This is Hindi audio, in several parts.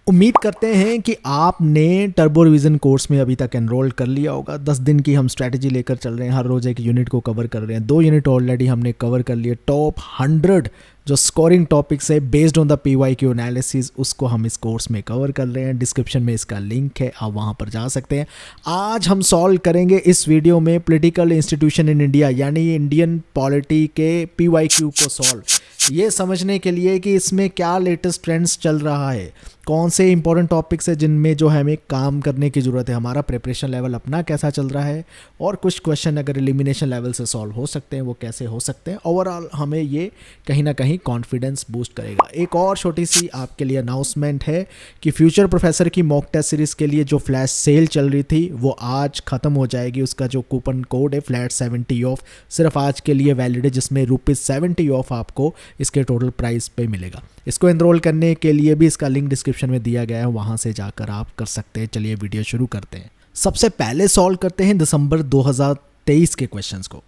उम्मीद करते हैं कि आपने टर्बो रिवीजन कोर्स में अभी तक एनरोल कर लिया होगा। 10 दिन की हम स्ट्रैटेजी लेकर चल रहे हैं, हर रोज़ एक यूनिट को कवर कर रहे हैं। 2 यूनिट ऑलरेडी हमने कवर कर लिए। टॉप 100 जो स्कोरिंग टॉपिक्स है based on the PYQ analysis, उसको हम इस कोर्स में कवर कर रहे हैं। डिस्क्रिप्शन में इसका लिंक है, आप वहाँ पर जा सकते हैं। आज हम सॉल्व करेंगे इस वीडियो में पॉलिटिकल इंस्टीट्यूशन इन इंडिया, यानी इंडियन पॉलिटी के PYQ को सॉल्व, ये समझने के लिए कि इसमें क्या लेटेस्ट ट्रेंड्स चल रहा है, कौन से इंपॉर्टेंट टॉपिक्स है जिनमें जो हमें काम करने की ज़रूरत है, हमारा प्रिपरेशन लेवल अपना कैसा चल रहा है, और कुछ क्वेश्चन अगर एलिमिनेशन लेवल से सॉल्व हो सकते हैं वो कैसे हो सकते हैं। ओवरऑल हमें ये कहीं ना कहीं कॉन्फिडेंस बूस्ट करेगा। एक और छोटी सी आपके लिए अनाउंसमेंट है कि फ्यूचर प्रोफेसर की मॉक टेस्ट सीरीज़ के लिए जो फ्लैश सेल चल रही थी वो आज ख़त्म हो जाएगी। उसका जो कूपन कोड है फ्लैट 70 ऑफ, सिर्फ आज के लिए वैलिड है, जिसमें ₹70 ऑफ आपको इसके टोटल प्राइस पे मिलेगा। इसको एनरोल करने के लिए भी इसका लिंक डिस्क्रिप्शन में दिया गया है, वहाँ से जाकर आप कर सकते हैं। चलिए वीडियो शुरू करते हैं। सबसे पहले सॉल्व करते हैं दिसंबर 2023 के क्वेश्चंस को।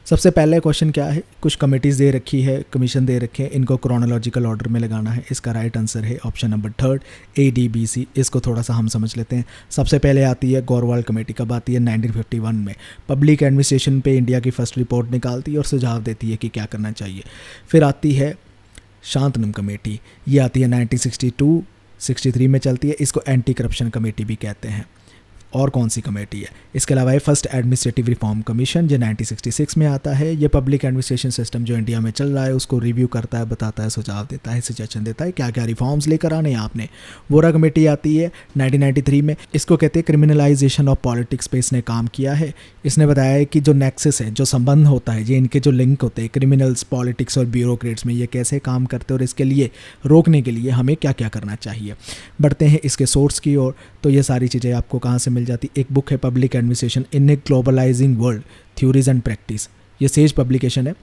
सबसे पहले क्वेश्चन क्या है, कुछ कमेटीज़ दे रखी है, कमीशन दे रखे हैं, इनको क्रोनोलॉजिकल ऑर्डर में लगाना है। इसका राइट आंसर है ऑप्शन नंबर 3 ADBC। इसको थोड़ा सा हम समझ लेते हैं। सबसे पहले आती है गौरवाल कमेटी। कब आती है? 1951 में। पब्लिक एडमिनिस्ट्रेशन पे इंडिया की फर्स्ट रिपोर्ट निकालती है और सुझाव देती है कि क्या करना चाहिए। फिर आती है शांतनु कमेटी, ये आती है 1962-63 में चलती है। इसको एंटी करप्शन कमेटी भी कहते हैं। और कौन सी कमेटी है? इसके अलावा है फर्स्ट एडमिनिस्ट्रेटिव रिफॉर्म कमीशन, जो 1966 में आता है। ये पब्लिक एडमिनिस्ट्रेशन सिस्टम जो इंडिया में चल रहा है उसको रिव्यू करता है, बताता है, सुझाव देता है, सजेशन देता है क्या क्या रिफॉर्म्स लेकर आने हैं आपने। वोरा कमेटी आती है 1993 में। इसको कहते हैं क्रिमिनलाइजेशन ऑफ पॉलिटिक्स पे इसने काम किया है। इसने बताया है कि जो नेक्सस है, जो संबंध होता है, ये इनके जो लिंक होते हैं क्रिमिनल्स, पॉलिटिक्स और ब्यूरोक्रेट्स में, ये कैसे काम करते हैं और इसके लिए रोकने के लिए हमें क्या क्या करना चाहिए। बढ़ते हैं इसके सोर्स की ओर। तो ये सारी चीज़ें आपको कहाँ से मिल जाती। एक बुक है public administration in a globalising world, theories and practice, ये सेज पब्लिकेशन है।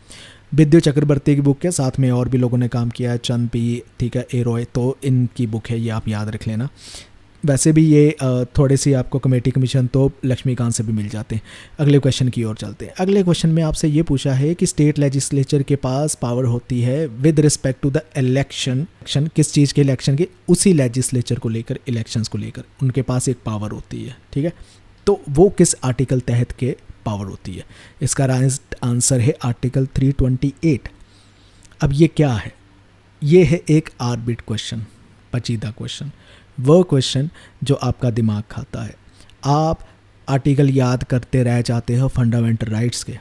विद्या चक्रवर्ती की बुक है, साथ में और भी लोगों ने काम किया है, चंद पी, ठीक है, ए रॉय, तो इनकी बुक है, ये आप याद रख लेना। वैसे भी ये थोड़े सी आपको कमेटी कमीशन तो लक्ष्मीकांत से भी मिल जाते हैं। अगले क्वेश्चन की ओर चलते हैं। अगले क्वेश्चन में आपसे ये पूछा है कि स्टेट लेजिस्लेचर के पास पावर होती है with respect to the election, किस चीज़ के इलेक्शन की? उसी लेजिस्लेचर को लेकर, इलेक्शंस को लेकर उनके पास एक पावर होती है, ठीक है। तो वो किस आर्टिकल तहत के पावर होती है? इसका राइट आंसर है आर्टिकल 328। अब ये क्या है? ये है एक आर्बिट क्वेश्चन, पचीदा क्वेश्चन, वो क्वेश्चन जो आपका दिमाग खाता है। आप आर्टिकल याद करते रह जाते हो फंडामेंटल राइट्स के,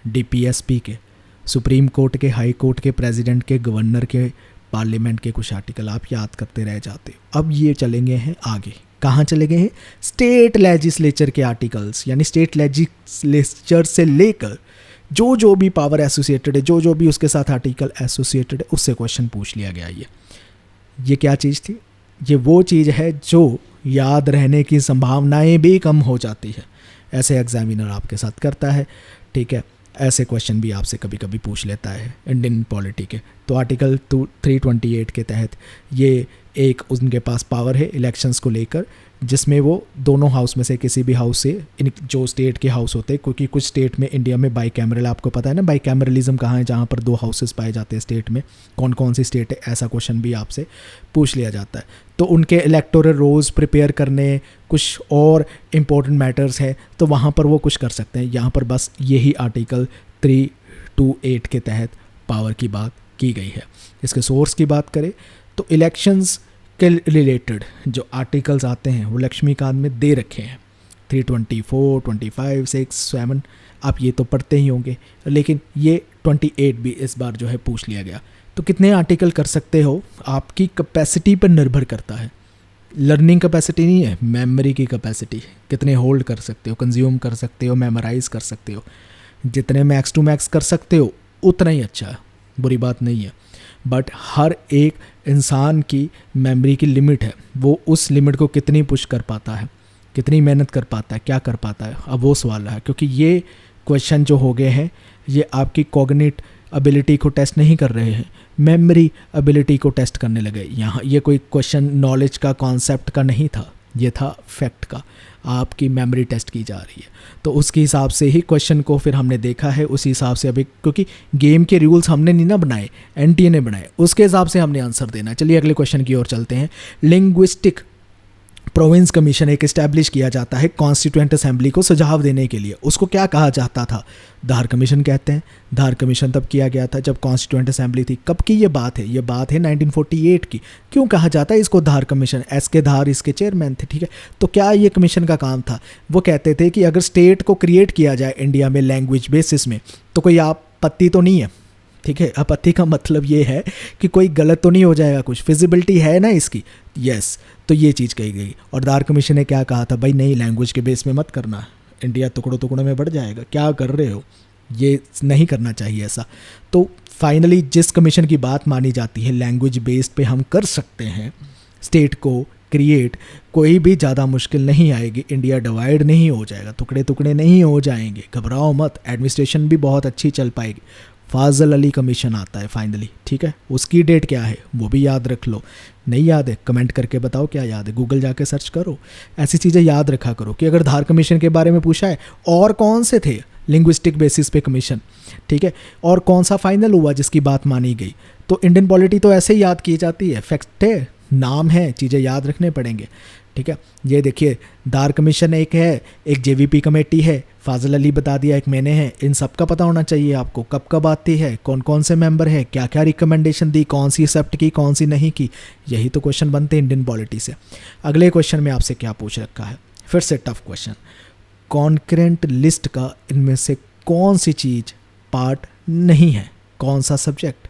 DPSP के, सुप्रीम कोर्ट के, हाई कोर्ट के, प्रेसिडेंट के, गवर्नर के, पार्लियामेंट के, कुछ आर्टिकल आप याद करते रह जाते हो। अब ये चलेंगे हैं आगे। कहाँ चले गए हैं? स्टेट लेजिस्लेचर के आर्टिकल्स, यानी स्टेट लेजिस्लेचर से लेकर जो जो भी पावर एसोसिएटेड है, जो जो भी उसके साथ आर्टिकल एसोसिएटेड है, उससे क्वेश्चन पूछ लिया गया। ये क्या चीज़ थी? ये वो चीज़ है जो याद रहने की संभावनाएं भी कम हो जाती है। ऐसे एग्जामिनर आपके साथ करता है, ठीक है। ऐसे क्वेश्चन भी आपसे कभी कभी पूछ लेता है इंडियन पॉलिटी के। तो आर्टिकल 328 के तहत ये एक उनके पास पावर है इलेक्शंस को लेकर, जिसमें वो दोनों हाउस में से किसी भी हाउस से, इन जो स्टेट के हाउस होते हैं, क्योंकि कुछ स्टेट में इंडिया में बाई कैमरल, आपको पता है ना बाई कैमरलिज्म कहाँ है, जहाँ पर 2 हाउसेस पाए जाते हैं स्टेट में, कौन कौन सी स्टेट है, ऐसा क्वेश्चन भी आपसे पूछ लिया जाता है। तो उनके इलेक्टोरल रोल्स प्रिपेयर करने, कुछ और इम्पोर्टेंट मैटर्स है, तो वहाँ पर वो कुछ कर सकते हैं। यहाँ पर बस यही आर्टिकल 328 के तहत पावर की बात की गई है। इसके सोर्स की बात करें तो इलेक्शंस के रिलेटेड जो आर्टिकल्स आते हैं वो लक्ष्मीकांत में दे रखे हैं। 324, 25, 6, 7 आप ये तो पढ़ते ही होंगे, लेकिन ये 28 भी इस बार जो है पूछ लिया गया। तो कितने आर्टिकल कर सकते हो आपकी कैपेसिटी पर निर्भर करता है। लर्निंग कैपेसिटी नहीं है, मेमोरी की कैपेसिटी, कितने होल्ड कर सकते हो, कंज्यूम कर सकते हो, मेमोराइज कर सकते हो। जितने मैक्स टू मैक्स कर सकते हो उतना ही अच्छा है, बुरी बात नहीं है। बट हर एक इंसान की मेमोरी की लिमिट है, वो उस लिमिट को कितनी पुश कर पाता है, कितनी मेहनत कर पाता है, क्या कर पाता है, अब वो सवाल है। क्योंकि ये क्वेश्चन जो हो गए हैं ये आपकी कॉग्निट एबिलिटी को टेस्ट नहीं कर रहे हैं, मेमोरी एबिलिटी को टेस्ट करने लगे। यहाँ ये कोई क्वेश्चन नॉलेज का, कॉन्सेप्ट का नहीं था, ये था फैक्ट का, आपकी मेमोरी टेस्ट की जा रही है। तो उसके हिसाब से ही क्वेश्चन को फिर हमने देखा है, उसी हिसाब से अभी, क्योंकि गेम के रूल्स हमने नहीं ना बनाए, एनटीए ने बनाए, उसके हिसाब से हमने आंसर देना है। चलिए अगले क्वेश्चन की ओर चलते हैं। लिंग्विस्टिक प्रोविंस कमीशन एक इस्टेब्लिश किया जाता है कॉन्स्टिट्यूएंट असेंबली को सुझाव देने के लिए, उसको क्या कहा जाता था? धार कमीशन कहते हैं। धार कमीशन तब किया गया था जब कॉन्स्टिट्यूएंट असेंबली थी। कब की ये बात है? ये बात है 1948 की। क्यों कहा जाता है इसको धार कमीशन? एस के धार इसके चेयरमैन थे, ठीक है। तो क्या ये कमीशन का काम था? वो कहते थे कि अगर स्टेट को क्रिएट किया जाए इंडिया में लैंग्वेज बेसिस में, तो कोई आपत्ति तो नहीं है, ठीक है। आपत्ति का मतलब ये है कि कोई गलत तो नहीं हो जाएगा, कुछ फिजिबिलिटी है ना इसकी, यस। तो ये चीज़ कही गई। और धार कमीशन ने क्या कहा था? भाई नहीं, लैंग्वेज के बेस में मत करना, इंडिया टुकड़ों टुकड़ों में बढ़ जाएगा, क्या कर रहे हो, ये नहीं करना चाहिए ऐसा। तो फाइनली जिस कमीशन की बात मानी जाती है, लैंग्वेज बेस्ड पे हम कर सकते हैं स्टेट को क्रिएट, कोई भी ज़्यादा मुश्किल नहीं आएगी, इंडिया डिवाइड नहीं हो जाएगा, टुकड़े टुकड़े नहीं हो जाएंगे, घबराओ मत, एडमिनिस्ट्रेशन भी बहुत अच्छी चल पाएगी। फाजल अली कमीशन आता है फाइनली, ठीक है। उसकी डेट क्या है वो भी याद रख लो। नहीं याद है कमेंट करके बताओ क्या याद है, गूगल जाके सर्च करो, ऐसी चीज़ें याद रखा करो कि अगर धार कमीशन के बारे में पूछा है और कौन से थे लिंग्विस्टिक बेसिस पे कमीशन, ठीक है, और कौन सा फाइनल हुआ जिसकी बात मानी गई। तो इंडियन पॉलिटी तो ऐसे ही याद की जाती है, फैक्ट है, नाम है, चीज़ें याद रखने पड़ेंगे, ठीक है। ये देखिए धार कमीशन एक है, एक जेवीपी कमेटी है, फाजल अली बता दिया, एक मैंने है, इन सब का पता होना चाहिए आपको, कब कब आती है, कौन कौन से मेंबर है, क्या क्या रिकमेंडेशन दी, कौन सी एक्सेप्ट की, कौन सी नहीं की। यही तो क्वेश्चन बनते हैं इंडियन पॉलिटी से। अगले क्वेश्चन में आपसे क्या पूछ रखा है, फिर से टफ क्वेश्चन। कॉन्करेंट लिस्ट का इनमें से कौन सी चीज़ पार्ट नहीं है, कौन सा सब्जेक्ट?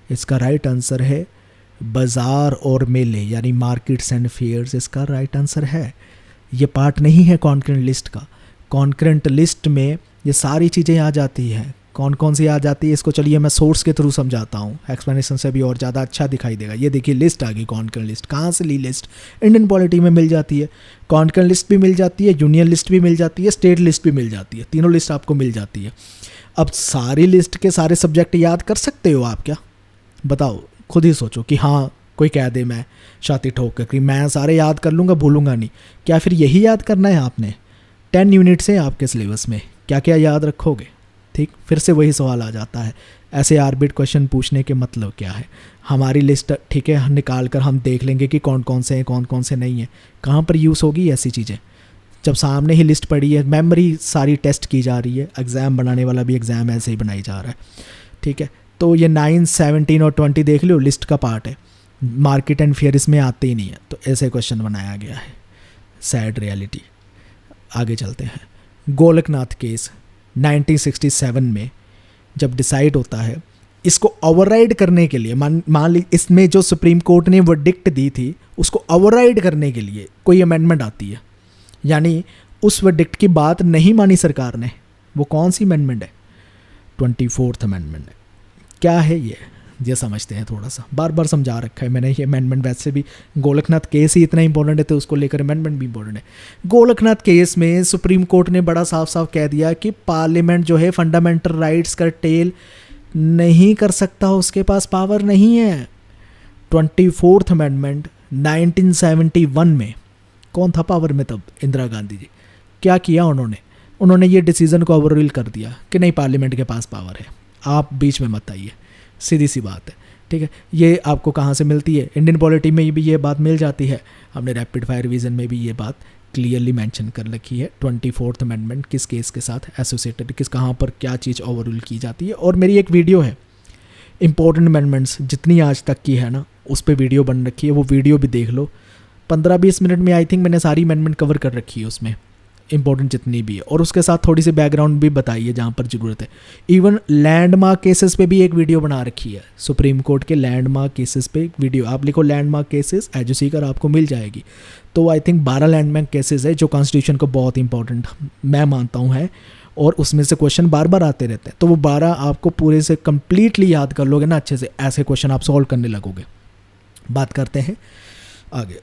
इसका राइट आंसर है बाज़ार और मेले, यानी मार्केट्स एंड फेयर्स इसका राइट आंसर है। ये पार्ट नहीं है कॉन्करेंट लिस्ट का। कॉन्करेंट लिस्ट में ये सारी चीज़ें आ जाती हैं। कौन कौन सी आ जाती है इसको चलिए मैं सोर्स के थ्रू समझाता हूँ, एक्सप्लेनेशन से भी और ज़्यादा अच्छा दिखाई देगा। ये देखिए लिस्ट आ गई, कॉन्करेंट लिस्ट। कहाँ से ली लिस्ट? इंडियन पॉलिटी में मिल जाती है, कॉन्करेंट लिस्ट भी मिल जाती है, यूनियन लिस्ट भी मिल जाती है, स्टेट लिस्ट भी मिल जाती है, तीनों लिस्ट आपको मिल जाती है। अब सारी लिस्ट के सारे सब्जेक्ट याद कर सकते हो आप क्या? बताओ, खुद ही सोचो कि हाँ कोई कह दे मैं छाती ठोक कर कि मैं सारे याद कर लूँगा, भूलूंगा नहीं, क्या फिर यही याद करना है आपने? 10 यूनिट्स हैं आपके सिलेबस में, क्या क्या याद रखोगे? ठीक, फिर से वही सवाल आ जाता है। ऐसे आर्बिट क्वेश्चन पूछने के मतलब क्या है? हमारी लिस्ट ठीक है निकाल कर हम देख लेंगे कि कौन कौन से हैं कौन कौन से नहीं हैं। कहाँ पर यूज़ होगी ऐसी चीज़ें? जब सामने ही लिस्ट पड़ी है, मेमोरी सारी टेस्ट की जा रही है, एग्ज़ाम बनाने वाला भी एग्ज़ाम ऐसे ही बनाई जा रहा है, ठीक है। तो ये 9, 17 और 20 देख लो, लिस्ट का पार्ट है, मार्केट एंड फेयर इसमें आते ही नहीं है, तो ऐसे क्वेश्चन बनाया गया है। Sad reality. आगे चलते हैं। गोलकनाथ केस 1967 में जब डिसाइड होता है, इसको ओवरराइड करने के लिए, मान ली इसमें जो सुप्रीम कोर्ट ने वर्डिक्ट दी थी उसको ओवरराइड करने के लिए कोई अमेंडमेंट आती है, यानी उस वर्डिक्ट की बात नहीं मानी सरकार ने, वो कौन सी अमेंडमेंट है? 24th अमेंडमेंट है। क्या है ये समझते हैं थोड़ा सा, बार बार समझा रखा है मैंने। ये अमेंडमेंट वैसे भी गोलकनाथ केस ही इतना इंपॉर्टेंट है तो उसको लेकर अमेंडमेंट भी इंपॉर्टेंट है। गोलकनाथ केस में सुप्रीम कोर्ट ने बड़ा साफ साफ कह दिया कि पार्लियामेंट जो है फंडामेंटल राइट्स का टेल नहीं कर सकता, उसके पास पावर नहीं है। 24th अमेंडमेंट 1971 में कौन था पावर में तब? इंदिरा गांधी जी। क्या किया उन्होंने ये डिसीजन को ओवररूल कर दिया कि नहीं, पार्लियामेंट के पास पावर है, आप बीच में मत आइए, सीधी सी बात है, ठीक है। ये आपको कहाँ से मिलती है? इंडियन पॉलिटी में भी ये बात मिल जाती है, हमने रैपिड फायर रिवीजन में भी ये बात क्लियरली मेंशन कर रखी है। 24th अमेंडमेंट किस केस के साथ एसोसिएटेड, किस कहाँ पर क्या चीज़ ओवररूल की जाती है। और मेरी एक वीडियो है इंपॉर्टेंट अमेंडमेंट्स जितनी आज तक की है ना, उस पर वीडियो बन रखी है, वो वीडियो भी देख लो। 15-20 मिनट में आई थिंक मैंने सारी अमेंडमेंट कवर कर रखी है उसमें, इंपॉर्टेंट जितनी भी है, और उसके साथ थोड़ी सी बैकग्राउंड भी बताई है जहाँ पर ज़रूरत है। इवन लैंडमार्क केसेस पे भी एक वीडियो बना रखी है, सुप्रीम कोर्ट के लैंडमार्क केसेस पे वीडियो। आप लिखो लैंडमार्क केसेस एजू सीकर, आपको मिल जाएगी। तो आई थिंक 12 लैंडमार्क केसेस है जो कॉन्स्टिट्यूशन को बहुत इंपॉर्टेंट मैं मानता हूँ है, और उसमें से क्वेश्चन बार बार आते रहते हैं। तो वो 12 आपको पूरे से कम्प्लीटली याद कर लोगे ना अच्छे से, ऐसे क्वेश्चन आप सॉल्व करने लगोगे। बात करते हैं आगे।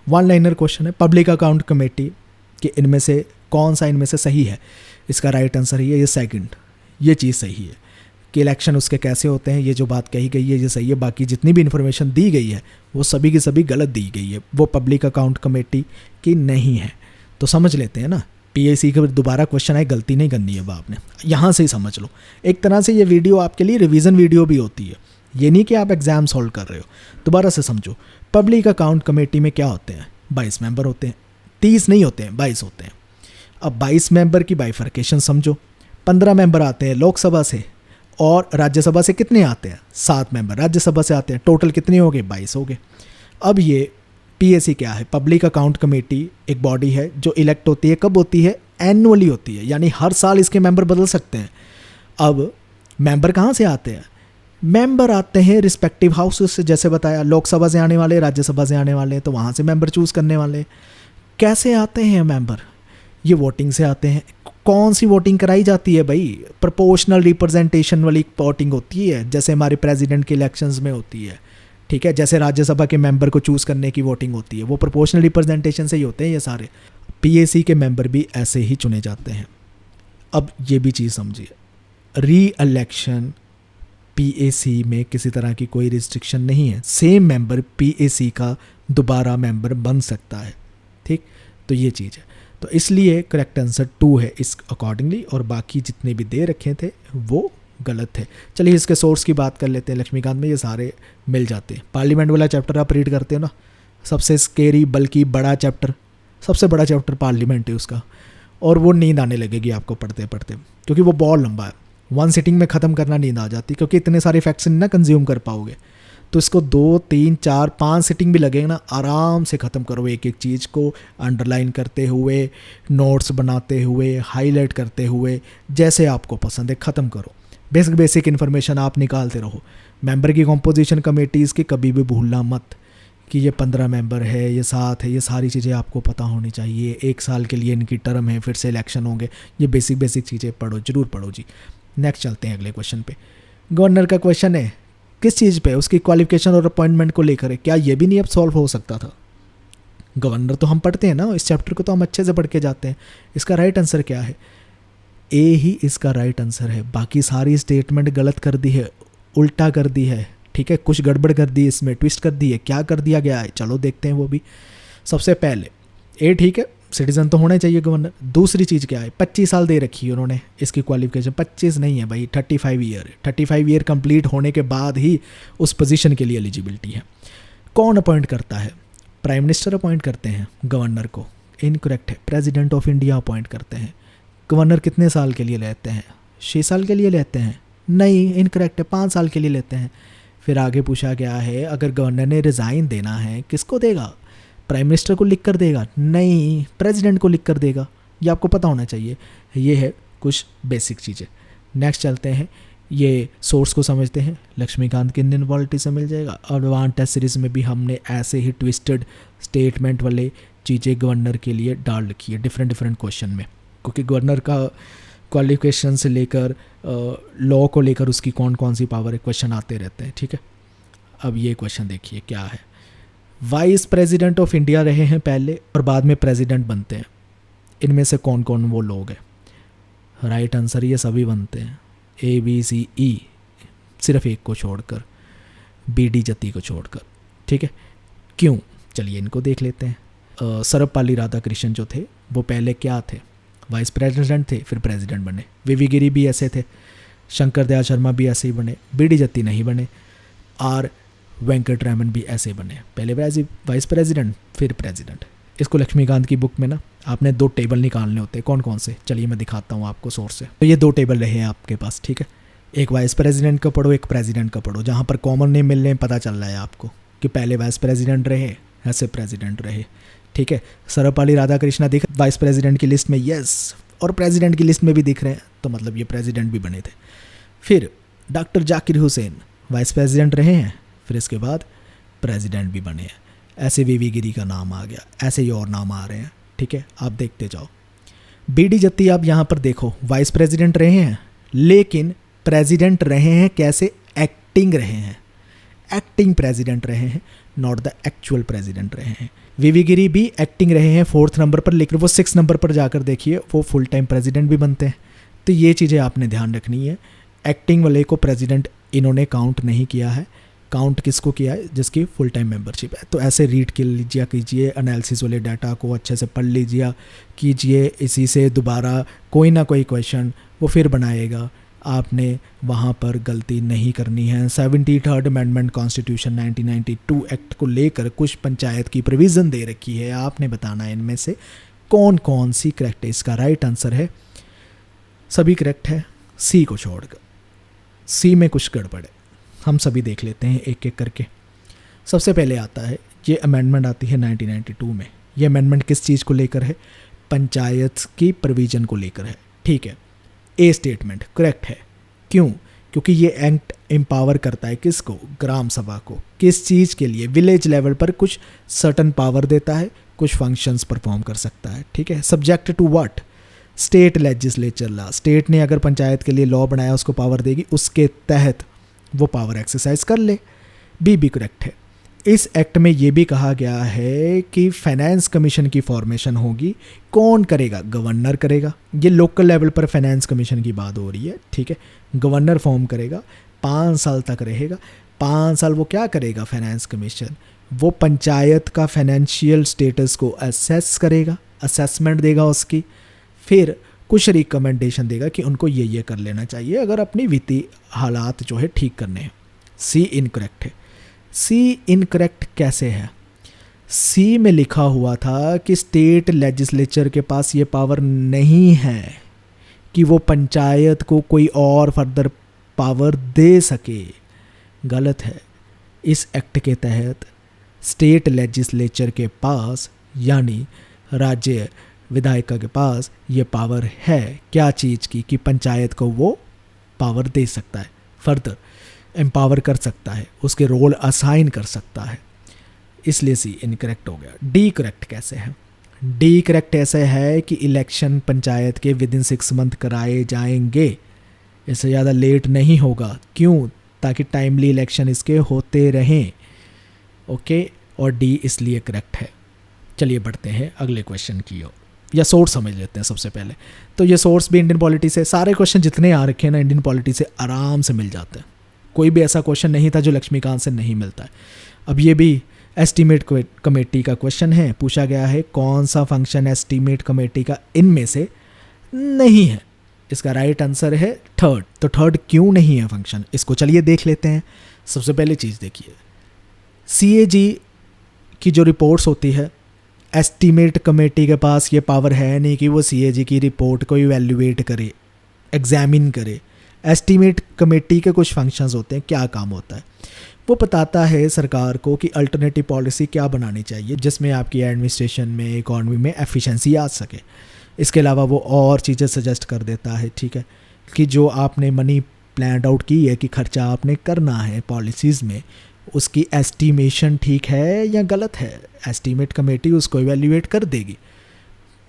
1 लाइनर क्वेश्चन है, पब्लिक अकाउंट कमेटी कि इनमें से कौन सा इनमें से सही है? इसका राइट आंसर ये सेकंड, ये चीज़ सही है। कि इलेक्शन उसके कैसे होते हैं, ये जो बात कही गई है ये सही है, बाकी जितनी भी इन्फॉर्मेशन दी गई है वो सभी की सभी गलत दी गई है, वो पब्लिक अकाउंट कमेटी की नहीं है। तो समझ लेते हैं ना, पीएसी का दोबारा क्वेश्चन है, गलती नहीं करनी है वो आपने, यहाँ से ही समझ लो। एक तरह से ये वीडियो आपके लिए रिवीजन वीडियो भी होती है, ये नहीं कि आप एग्जाम सॉल्व कर रहे हो। दोबारा से समझो, पब्लिक अकाउंट कमेटी में क्या होते हैं, 22 मेंबर होते हैं, 30 नहीं होते हैं, 22 होते हैं। अब 22 मेंबर की बाइफर्केशन समझो, 15 मेंबर आते हैं लोकसभा से और राज्यसभा से कितने आते हैं, 7 मेंबर राज्यसभा से आते हैं, टोटल कितने हो गए, 22 हो गए। अब ये पीएसी क्या है, पब्लिक अकाउंट कमेटी एक बॉडी है जो इलेक्ट होती है, कब होती है, एनुअली होती है, यानी हर साल इसके मेंबर बदल सकते हैं। अब मेंबर कहाँ से आते हैं, मेंबर आते हैं रिस्पेक्टिव हाउसेस से, जैसे बताया लोकसभा से आने वाले, राज्यसभा से आने वाले, तो वहाँ से मेंबर चूज़ करने वाले। कैसे आते हैं मेंबर, ये वोटिंग से आते हैं। कौन सी वोटिंग कराई जाती है भाई, प्रोपोर्शनल रिप्रेजेंटेशन वाली वोटिंग होती है, जैसे हमारे प्रेसिडेंट के इलेक्शंस में होती है, ठीक है। जैसे राज्यसभा के मेंबर को चूज़ करने की वोटिंग होती है, वो प्रोपोर्शनल रिप्रेजेंटेशन से ही होते हैं ये सारे। पीएसी के मेंबर भी ऐसे ही चुने जाते हैं। अब ये भी चीज़ समझिए, री इलेक्शन पीएसी में किसी तरह की कोई रिस्ट्रिक्शन नहीं है, सेम मेंबर पीएसी का दोबारा मेंबर बन सकता है, ठीक। तो ये चीज़ है, तो इसलिए करेक्ट आंसर 2 है इस अकॉर्डिंगली, और बाकी जितने भी दे रखे थे वो गलत थे। चलिए इसके सोर्स की बात कर लेते हैं, लक्ष्मीकांत में ये सारे मिल जाते हैं। पार्लियामेंट वाला चैप्टर आप रीड करते हो ना, सबसे स्केरी बल्कि बड़ा चैप्टर, सबसे बड़ा चैप्टर पार्लियामेंट है उसका, और वो नींद आने लगेगी आपको पढ़ते पढ़ते, क्योंकि वो बहुत लंबा है, 1 सिटिंग में ख़त्म करना नींद आ जाती, क्योंकि इतने सारे फैक्ट्स नहीं ना कंज्यूम कर पाओगे। तो इसको 2, 3, 4, 5 सिटिंग भी लगेगा ना, आराम से ख़त्म करो, एक एक चीज़ को अंडरलाइन करते हुए, नोट्स बनाते हुए, हाईलाइट करते हुए, जैसे आपको पसंद है ख़त्म करो। बेसिक इन्फॉर्मेशन आप निकालते रहो। मेंबर की कॉम्पोजिशन कमेटीज़ की कभी भी भूलना मत कि ये 15 मेंबर है, ये 7 है, ये सारी चीज़ें आपको पता होनी चाहिए। 1 साल के लिए इनकी टर्म है, फिर से इलेक्शन होंगे, ये बेसिक चीज़ें पढ़ो, ज़रूर पढ़ो जी। नेक्स्ट चलते हैं अगले क्वेश्चन पे। गवर्नर का क्वेश्चन है, किस चीज़ पे, उसकी क्वालिफिकेशन और अपॉइंटमेंट को लेकर है। क्या ये भी नहीं अब सॉल्व हो सकता था? गवर्नर तो हम पढ़ते हैं ना, इस चैप्टर को तो हम अच्छे से पढ़ के जाते हैं। इसका राइट आंसर क्या है, ए ही इसका राइट आंसर है। बाकी सारी स्टेटमेंट गलत कर दी है, उल्टा कर दी है, ठीक है, कुछ गड़बड़ कर दी, इसमें ट्विस्ट कर दी है। क्या कर दिया गया है, चलो देखते हैं वो भी। सबसे पहले ए ठीक है, सिटीज़न तो होना चाहिए गवर्नर। दूसरी चीज़ क्या है, 25 साल दे रखी है उन्होंने, इसकी क्वालिफिकेशन 25 नहीं है भाई, 35 ईयर है। 35 ईयर कंप्लीट होने के बाद ही उस पोजीशन के लिए एलिजिबिलिटी है। कौन अपॉइंट करता है, प्राइम मिनिस्टर अपॉइंट करते हैं गवर्नर को, इनकरेक्ट है, प्रेसिडेंट ऑफ इंडिया अपॉइंट करते हैं। गवर्नर कितने साल के लिए लेते हैं, 6 साल के लिए लेते हैं, नहीं इनकरेक्ट है, 5 साल के लिए लेते हैं। फिर आगे पूछा गया है, अगर गवर्नर ने रिज़ाइन देना है किसको देगा, प्राइम मिनिस्टर को लिख कर देगा, नहीं प्रेसिडेंट को लिख कर देगा। ये आपको पता होना चाहिए। ये है कुछ बेसिक चीज़ें। नेक्स्ट चलते हैं, ये सोर्स को समझते हैं। लक्ष्मीकांत की इंडियन पॉलिटी से मिल जाएगा। एडवांस टेस्ट सीरीज़ में भी हमने ऐसे ही ट्विस्टेड स्टेटमेंट वाले चीज़ें गवर्नर के लिए डाल रखी है डिफरेंट क्वेश्चन में, क्योंकि गवर्नर का क्वालिफिकेशन से लेकर लॉ को लेकर उसकी कौन कौन सी पावर है, क्वेश्चन आते रहते हैं, ठीक है। अब ये क्वेश्चन देखिए क्या है, वाइस प्रेसिडेंट ऑफ इंडिया रहे हैं पहले और बाद में प्रेसिडेंट बनते हैं, इनमें से कौन कौन वो लोग हैं। राइट आंसर ये सभी बनते हैं, ABCE, सिर्फ एक को छोड़कर, BD जत्ती को छोड़कर, ठीक है। क्यों, चलिए इनको देख लेते हैं। सर्वपल्ली राधाकृष्णन जो थे वो पहले क्या थे, वाइस प्रेसिडेंट थे, फिर प्रेसिडेंट बने। VV गिरी भी ऐसे थे, शंकर दयाल शर्मा भी ऐसे ही बने, BD जत्ती नहीं बने, R वेंकट रामन भी ऐसे बने, पहले वाइस प्रेसिडेंट फिर प्रेसिडेंट। इसको लक्ष्मीकांत की बुक में ना आपने 2 टेबल निकालने होते हैं, कौन कौन से, चलिए मैं दिखाता हूँ आपको सोर्स से। तो ये 2 टेबल रहे हैं आपके पास, ठीक है। एक वाइस प्रेसिडेंट का पढ़ो, एक प्रेसिडेंट का पढ़ो, जहाँ पर कॉमन नेम मिल रहे हैं, पता चल रहा है आपको कि पहले वाइस प्रेसिडेंट रहे, ऐसे प्रेसिडेंट रहे, ठीक है। सर्वपल्ली राधाकृष्णन दिख वाइस प्रेसिडेंट की लिस्ट में, यस, और प्रेसिडेंट की लिस्ट में भी दिख रहे हैं, तो मतलब ये प्रेसिडेंट भी बने थे। फिर doctor Zakir Hussain vice president रहे हैं, फिर इसके बाद प्रेसिडेंट भी बने हैं। ऐसे VV गिरी का नाम आ गया, ऐसे ही और नाम आ रहे हैं, ठीक है, आप देखते जाओ। BD जत्ती आप यहाँ पर देखो, वाइस प्रेसिडेंट रहे हैं, लेकिन प्रेसिडेंट रहे हैं कैसे, एक्टिंग रहे हैं, एक्टिंग प्रेसिडेंट रहे हैं, नॉट द एक्चुअल प्रेसिडेंट रहे हैं। VV गिरी भी एक्टिंग रहे हैं 4th नंबर पर, लेकिन वो 6 नंबर पर जाकर देखिए वो फुल टाइम प्रेसिडेंट भी बनते हैं। तो ये चीज़ें आपने ध्यान रखनी है। एक्टिंग वाले को प्रेसिडेंट इन्होंने काउंट नहीं किया है, काउंट किसको किया है, जिसकी फुल टाइम मेंबरशिप है। तो ऐसे रीड कर लीजिए कीजिए, एनालिसिस वाले डाटा को अच्छे से पढ़ लीजिए कीजिए, इसी से दोबारा कोई ना कोई क्वेश्चन वो फिर बनाएगा, आपने वहाँ पर गलती नहीं करनी है। 73rd अमेंडमेंट कॉन्स्टिट्यूशन 1992 एक्ट को लेकर कुछ पंचायत की प्रोविज़न दे रखी है, आपने बताना है इनमें से कौन कौन सी करेक्ट है। इसका राइट आंसर है, सभी करेक्ट है सी को छोड़कर, सी में कुछ गड़बड़ है, हम सभी देख लेते हैं एक एक करके। सबसे पहले आता है, ये अमेंडमेंट आती है 1992 में। ये अमेंडमेंट किस चीज़ को लेकर है, पंचायत की प्रोविज़न को लेकर है, ठीक है। ए स्टेटमेंट करेक्ट है, क्यों, क्योंकि ये एक्ट एम्पावर करता है किसको, ग्राम सभा को, किस चीज़ के लिए, विलेज लेवल पर कुछ सर्टन पावर देता है, कुछ फंक्शंस परफॉर्म कर सकता है, ठीक है। Subject to what, state legislature law, state ने अगर पंचायत के लिए लॉ बनाया उसको पावर देगी, उसके तहत वो पावर एक्सरसाइज कर ले। बी भी करेक्ट है। इस एक्ट में ये भी कहा गया है कि फाइनेंस कमीशन की फॉर्मेशन होगी, कौन करेगा, गवर्नर करेगा। ये लोकल लेवल पर फाइनेंस कमीशन की बात हो रही है, ठीक है। गवर्नर फॉर्म करेगा, 5 साल तक रहेगा। 5 साल वो क्या करेगा, फाइनेंस कमीशन, वो पंचायत का फाइनेंशियल स्टेटस को असेस करेगा, असेसमेंट देगा उसकी, फिर कुछ रिकमेंडेशन देगा कि उनको ये कर लेना चाहिए अगर अपनी वित्तीय हालात जो है ठीक करने हैं। सी इनकरेक्ट है। सी इनकरेक्ट कैसे है, सी में लिखा हुआ था कि स्टेट लेजिस्लेचर के पास ये पावर नहीं है कि वो पंचायत को कोई और फर्दर पावर दे सके। गलत है। इस एक्ट के तहत स्टेट लेजिस्लेचर के पास यानी राज्य विधायिका के पास ये पावर है, क्या चीज़ की, कि पंचायत को वो पावर दे सकता है, फर्दर एम्पावर कर सकता है, उसके रोल असाइन कर सकता है। इसलिए सी इनकरेक्ट हो गया। डी करेक्ट कैसे है, डी करेक्ट ऐसे है कि इलेक्शन पंचायत के विदिन 6 मंथ कराए जाएंगे, इससे ज़्यादा लेट नहीं होगा। क्यों, ताकि टाइमली इलेक्शन इसके होते रहें, ओके। और डी इसलिए करेक्ट है। चलिए बढ़ते हैं अगले क्वेश्चन की ओर, या सोर्स समझ लेते हैं सबसे पहले। तो ये सोर्स भी इंडियन पॉलिटी से, सारे क्वेश्चन जितने आ रखे हैं ना इंडियन पॉलिटी से आराम से मिल जाते हैं, कोई भी ऐसा क्वेश्चन नहीं था जो लक्ष्मीकांत से नहीं मिलता है। अब ये भी एस्टीमेट कमेटी का क्वेश्चन है, पूछा गया है कौन सा फंक्शन एस्टीमेट कमेटी का इनमें से नहीं है। इसका राइट आंसर है थर्ड। तो थर्ड क्यों नहीं है फंक्शन, इसको चलिए देख लेते हैं। सबसे पहले चीज़ देखिए, सीएजी की जो रिपोर्ट्स होती है, एस्टीमेट कमेटी के पास ये पावर है नहीं कि वो सीएजी की रिपोर्ट को इवैल्यूएट करे, एग्जामिन करे। एस्टीमेट कमेटी के कुछ फंक्शंस होते हैं, क्या काम होता है, वो बताता है सरकार को कि अल्टरनेटिव पॉलिसी क्या बनानी चाहिए जिसमें आपकी एडमिनिस्ट्रेशन में, इकॉनमी में एफिशिएंसी आ सके। इसके अलावा वो और चीज़ें सजेस्ट कर देता है, ठीक है, कि जो आपने मनी प्लान आउट की है कि खर्चा आपने करना है पॉलिसीज़ में, उसकी एस्टीमेशन ठीक है या गलत है। एस्टीमेट कमेटी उसको इवैल्यूएट कर देगी,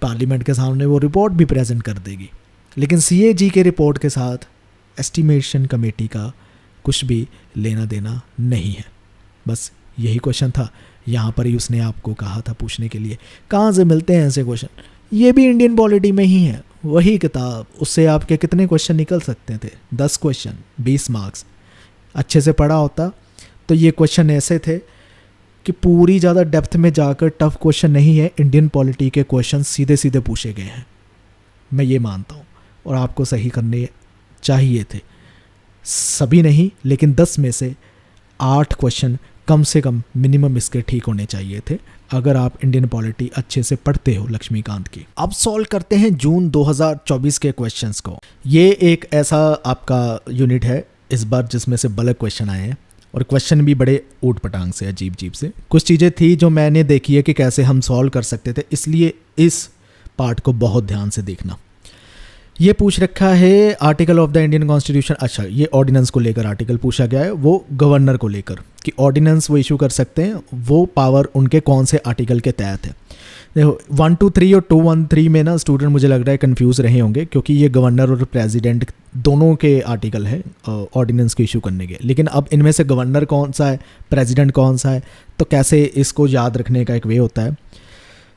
पार्लियामेंट के सामने वो रिपोर्ट भी प्रेजेंट कर देगी। लेकिन सीएजी के रिपोर्ट के साथ एस्टीमेशन कमेटी का कुछ भी लेना देना नहीं है। बस यही क्वेश्चन था, यहाँ पर ही उसने आपको कहा था पूछने के लिए। कहाँ से मिलते हैं ऐसे क्वेश्चन, ये भी इंडियन पॉलिटी में ही है, वही किताब, उससे आपके कितने क्वेश्चन निकल सकते थे, 10 क्वेश्चन 20 मार्क्स। अच्छे से पढ़ा होता तो ये क्वेश्चन ऐसे थे कि पूरी ज़्यादा डेप्थ में जाकर टफ क्वेश्चन नहीं है, इंडियन पॉलिटी के क्वेश्चन सीधे सीधे पूछे गए हैं, मैं ये मानता हूँ। और आपको सही करने चाहिए थे, सभी नहीं लेकिन 10 में से 8 क्वेश्चन कम से कम मिनिमम इसके ठीक होने चाहिए थे, अगर आप इंडियन पॉलिटी अच्छे से पढ़ते हो लक्ष्मीकांत की। अब सॉल्व करते हैं जून 2024 के क्वेश्चंस को। ये एक ऐसा आपका यूनिट है इस बार जिसमें से बल्क क्वेश्चन आए हैं, और क्वेश्चन भी बड़े ऊट पटांग से, अजीब अजीब से। कुछ चीज़ें थी जो मैंने देखी है कि कैसे हम सॉल्व कर सकते थे, इसलिए इस पार्ट को बहुत ध्यान से देखना। ये पूछ रखा है article of the Indian constitution, अच्छा ये ऑर्डिनेंस को लेकर आर्टिकल पूछा गया है, वो गवर्नर को लेकर कि ऑर्डिनेंस वो इशू कर सकते हैं, वो पावर उनके कौन से आर्टिकल के तहत है। देखो 123 और 213 में ना स्टूडेंट मुझे लग रहा है कंफ्यूज रहे होंगे, क्योंकि ये गवर्नर और प्रेसिडेंट दोनों के आर्टिकल हैं ऑर्डिनेंस को इशू करने के। लेकिन अब इनमें से गवर्नर कौन सा है, प्रेसिडेंट कौन सा है, तो कैसे इसको याद रखने का एक वे होता है।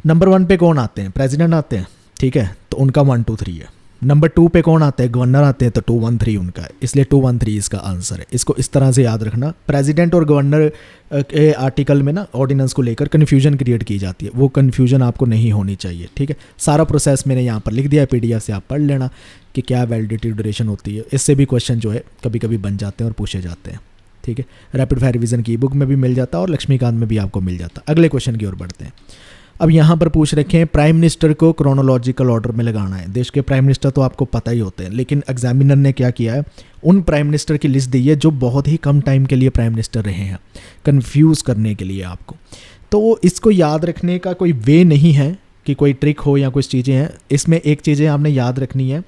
नंबर 1 पे कौन आते हैं, प्रेसिडेंट आते हैं, ठीक है, तो उनका 1 2 3 है। नंबर 2 पे कौन आता है, गवर्नर आते हैं, तो 213 उनका है, इसलिए 213 इसका आंसर है। इसको इस तरह से याद रखना। प्रेसिडेंट और गवर्नर के आर्टिकल में ना ऑर्डिनेंस को लेकर कन्फ्यूजन क्रिएट की जाती है, वो कन्फ्यूजन आपको नहीं होनी चाहिए, ठीक है। सारा प्रोसेस मैंने यहाँ पर लिख दिया है, पीडीएफ से आप पढ़ लेना कि क्या वैलिडिटी ड्यूरेशन होती है। इससे भी क्वेश्चन जो है कभी कभी बन जाते हैं और पूछे जाते हैं, ठीक है। रैपिड फायर रिवीजन की बुक में भी मिल जाता है और लक्ष्मीकांत में भी आपको मिल जाता है। अगले क्वेश्चन की ओर बढ़ते हैं। अब यहाँ पर पूछ रखे हैं प्राइम मिनिस्टर को क्रोनोलॉजिकल ऑर्डर में लगाना है। देश के प्राइम मिनिस्टर तो आपको पता ही होते हैं, लेकिन एग्जामिनर ने क्या किया है, उन प्राइम मिनिस्टर की लिस्ट दी है जो बहुत ही कम टाइम के लिए प्राइम मिनिस्टर रहे हैं, कंफ्यूज करने के लिए आपको। तो इसको याद रखने का कोई वे नहीं है कि कोई ट्रिक हो या कुछ चीज़ें हैं। इसमें एक चीज़ें आपने याद रखनी है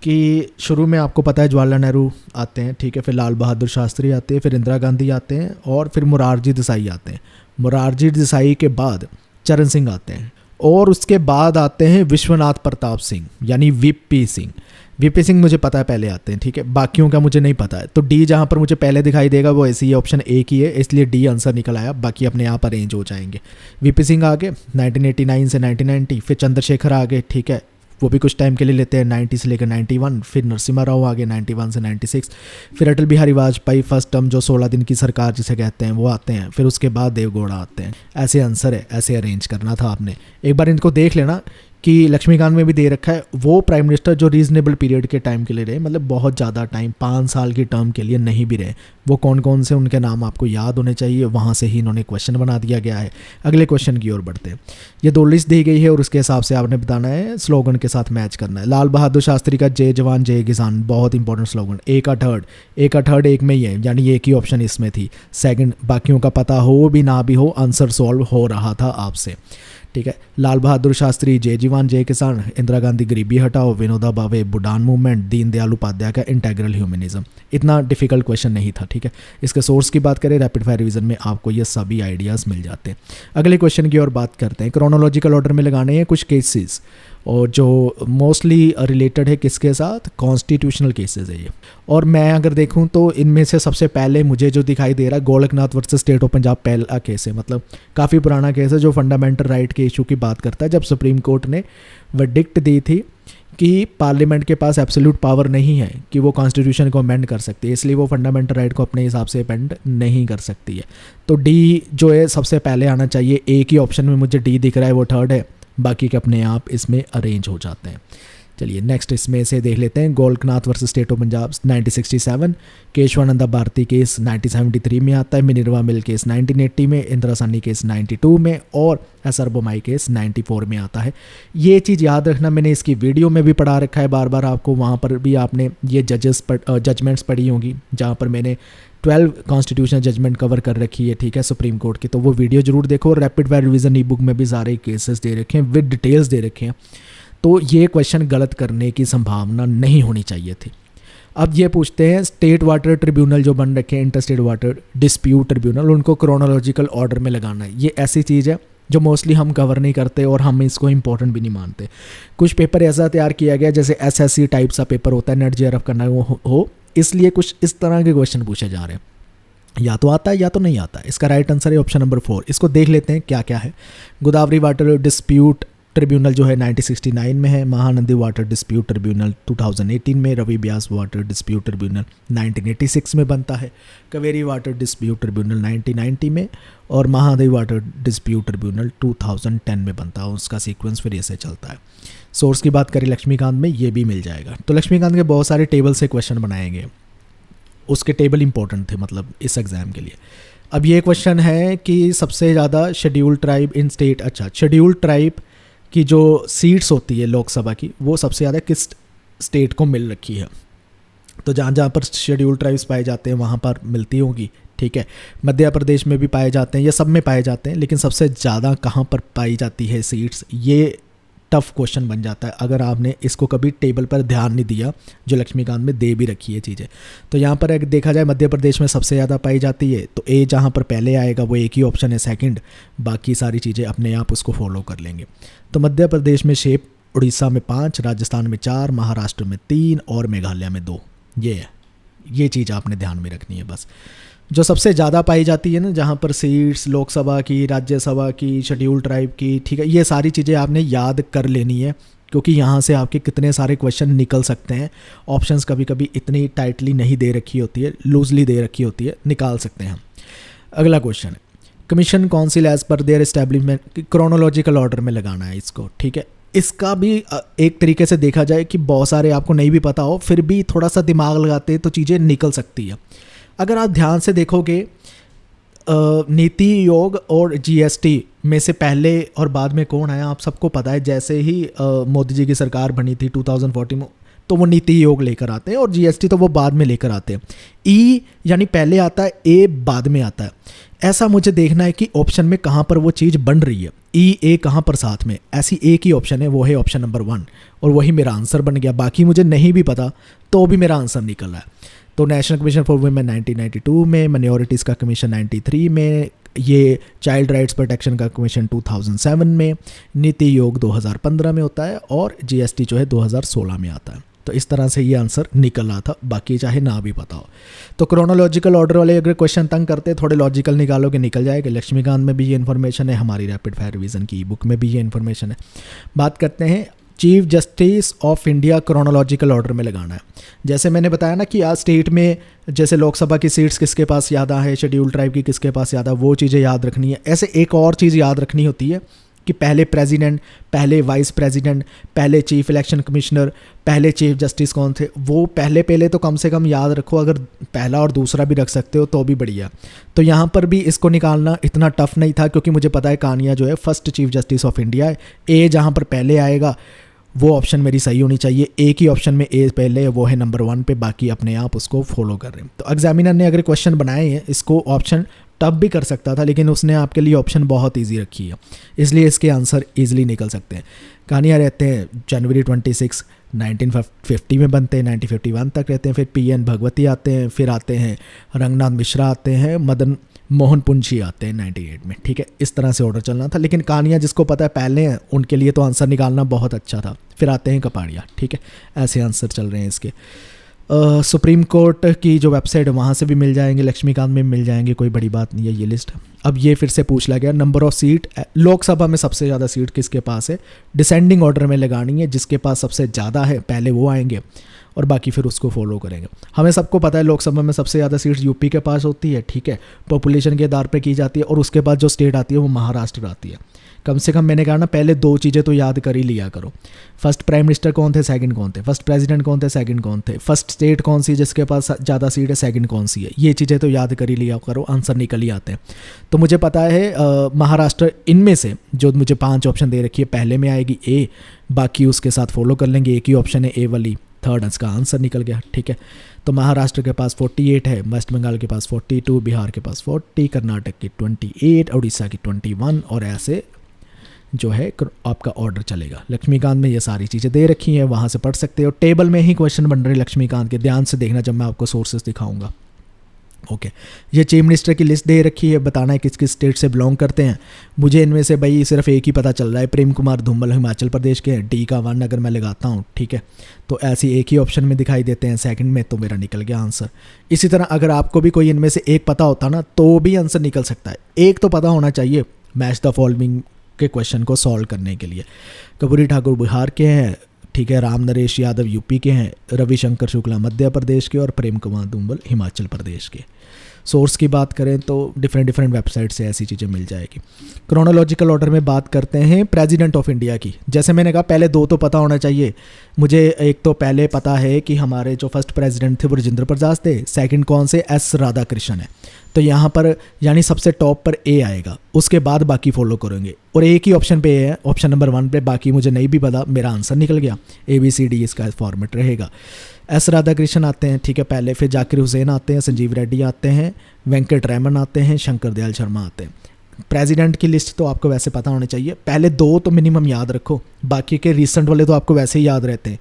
कि शुरू में आपको पता है जवाहरलाल नेहरू आते हैं, ठीक है, फिर लाल बहादुर शास्त्री आते हैं, फिर इंदिरा गांधी आते हैं और फिर मोरारजी देसाई आते हैं। मोरारजी देसाई के बाद चरण सिंह आते हैं और उसके बाद आते हैं विश्वनाथ प्रताप सिंह यानी वीपी सिंह। वीपी सिंह मुझे पता है पहले आते हैं, ठीक है, बाकियों का मुझे नहीं पता है। तो डी जहाँ पर मुझे पहले दिखाई देगा वो ऐसी ऑप्शन ए की है, इसलिए डी आंसर निकल आया, बाकी अपने आप अरेंज हो जाएंगे। वीपी सिंह आगे 1989 से 1990, फिर चंद्रशेखर आगे, ठीक है, वो भी कुछ टाइम के लिए लेते हैं 90 से लेकर 91, फिर नरसिम्हा राव आगे 91 से 96, फिर अटल बिहारी वाजपेयी फर्स्ट टर्म जो 16 दिन की सरकार जिसे कहते हैं वो आते हैं, फिर उसके बाद देवगौड़ा आते हैं। ऐसे आंसर है, ऐसे अरेंज करना था आपने। एक बार इनको देख लेना कि लक्ष्मीकांत में भी दे रखा है वो प्राइम मिनिस्टर जो रीजनेबल पीरियड के टाइम के लिए रहे, मतलब बहुत ज़्यादा टाइम 5 साल की टर्म के लिए नहीं भी रहे, वो कौन कौन से उनके नाम आपको याद होने चाहिए, वहाँ से ही इन्होंने क्वेश्चन बना दिया गया है। अगले क्वेश्चन की ओर बढ़ते हैं। ये 2 लिस्ट दी गई है और उसके हिसाब से आपने बताना है, स्लोगन के साथ मैच करना है। लाल बहादुर शास्त्री का जय जवान जय किसान बहुत इंपॉर्टेंट स्लोगन, ए का थर्ड एक में ही है, यानी एक ही ऑप्शन इसमें थी। सेकंड बाकियों का पता हो भी ना भी हो, आंसर सॉल्व हो रहा था आपसे, ठीक है। लाल बहादुर शास्त्री जय जवान जय किसान, इंदिरा गांधी गरीबी हटाओ, विनोबा भावे बुडान मूवमेंट, दीनदयाल उपाध्याय का इंटेग्रल ह्यूमनिज्म। इतना डिफिकल्ट क्वेश्चन नहीं था, ठीक है। इसके सोर्स की बात करें रैपिड फायर रिवीजन में आपको ये सभी आइडियाज़ मिल जाते हैं। अगले क्वेश्चन की ओर बात करते हैं। क्रोनोलॉजिकल ऑर्डर में लगाने हैं कुछ केसेस और जो मोस्टली रिलेटेड है किसके साथ, कॉन्स्टिट्यूशनल केसेस है ये। और मैं अगर देखूं तो इनमें से सबसे पहले मुझे जो दिखाई दे रहा है Golaknath versus state of Punjab पहला केस है, मतलब काफ़ी पुराना केस है जो फंडामेंटल राइट के इशू की बात करता है। जब सुप्रीम कोर्ट ने वर्डिक्ट दी थी कि पार्लियामेंट के पास एब्सोल्यूट पावर नहीं है कि वो कॉन्स्टिट्यूशन को अमेंड कर सकती है, इसलिए वो फंडामेंटल राइट को अपने हिसाब से अमेंड नहीं कर सकती है। तो डी जो है सबसे पहले आना चाहिए। एक ही ऑप्शन में मुझे डी दिख रहा है, वो थर्ड है, बाकी के अपने आप इसमें अरेंज हो जाते हैं। चलिए नेक्स्ट इसमें से देख लेते हैं। Golaknath versus state of Punjab 1967, Keshavananda Bharati case 1973 में आता है, मिनर्वा मिल केस 1980 में, इंदिरा सानी केस 92 में और एसआर बोमाई केस 94 में आता है। ये चीज़ याद रखना, मैंने इसकी वीडियो में भी पढ़ा रखा है बार बार आपको, वहाँ पर भी आपने ये जजमेंट्स पढ़ी होंगी जहाँ पर मैंने 12 कॉन्स्टिट्यूशनल जजमेंट कवर कर रखी है, ठीक है, सुप्रीम कोर्ट की। तो वो वीडियो जरूर देखो। और रैपिड फायर रिवीजन ई बुक में भी सारे केसेस दे रखे हैं, विद डिटेल्स दे रखे हैं। तो ये क्वेश्चन गलत करने की संभावना नहीं होनी चाहिए थी। अब ये पूछते हैं स्टेट वाटर ट्रिब्यूनल जो बन रखे हैं, inter state water dispute tribunal, उनको क्रोनोलॉजिकल ऑर्डर में लगाना है। ये ऐसी चीज़ है जो मोस्टली हम कवर नहीं करते और हम इसको इंपॉर्टेंट भी नहीं मानते। कुछ पेपर ऐसा तैयार किया गया जैसे एसएससी टाइप सा पेपर होता है, नेट जेआरएफ करना हो, इसलिए कुछ इस तरह के क्वेश्चन पूछे जा रहे हैं। या तो आता है या तो नहीं आता है। इसका राइट आंसर है ऑप्शन नंबर 4। इसको देख लेते हैं क्या क्या है। गोदावरी वाटर डिस्प्यूट ट्रिब्यूनल जो है 1969 में है, महानंदी वाटर डिस्प्यूट ट्रिब्यूनल 2018 में, Ravi Beas water dispute tribunal 1986 में बनता है, कावेरी वाटर डिस्प्यूट ट्रिब्यूनल 1990 में और महादेवी वाटर डिस्प्यूट ट्रिब्यूनल 2010 में बनता है। उसका सीक्वेंस फिर ऐसे चलता है। सोर्स की बात करें लक्ष्मीकांत में, ये भी मिल जाएगा। तो लक्ष्मीकांत के बहुत सारे टेबल से क्वेश्चन बनाए गए, उसके टेबल इंपॉर्टेंट थे मतलब इस एग्ज़ाम के लिए। अब ये क्वेश्चन है कि सबसे ज़्यादा शेड्यूल्ड ट्राइब इन स्टेट, अच्छा शेड्यूल्ड ट्राइब की जो सीट्स होती है लोकसभा की वो सबसे ज़्यादा किस स्टेट को मिल रखी है। तो जहाँ जहाँ पर शेड्यूल्ड ट्राइब्स पाए जाते हैं वहाँ पर मिलती होंगी, ठीक है। मध्य प्रदेश में भी पाए जाते हैं, ये सब में पाए जाते हैं, लेकिन सबसे ज़्यादा कहाँ पर पाई जाती है सीट्स, ये टफ क्वेश्चन बन जाता है अगर आपने इसको कभी टेबल पर ध्यान नहीं दिया जो लक्ष्मीकांत में दे भी रखी है चीज़ें। तो यहाँ पर अगर देखा जाए मध्य प्रदेश में सबसे ज़्यादा पाई जाती है, तो ए जहाँ पर पहले आएगा वो एक ही ऑप्शन है सेकंड, बाकी सारी चीज़ें अपने आप उसको फॉलो कर लेंगे। तो मध्य प्रदेश में 6, उड़ीसा में 5, राजस्थान में 4, महाराष्ट्र में 3 और मेघालय में 2। ये है, ये चीज़ आपने ध्यान में रखनी है बस। जो सबसे ज़्यादा पाई जाती है ना, जहाँ पर सीट्स लोकसभा की, राज्यसभा की, शेड्यूल्ड ट्राइब की, ठीक है, ये सारी चीज़ें आपने याद कर लेनी है, क्योंकि यहाँ से आपके कितने सारे क्वेश्चन निकल सकते हैं। ऑप्शंस कभी कभी इतनी टाइटली नहीं दे रखी होती है, लूजली दे रखी होती है, निकाल सकते हैं हम। अगला क्वेश्चन है, commission council as per their establishment, chronological order में लगाना है इसको, ठीक है। इसका भी एक तरीके से देखा जाए कि बहुत सारे आपको नहीं भी पता हो, फिर भी थोड़ा सा दिमाग लगाते तो चीज़ें निकल सकती है। अगर आप ध्यान से देखोगे, नीति आयोग और जीएसटी में से पहले और बाद में कौन आया आप सबको पता है। जैसे ही मोदी जी की सरकार बनी थी 2014 में, तो वो नीति आयोग लेकर आते हैं और जीएसटी तो वो बाद में लेकर आते हैं। ई यानी पहले आता है, ए बाद में आता है। ऐसा मुझे देखना है कि ऑप्शन में कहाँ पर वो चीज़ बन रही है, ई ए कहाँ पर साथ में। ऐसी एक ही ऑप्शन है, वो है ऑप्शन नंबर 1, और वही मेरा आंसर बन गया। बाकी मुझे नहीं भी पता तो भी मेरा आंसर निकल रहा है। तो नेशनल कमीशन फॉर वुमेन 1992 में, माइनॉरिटीज़ का कमीशन 93 में, ये चाइल्ड राइट्स प्रोटेक्शन का कमीशन 2007 में, नीति आयोग 2015 में होता है, और जीएसटी जो है 2016 में आता है। तो इस तरह से ये आंसर निकल रहा था, बाकी चाहे ना भी पता हो। तो क्रोनोलॉजिकल ऑर्डर वाले अगर क्वेश्चन तंग करते, थोड़े लॉजिकल निकालोगे निकल जाएगा। लक्ष्मीकांत में भी ये इन्फॉर्मेशन है, हमारी रैपिड फायर रिवीजन की बुक में भी ये इन्फॉर्मेशन है। बात करते हैं chief justice of India, chronological order में लगाना है। जैसे मैंने बताया ना कि आज स्टेट में जैसे लोकसभा की सीट्स किसके पास ज़्यादा है, शेड्यूल ट्राइब की किसके पास ज़्यादा, वो चीज़ें याद रखनी है। ऐसे एक और चीज़ याद रखनी होती है कि पहले प्रेसिडेंट, पहले वाइस प्रेसिडेंट, पहले चीफ इलेक्शन कमिश्नर, पहले चीफ जस्टिस कौन थे, वो पहले तो कम से कम याद रखो। अगर पहला और दूसरा भी रख सकते हो तो भी बढ़िया। तो यहाँ पर भी इसको निकालना इतना टफ नहीं था, क्योंकि मुझे पता है कानिया जो है first chief justice of India है। ए जहाँ पर पहले आएगा वो ऑप्शन मेरी सही होनी चाहिए। एक ही ऑप्शन में ए पहले है, वो है नंबर 1 पे, बाकी अपने आप उसको फॉलो कर रहे हैं। तो एग्जामिनर ने अगर क्वेश्चन बनाए हैं, इसको ऑप्शन टफ भी कर सकता था, लेकिन उसने आपके लिए ऑप्शन बहुत इजी रखी है, इसलिए इसके आंसर इजीली निकल सकते हैं। कहानियाँ रहते हैं जनवरी 26 1950 में बनते हैं, 1951 तक रहते हैं। फिर PN भगवती आते हैं, फिर आते हैं रंगनाथ मिश्रा आते हैं, मदन मोहन पुंछी आते हैं 98 में, ठीक है। इस तरह से ऑर्डर चलना था, लेकिन कहानियाँ जिसको पता है पहले हैं उनके लिए तो आंसर निकालना बहुत अच्छा था। फिर आते हैं कपाड़िया, ठीक है। ऐसे आंसर चल रहे हैं इसके। सुप्रीम कोर्ट की जो वेबसाइट है वहाँ से भी मिल जाएंगे, लक्ष्मीकांत में मिल जाएंगे, कोई बड़ी बात नहीं है ये लिस्ट। अब ये फिर से पूछ लिया गया, नंबर ऑफ सीट लोकसभा में सबसे ज़्यादा सीट किसके पास है, डिसेंडिंग ऑर्डर में लगानी है। जिसके पास सबसे ज़्यादा है पहले वो आएंगे और बाकी फिर उसको फॉलो करेंगे। हमें सबको पता है लोकसभा में सबसे ज़्यादा सीट्स यूपी के पास होती है, ठीक है, पॉपुलेशन के आधार पर की जाती है। और उसके बाद जो स्टेट आती है वो महाराष्ट्र आती है। कम से कम मैंने कहा ना, पहले 2 चीज़ें तो याद कर ही लिया करो। फर्स्ट प्राइम मिनिस्टर कौन थे, सेकंड कौन थे, फर्स्ट प्रेसिडेंट कौन थे, सेकंड कौन थे, फर्स्ट स्टेट कौन सी जिसके पास ज़्यादा सीट है, सेकंड कौन सी है, ये चीज़ें तो याद कर ही लिया करो, आंसर निकल ही आते हैं। तो मुझे पता है महाराष्ट्र, इनमें से जो मुझे 5 ऑप्शन दे रखी है, पहले में आएगी ए, बाकी उसके साथ फॉलो कर लेंगे। एक ही ऑप्शन है ए वाली, थर्ड इसका आंसर निकल गया, ठीक है। तो महाराष्ट्र के पास 48 है, वेस्ट बंगाल के पास 42, बिहार के पास 40, कर्नाटक की 28, उड़ीसा की 21, और ऐसे जो है आपका ऑर्डर चलेगा। लक्ष्मीकांत में ये सारी चीज़ें दे रखी हैं, वहाँ से पढ़ सकते हो। टेबल में ही क्वेश्चन बन रहे लक्ष्मीकांत के, ध्यान से देखना जब मैं आपको सोर्सेस दिखाऊंगा। ओके, ये चीफ मिनिस्टर की लिस्ट दे रखी है, बताना है किस किस स्टेट से बिलोंग करते हैं। मुझे इनमें से भाई सिर्फ एक ही पता चल रहा है, प्रेम कुमार धूमल हिमाचल प्रदेश के हैं, डी का 1 अगर मैं लगाता हूँ, ठीक है। तो ऐसी एक ही ऑप्शन में दिखाई देते हैं सेकंड में, तो मेरा निकल गया आंसर। इसी तरह अगर आपको भी कोई इनमें से एक पता होता ना, तो भी आंसर निकल सकता है। एक तो पता होना चाहिए मैच द फॉलोइंग के क्वेश्चन को सॉल्व करने के लिए। कपूरी ठाकुर बिहार के हैं, ठीक है, राम नरेश यादव यूपी के हैं, रविशंकर शुक्ला मध्य प्रदेश के, और प्रेम कुमार धूमल हिमाचल प्रदेश के। सोर्स की बात करें तो डिफरेंट वेबसाइट से ऐसी चीज़ें मिल जाएगी। क्रोनोलॉजिकल ऑर्डर में बात करते हैं प्रेसिडेंट ऑफ इंडिया की। जैसे मैंने कहा पहले 2 तो पता होना चाहिए मुझे। एक तो पहले पता है कि हमारे जो फर्स्ट प्रेसिडेंट थे वो राजेंद्र प्रसाद थे, सेकंड कौन से, एस राधाकृष्णन है। तो यहाँ पर यानी सबसे टॉप पर ए आएगा, उसके बाद बाकी फॉलो करेंगे। और एक ही ऑप्शन पे है, ऑप्शन नंबर 1 पे, बाकी मुझे नहीं भी पता, मेरा आंसर निकल गया। ABCD इसका फॉर्मेट रहेगा। एस राधाकृष्णन आते हैं, ठीक है, पहले। फिर जाकिर हुसैन आते हैं, संजीव रेड्डी आते हैं, वेंकट रमन आते हैं, शंकर दयाल शर्मा आते हैं। प्रेसिडेंट की लिस्ट तो आपको वैसे पता होनी चाहिए, पहले 2 तो मिनिमम याद रखो, बाकी के रिसेंट वाले तो आपको वैसे ही याद रहते हैं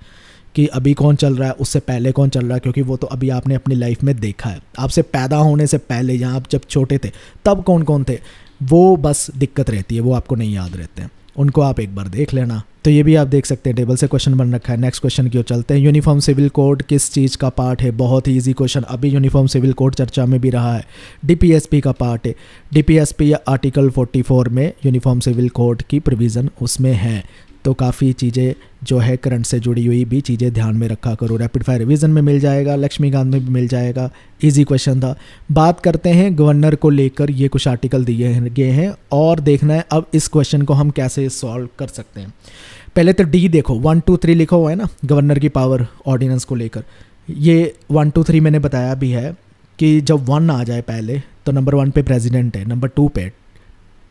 कि अभी कौन चल रहा है, उससे पहले कौन चल रहा है, क्योंकि वो तो अभी आपने अपनी लाइफ में देखा है। आपसे पैदा होने से पहले या आप जब छोटे थे तब कौन कौन थे, वो बस दिक्कत रहती है, वो आपको नहीं याद रहते हैं, उनको आप एक बार देख लेना। तो ये भी आप देख सकते हैं, टेबल से क्वेश्चन बन रखा है। नेक्स्ट क्वेश्चन की ओर चलते हैं। यूनिफॉर्म सिविल कोड किस चीज़ का पार्ट है? बहुत ही इजी क्वेश्चन, अभी यूनिफॉर्म सिविल कोड चर्चा में भी रहा है। DPSP का पार्ट है। DPSP या आर्टिकल 44 में यूनिफॉर्म सिविल कोड की प्रोविज़न उसमें है। तो काफ़ी चीज़ें जो है करंट से जुड़ी हुई भी चीज़ें ध्यान में रखा करो। रैपिड फायर रिवीजन में मिल जाएगा, लक्ष्मीकांत में भी मिल जाएगा, इजी क्वेश्चन था। बात करते हैं गवर्नर को लेकर, ये कुछ आर्टिकल दिए गए हैं और देखना है अब इस क्वेश्चन को हम कैसे सॉल्व कर सकते हैं। पहले तो डी देखो, 1 2 3 लिखा हुआ है ना गवर्नर की पावर ऑर्डिनेंस को लेकर। ये 1 2 3 मैंने बताया भी है कि जब 1 आ जाए पहले तो नंबर 1 पे प्रेसिडेंट है, नंबर 2 पे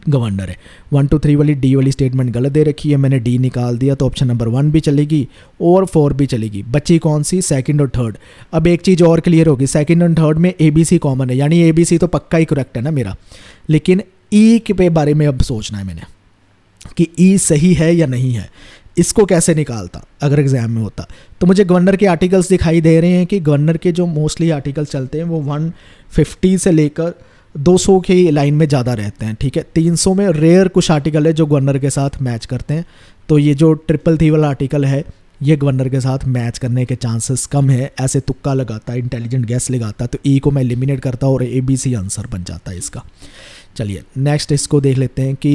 गवर्नर है। 1 2 3 वाली डी वाली स्टेटमेंट गलत दे रखी है, मैंने डी निकाल दिया तो ऑप्शन नंबर 1 भी चलेगी और 4 भी चलेगी। बची कौन सी? सेकंड और थर्ड। अब एक चीज़ और क्लियर होगी, सेकंड और थर्ड में ABC कॉमन है, यानी ABC तो पक्का ही करेक्ट है ना मेरा। लेकिन ई के बारे में अब सोचना है मैंने कि ई सही है या नहीं है। इसको कैसे निकालता अगर एग्जाम में होता? तो मुझे गवर्नर के आर्टिकल्स दिखाई दे रहे हैं कि गवर्नर के जो मोस्टली आर्टिकल्स चलते हैं वो 150 से लेकर 200 की लाइन में ज़्यादा रहते हैं, ठीक है। 300 में रेयर कुछ आर्टिकल है जो गवर्नर के साथ मैच करते हैं। तो ये जो 333 वाला आर्टिकल है ये गवर्नर के साथ मैच करने के चांसेस कम है। ऐसे तुक्का लगाता, इंटेलिजेंट गैस लगाता तो ई को मैं एलिमिनेट करता और ABC आंसर बन जाता है इसका। चलिए नेक्स्ट इसको देख लेते हैं कि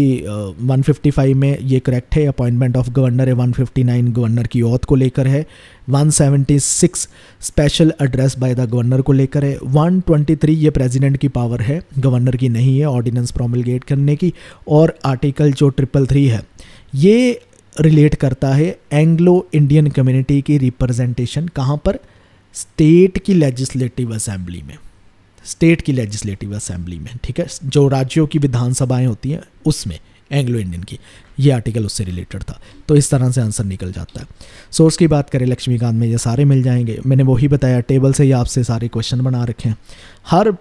155 में ये करेक्ट है, अपॉइंटमेंट ऑफ गवर्नर है। 159 गवर्नर की ओथ को लेकर है। 176 special address by the governor को लेकर है। 123 ये प्रेसिडेंट की पावर है, गवर्नर की नहीं है ऑर्डिनेंस प्रोमलगेट करने की। और आर्टिकल जो 333 है ये रिलेट करता है एंग्लो इंडियन कम्युनिटी की रिप्रेजेंटेशन कहाँ पर? स्टेट की लेजिस्लेटिव असेंबली में, स्टेट की लेजिस्लेटिव असेंबली में, ठीक है। जो राज्यों की विधानसभाएं होती हैं उसमें एंग्लो इंडियन की, ये आर्टिकल उससे रिलेटेड था। तो इस तरह से आंसर निकल जाता है। सोर्स की बात करें लक्ष्मीकांत में ये सारे मिल जाएंगे, मैंने वही बताया टेबल से ही आपसे सारे क्वेश्चन बना रखे हैं। हर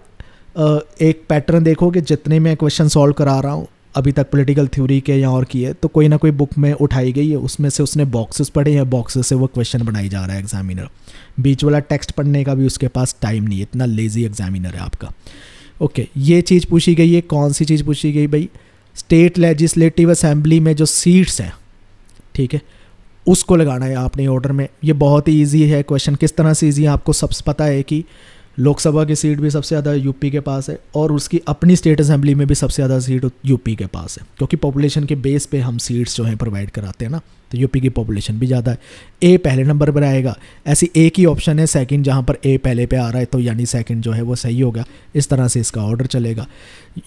एक पैटर्न देखो कि जितने मैं क्वेश्चन सॉल्व करा रहा हूँ अभी तक पॉलिटिकल थ्योरी के या और की है तो कोई ना कोई बुक में उठाई गई है, उसमें से उसने बॉक्सेस पढ़े हैं, बॉक्सेस से वो क्वेश्चन बनाई जा रहा है एग्जामिनर। बीच वाला टेक्स्ट पढ़ने का भी उसके पास टाइम नहीं है, इतना लेजी एग्जामिनर है आपका। ओके, ये चीज़ पूछी गई है। कौन सी चीज़ पूछी गई भाई? स्टेट लेजिस्लेटिव असेंबली में जो सीट्स हैं, ठीक है, उसको लगाना है आपने ऑर्डर में। ये बहुत ही ईजी है क्वेश्चन। किस तरह से ईजी है आपको सब पता है कि लोकसभा की सीट भी सबसे ज़्यादा यूपी के पास है और उसकी अपनी स्टेट असेंबली में भी सबसे ज़्यादा सीट यूपी के पास है, क्योंकि पॉपुलेशन के बेस पे हम सीट्स जो हैं प्रोवाइड कराते हैं ना, तो यूपी की पॉपुलेशन भी ज़्यादा है। ए पहले नंबर पर आएगा, ऐसी एक ही ऑप्शन है सेकंड जहाँ पर ए पहले पे आ रहा है, तो यानी सेकंड जो है वो सही होगा। इस तरह से इसका ऑर्डर चलेगा।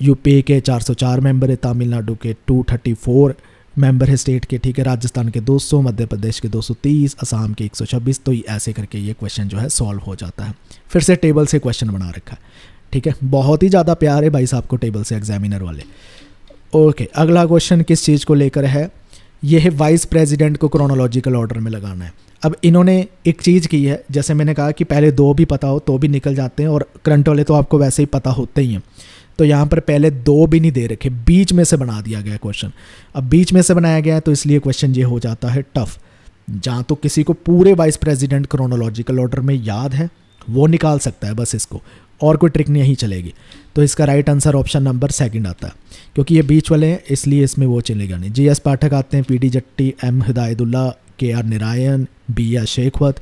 यूपी के 404 मेंबर है, तमिलनाडु के 234 मेंबर है स्टेट के, ठीक है, राजस्थान के 200, मध्य प्रदेश के 230, असम के 126। तो ऐसे करके ये क्वेश्चन जो है सॉल्व हो जाता है। फिर से टेबल से क्वेश्चन बना रखा है, ठीक है। बहुत ही ज़्यादा प्यार है भाई साहब को टेबल से एग्जामिनर वाले। ओके, अगला क्वेश्चन किस चीज़ को लेकर है? ये है वाइस प्रेसिडेंट को क्रोनोलॉजिकल ऑर्डर में लगाना है। अब इन्होंने एक चीज़ की है, जैसे मैंने कहा कि पहले 2 भी पता हो तो भी निकल जाते हैं और करंट वाले तो आपको वैसे ही पता होते ही हैं। तो यहाँ पर पहले 2 भी नहीं दे रखे, बीच में से बना दिया गया क्वेश्चन। अब बीच में से बनाया गया है तो इसलिए क्वेश्चन ये हो जाता है टफ। जहाँ तो किसी को पूरे वाइस प्रेसिडेंट क्रोनोलॉजिकल ऑर्डर में याद है वो निकाल सकता है बस इसको, और कोई ट्रिक नहीं चलेगी। तो इसका राइट आंसर ऑप्शन नंबर 2 आता है, क्योंकि ये बीच वाले हैं इसलिए इसमें वो चलेगा नहीं। GS पाठक आते हैं, PD Jatti, M Hidayatullah, KR Narayan, BR शेखवत।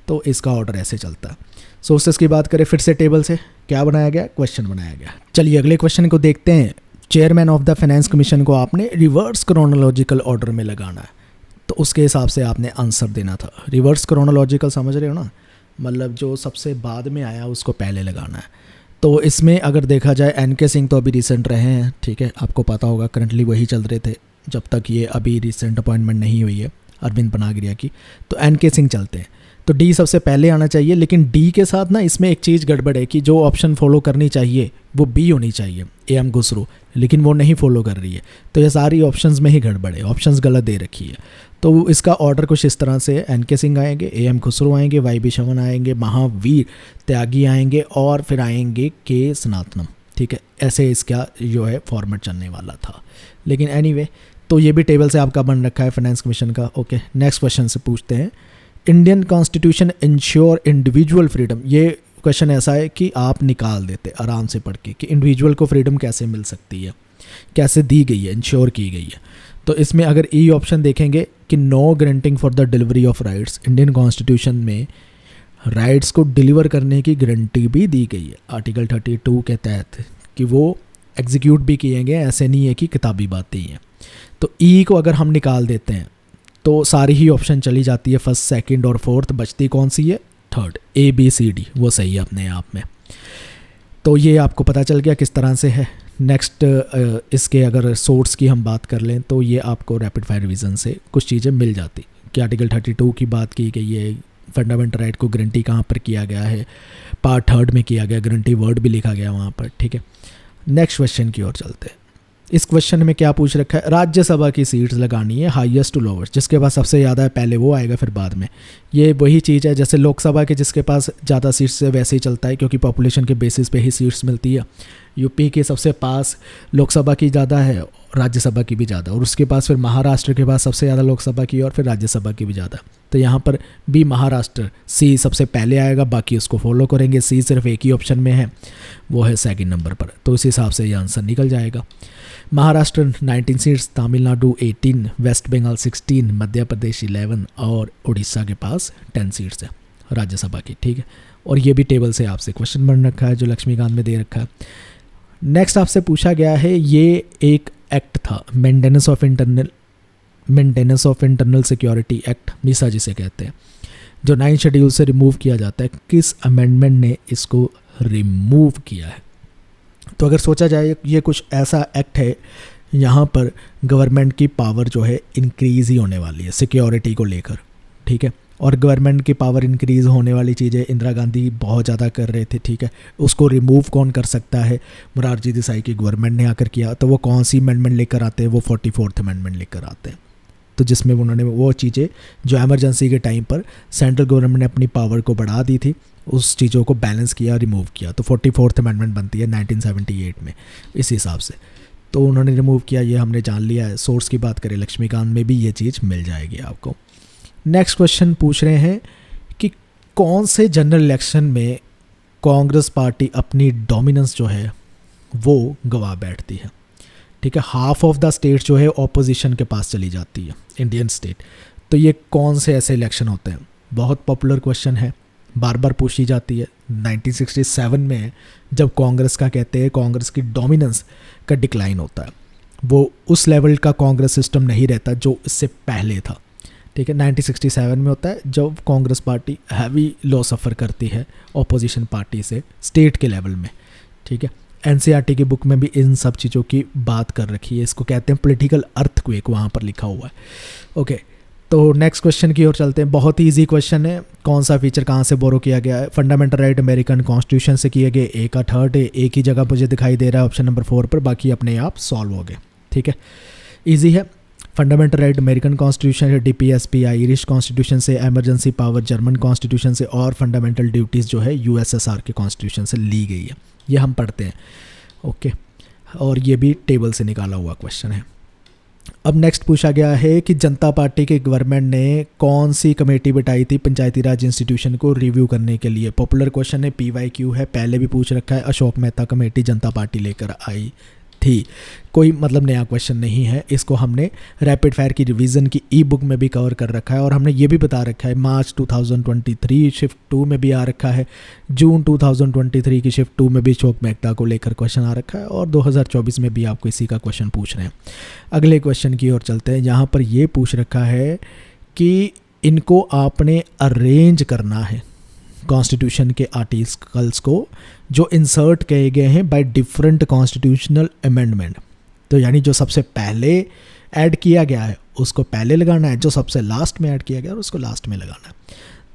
तो इसका ऑर्डर ऐसे चलता है। सोर्सेस की बात करें फिर से टेबल से क्या बनाया गया? क्वेश्चन बनाया गया। चलिए अगले क्वेश्चन को देखते हैं। Chairman of the finance commission को आपने रिवर्स क्रोनोलॉजिकल ऑर्डर में लगाना है, तो उसके हिसाब से आपने आंसर देना था। रिवर्स क्रोनोलॉजिकल समझ रहे हो ना, मतलब जो सबसे बाद में आया उसको पहले लगाना है। तो इसमें अगर देखा जाए NK सिंह तो अभी रिसेंट रहे हैं, ठीक है, आपको पता होगा करंटली वही चल रहे थे जब तक ये अभी रिसेंट अपॉइंटमेंट नहीं हुई है अरविंद पनागरिया की, तो NK सिंह चलते हैं। तो डी सबसे पहले आना चाहिए, लेकिन डी के साथ ना इसमें एक चीज़ गड़बड़ है कि जो ऑप्शन फॉलो करनी चाहिए वो बी होनी चाहिए, AM खुसरो, लेकिन वो नहीं फॉलो कर रही है। तो ये सारी ऑप्शंस में ही गड़बड़ है, ऑप्शंस गलत दे रखी है। तो इसका ऑर्डर कुछ इस तरह से NK सिंह आएंगे, AM खुसरो आएंगे, YB शवन आएंगे, महावीर त्यागी आएंगे और फिर आएंगे K सनातनम, ठीक है। ऐसे इसका जो है फॉर्मेट चलने वाला था। लेकिन एनीवे तो ये भी टेबल से आपका बन रखा है फाइनेंस कमीशन का। ओके, नेक्स्ट क्वेश्चन से पूछते हैं। Indian constitution ensure individual freedom. ये क्वेश्चन ऐसा है कि आप निकाल देते आराम से पढ़ के कि इंडिविजुअल को फ्रीडम कैसे मिल सकती है, कैसे दी गई है, इंश्योर की गई है। तो इसमें अगर ई ऑप्शन देखेंगे कि no granting for the delivery of rights, Indian constitution में राइट्स को डिलीवर करने की गारंटी भी दी गई है आर्टिकल 32 के तहत कि वो एग्जीक्यूट भी किए गए, ऐसे नहीं है कि किताबी बातें ही हैं। तो ई को अगर हम निकाल देते हैं तो सारी ही ऑप्शन चली जाती है, फर्स्ट, सेकंड और फोर्थ, बचती कौन सी है? थर्ड, ABCD, वो सही है अपने आप में। तो ये आपको पता चल गया किस तरह से है। नेक्स्ट इसके अगर सोर्स की हम बात कर लें तो ये आपको रैपिड फायर रिवीजन से कुछ चीज़ें मिल जाती कि आर्टिकल 32 की बात की गई है, फंडामेंटल राइट को गारंटी कहाँ पर किया गया है, पार्ट 3 में किया गया, गारंटी वर्ड भी लिखा गया वहाँ पर, ठीक है। नेक्स्ट क्वेश्चन की ओर चलते हैं। इस क्वेश्चन में क्या पूछ रखा है? राज्यसभा की सीट्स लगानी है हाईएस्ट टू लोवेस्ट, जिसके पास सबसे ज़्यादा है पहले वो आएगा, फिर बाद में। ये वही चीज़ है जैसे लोकसभा के जिसके पास ज़्यादा सीट्स है वैसे ही चलता है, क्योंकि पॉपुलेशन के बेसिस पे ही सीट्स मिलती है। यूपी के सबसे पास लोकसभा की ज़्यादा है, राज्यसभा की भी ज़्यादा, और उसके पास फिर महाराष्ट्र के पास सबसे ज़्यादा लोकसभा की और फिर राज्यसभा की भी ज़्यादा। तो यहाँ पर भी महाराष्ट्र सी सबसे पहले आएगा, बाकी उसको फॉलो करेंगे। सी सिर्फ एक ही ऑप्शन में है, वो है सेकंड नंबर पर, तो इस हिसाब से ये आंसर निकल जाएगा। महाराष्ट्र 19 सीट्स, तमिलनाडु 18, वेस्ट बंगाल 16, मध्य प्रदेश 11 और उड़ीसा के पास 10 सीट्स है राज्यसभा की, ठीक है। और ये भी टेबल से आपसे क्वेश्चन बन रखा है जो लक्ष्मीकांत में दे रखा है। नेक्स्ट आपसे पूछा गया है, ये एक एक्ट था, maintenance of internal security act, Misa जिसे कहते हैं, जो 9 शेड्यूल से रिमूव किया जाता है। किस अमेंडमेंट ने इसको रिमूव किया है? तो अगर सोचा जाए ये कुछ ऐसा एक्ट है यहाँ पर गवर्नमेंट की पावर जो है इंक्रीज़ ही होने वाली है सिक्योरिटी को लेकर, ठीक है। और गवर्नमेंट की पावर इंक्रीज़ होने वाली चीज़ें इंदिरा गांधी बहुत ज़्यादा कर रहे थे, ठीक है। उसको रिमूव कौन कर सकता है? मोरारजी देसाई की गवर्नमेंट ने आकर किया। तो वो कौन सी अमेंडमेंट लेकर आते हैं? वो 44th अमेंडमेंट लेकर आते हैं, तो जिसमें उन्होंने वो चीज़ें जो इमरजेंसी के टाइम पर सेंट्रल गवर्नमेंट ने अपनी पावर को बढ़ा दी थी, उस चीज़ों को बैलेंस किया, रिमूव किया। तो 44th अमेंडमेंट बनती है 1978 में इस हिसाब से। तो उन्होंने रिमूव किया, ये हमने जान लिया है। सोर्स की बात करें लक्ष्मीकांत में भी ये चीज़ मिल जाएगी आपको। नेक्स्ट क्वेश्चन पूछ रहे हैं कि कौन से जनरल इलेक्शन में कांग्रेस पार्टी अपनी डोमिनेंस जो है वो गवा बैठती है, ठीक है। हाफ ऑफ द स्टेट जो है ऑपोजिशन के पास चली जाती है, इंडियन स्टेट। तो ये कौन से ऐसे इलेक्शन होते हैं? बहुत पॉपुलर क्वेश्चन है, बार बार पूछी जाती है। 1967 में जब कांग्रेस का कहते हैं कांग्रेस की डोमिनेंस का डिक्लाइन होता है, वो उस लेवल का कांग्रेस सिस्टम नहीं रहता जो इससे पहले था, ठीक है। 1967 में होता है जब कांग्रेस पार्टी हैवी लॉस सफ़र करती है ऑपोजिशन पार्टी से स्टेट के लेवल में, ठीक है। NCERT की बुक में भी इन सब चीज़ों की बात कर रखी है, इसको कहते हैं पॉलिटिकल अर्थक्वेक, वहाँ पर लिखा हुआ है, ओके। तो नेक्स्ट क्वेश्चन की ओर चलते हैं। बहुत ही इजी क्वेश्चन है। कौन सा फीचर कहाँ से बोरो किया गया है? फंडामेंटल राइट अमेरिकन कॉन्स्टिट्यूशन से किए गए। ए का थर्ड है, एक ही जगह मुझे दिखाई दे रहा है ऑप्शन नंबर 4 पर, बाकी अपने आप सॉल्व हो गए, ठीक है। इजी है। फंडामेंटल राइट अमेरिकन कॉन्स्टिट्यूशन है, DPSP आयरिश कॉन्स्टिट्यूशन से, एमरजेंसी पावर जर्मन कॉन्स्टिट्यूशन से, और फंडामेंटल ड्यूटीज़ जो है USSR के कॉन्स्टिट्यूशन से ली गई है। ये हम पढ़ते हैं, ओके। और ये भी टेबल से निकाला हुआ क्वेश्चन है। अब नेक्स्ट पूछा गया है कि जनता पार्टी के गवर्नमेंट ने कौन सी कमेटी बिठाई थी पंचायती राज इंस्टीट्यूशन को रिव्यू करने के लिए? पॉपुलर क्वेश्चन है, PYQ है, पहले भी पूछ रखा है। अशोक मेहता कमेटी जनता पार्टी लेकर आई थी, कोई मतलब नया क्वेश्चन नहीं है। इसको हमने रैपिड फायर की रिवीजन की ई-बुक में भी कवर कर रखा है, और हमने ये भी बता रखा है मार्च 2023 शिफ्ट 2 में भी आ रखा है, जून 2023 की शिफ्ट 2 में भी अशोक मेहता को लेकर क्वेश्चन आ रखा है, और 2024 में भी आपको इसी का क्वेश्चन पूछ रहे हैं। अगले क्वेश्चन की ओर चलते हैं। यहाँ पर ये पूछ रखा है कि इनको आपने अरेंज करना है कॉन्स्टिट्यूशन के आर्टिकल्स को जो इंसर्ट किए गए हैं बाय डिफरेंट कॉन्स्टिट्यूशनल अमेंडमेंट। तो यानी जो सबसे पहले ऐड किया गया है उसको पहले लगाना है, जो सबसे लास्ट में ऐड किया गया है उसको लास्ट में लगाना है।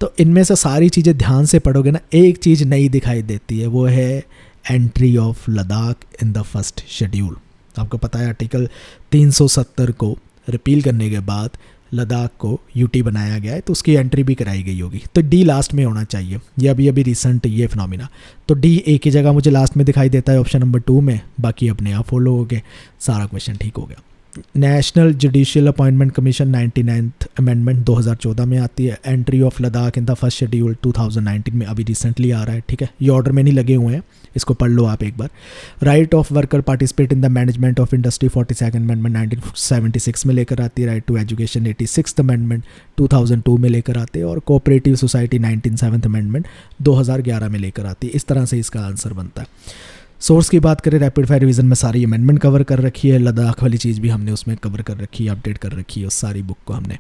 तो इनमें से सारी चीज़ें ध्यान से पढ़ोगे ना, एक चीज़ नई दिखाई देती है, वो है entry of Ladakh in the first schedule. आपको पता है आर्टिकल 370 को रिपील करने के बाद लद्दाख को UT बनाया गया है, तो उसकी एंट्री भी कराई गई होगी। तो D लास्ट में होना चाहिए, ये अभी रिसेंट ये फिनोमिना। तो D एक ही जगह मुझे लास्ट में दिखाई देता है ऑप्शन नंबर 2 में, बाकी अपने आप फॉलो हो गए, सारा क्वेश्चन ठीक हो गया। National judicial appointment commission 99th amendment 2014 में आती है। Entry of Ladakh in the first schedule 2019 में अभी रिसेंटली आ रहा है, ठीक है। ये ऑर्डर में नहीं लगे हुए हैं, इसको पढ़ लो आप एक बार। Right of worker participate in the management of industry 42nd amendment 1976 में लेकर आती है। Right to education 86th amendment 2002 में लेकर आते हैं, और कोऑपरेटिव सोसाइटी 97th अमेंडमेंट 2011 में लेकर आती है। इस तरह से इसका आंसर बनता है। सोर्स की बात करें, रैपिड फायर रिवीजन में सारी अमेंडमेंट कवर कर रखी है, लद्दाख वाली चीज़ भी हमने उसमें कवर कर रखी है, अपडेट कर रखी है उस सारी बुक को हमने।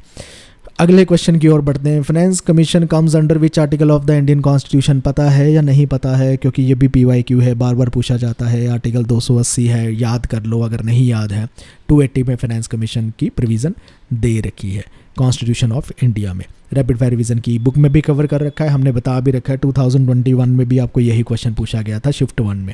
अगले क्वेश्चन की ओर बढ़ते हैं। Finance commission comes under which article of the Indian constitution, पता है या नहीं पता है, क्योंकि ये भी PYQ है, बार बार पूछा जाता है। आर्टिकल 280 है, याद कर लो अगर नहीं याद है। 280 में फाइनेंस कमीशन की प्रोविज़न दे रखी है कॉन्स्टिट्यूशन ऑफ इंडिया में। रैपिड फायर रिवीजन की बुक में भी कवर कर रखा है, हमने बता भी रखा है। 2021 में भी आपको यही क्वेश्चन पूछा गया था शिफ्ट 1 में।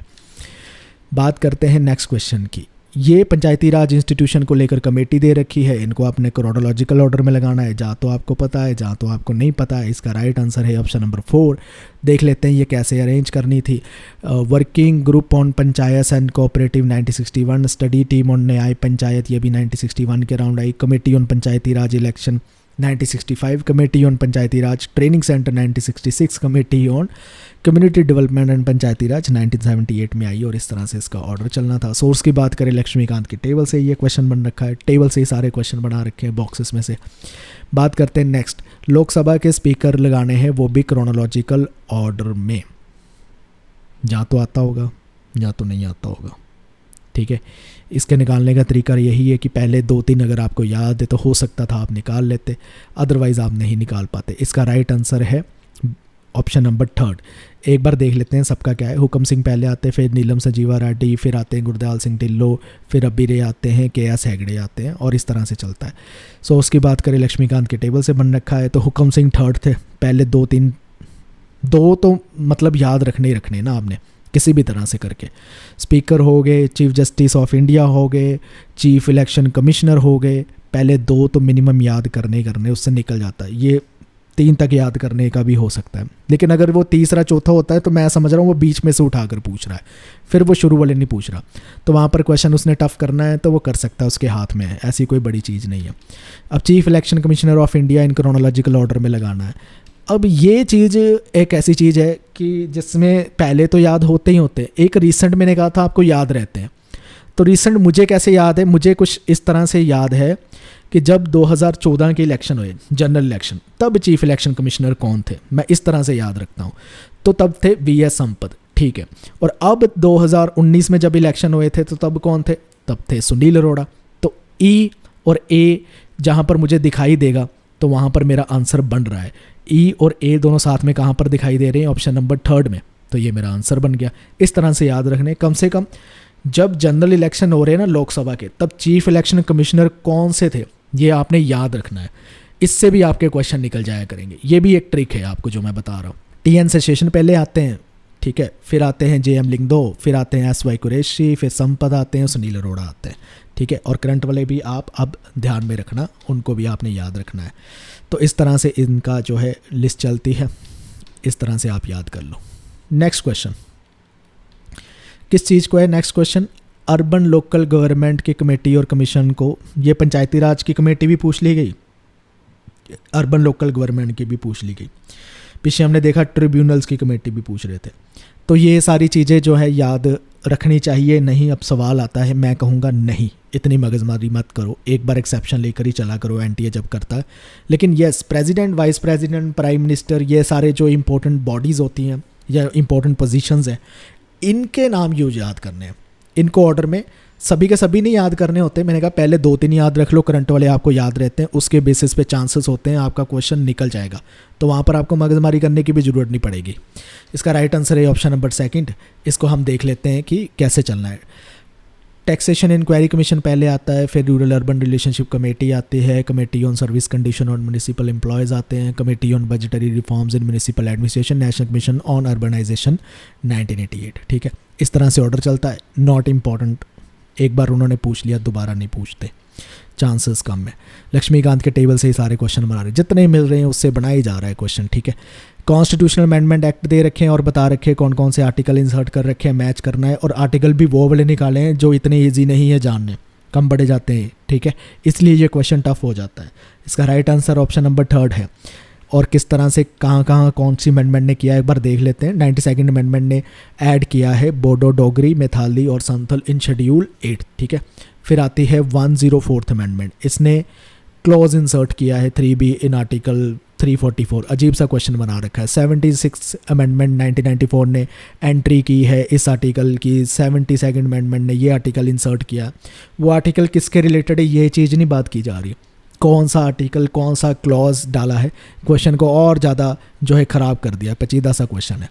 बात करते हैं नेक्स्ट क्वेश्चन की। ये पंचायती राज इंस्टीट्यूशन को लेकर कमेटी दे रखी है, इनको आपने क्रोनोलॉजिकल ऑर्डर में लगाना है, जहाँ तो आपको पता है जहाँ तो आपको नहीं पता है। इसका राइट आंसर है ऑप्शन नंबर 4। देख लेते हैं ये कैसे अरेंज करनी थी। Working group on panchayat and cooperative 1961, study team on nyaya panchayat ये भी 1961 के अराउंड आई, committee on panchayati raj election 1965, committee on panchayati raj training centre 1966, committee on community development and panchayati raj 1978 में आई, और इस तरह से इसका ऑर्डर चलना था। सोर्स की बात करें, लक्ष्मीकांत की टेबल से ये क्वेश्चन बन रखा है, टेबल से ही सारे क्वेश्चन बना रखे हैं बॉक्सेस में से। बात करते हैं नेक्स्ट, लोकसभा के स्पीकर लगाने हैं, वो भी क्रोनोलॉजिकल ऑर्डर में, या तो आता होगा या तो नहीं आता होगा, ठीक है। इसके निकालने का तरीका यही है कि पहले 2-3 अगर आपको याद है तो हो सकता था आप निकाल लेते, अदरवाइज़ आप नहीं निकाल पाते। इसका राइट आंसर है ऑप्शन नंबर 3। एक बार देख लेते हैं सबका क्या है। हुकम सिंह पहले आते हैं, फिर नीलम संजीवा रेड्डी, फिर आते हैं गुरदयाल सिंह ढिल्लो, फिर अब्बी रे आते हैं, KS हेगड़े आते हैं, और इस तरह से चलता है। सो उसकी बात करें, लक्ष्मीकांत के टेबल से बन रखा है, तो हुकम सिंह 3rd थे। पहले 2 तो मतलब याद रखने ही रखने ना आपने, किसी भी तरह से करके। स्पीकर हो गए, चीफ जस्टिस ऑफ इंडिया हो गए, चीफ इलेक्शन कमिश्नर हो गए। पहले 2 तो मिनिमम याद करने उससे निकल जाता है। ये 3 तक याद करने का भी हो सकता है, लेकिन अगर वो तीसरा चौथा होता है तो मैं समझ रहा हूँ वो बीच में से उठाकर पूछ रहा है, फिर वो शुरू वाले नहीं पूछ रहा, तो वहाँ पर क्वेश्चन उसने टफ करना है तो वो कर सकता है, उसके हाथ में है, ऐसी कोई बड़ी चीज़ नहीं है। अब chief election commissioner of India in chronological order में लगाना है। अब ये चीज़ एक ऐसी चीज़ है कि जिसमें पहले तो याद होते ही होते हैं, एक रिसेंट मैंने कहा था आपको याद रहते हैं, तो रिसेंट मुझे कैसे याद है, मुझे कुछ इस तरह से याद है कि जब 2014 के इलेक्शन हुए, जनरल इलेक्शन, तब चीफ इलेक्शन कमिश्नर कौन थे, मैं इस तरह से याद रखता हूँ, तो तब थे VS संपत, ठीक है। और अब 2019 में जब इलेक्शन हुए थे तो तब कौन थे, तब थे सुनील अरोड़ा। तो E और A जहाँ पर मुझे दिखाई देगा तो वहाँ पर मेरा आंसर बन रहा है। E और A दोनों साथ में कहाँ पर दिखाई दे रहे हैं, ऑप्शन नंबर 3 में, तो ये मेरा आंसर बन गया। इस तरह से याद रखने, कम से कम जब जनरल इलेक्शन हो रहे हैं ना लोकसभा के, तब चीफ इलेक्शन कमिश्नर कौन से थे ये आपने याद रखना है, इससे भी आपके क्वेश्चन निकल जाया करेंगे। ये भी एक ट्रिक है आपको जो मैं बता रहा हूँ। TN सेशन पहले आते हैं, ठीक है, फिर आते हैं JM लिंगदो, फिर आते हैं SY कुरैशी, फिर संपत आते हैं, सुनील अरोड़ा आते हैं, ठीक है। और करंट वाले भी आप अब ध्यान में रखना, उनको भी आपने याद रखना है। तो इस तरह से इनका जो है लिस्ट चलती है, इस तरह से आप याद कर लो। नेक्स्ट क्वेश्चन किस चीज़ को है, next question urban local government की कमेटी और कमीशन को, ये पंचायती राज की कमेटी भी पूछ ली गई, अर्बन लोकल गवर्नमेंट की भी पूछ ली गई, पीछे हमने देखा ट्रिब्यूनल्स की कमेटी भी पूछ रहे थे। तो ये सारी चीज़ें जो है याद रखनी चाहिए। नहीं, अब सवाल आता है, मैं कहूँगा नहीं, इतनी मगजमारी मत करो, एक बार एक्सेप्शन लेकर ही चला करो NTA जब करता है। लेकिन yes, president, vice president, prime minister, ये सारे जो इंपॉर्टेंट बॉडीज़ होती हैं या इंपॉर्टेंट पोजीशंस हैं, इनके नाम यूज याद करने हैं। इनको ऑर्डर में सभी के सभी नहीं याद करने होते, मैंने कहा पहले 2-3 याद रख लो, करंट वाले आपको याद रहते हैं, उसके बेसिस पे चांसेस होते हैं आपका क्वेश्चन निकल जाएगा, तो वहाँ पर आपको मगजमारी करने की भी ज़रूरत नहीं पड़ेगी। इसका राइट आंसर है ऑप्शन नंबर 2। इसको हम देख लेते हैं कि कैसे चलना है। टैक्सेशन इंक्वायरी कमीशन पहले आता है, फिर रूरल अर्बन रिलेशनशिप कमेटी आती है, committee on service condition on municipal employees आते हैं, committee on budgetary reforms in municipal administration, national commission on urbanization 1988, ठीक है। इस तरह से ऑर्डर चलता है। नॉट इम्पॉर्टेंट, एक बार उन्होंने पूछ लिया दोबारा नहीं पूछते, चांसेस कम है। लक्ष्मीकांत के टेबल से ही सारे क्वेश्चन बना रहे हैं, जितने मिल रहे हैं उससे बनाया जा रहा है क्वेश्चन, ठीक है। कॉन्स्टिट्यूशनल अमेंडमेंट एक्ट दे रखे हैं और बता रखे हैं कौन कौन से आर्टिकल इंसर्ट कर रखे हैं, मैच करना है, और आर्टिकल भी वो वाले निकाले हैं जो इतने ईजी नहीं है जानने, कम बढ़े जाते हैं, ठीक है, इसलिए ये क्वेश्चन टफ हो जाता है। इसका राइट आंसर ऑप्शन नंबर 3 है। और किस तरह से कहाँ कौन सी अमेंडमेंट ने किया है एक बार देख लेते हैं। 92nd अमेंडमेंट ने ऐड किया है बोडो, डोगरी, मैथाली और संथल इन शेड्यूल 8, ठीक है। फिर आती है 104th अमेंडमेंट, इसने क्लॉज इंसर्ट किया है 3B इन आर्टिकल 344 अजीब सा क्वेश्चन बना रखा है। 76 अमेंडमेंट 1994 ने एंट्री की है इस आर्टिकल की, 72nd अमेंडमेंट ने ये आर्टिकल इंसर्ट किया। वो आर्टिकल किसके रिलेटेड है ये चीज़ नहीं बात की जा रही, कौन सा आर्टिकल कौन सा क्लॉज डाला है, क्वेश्चन को और ज़्यादा जो है ख़राब कर दिया, पेचीदा सा क्वेश्चन है।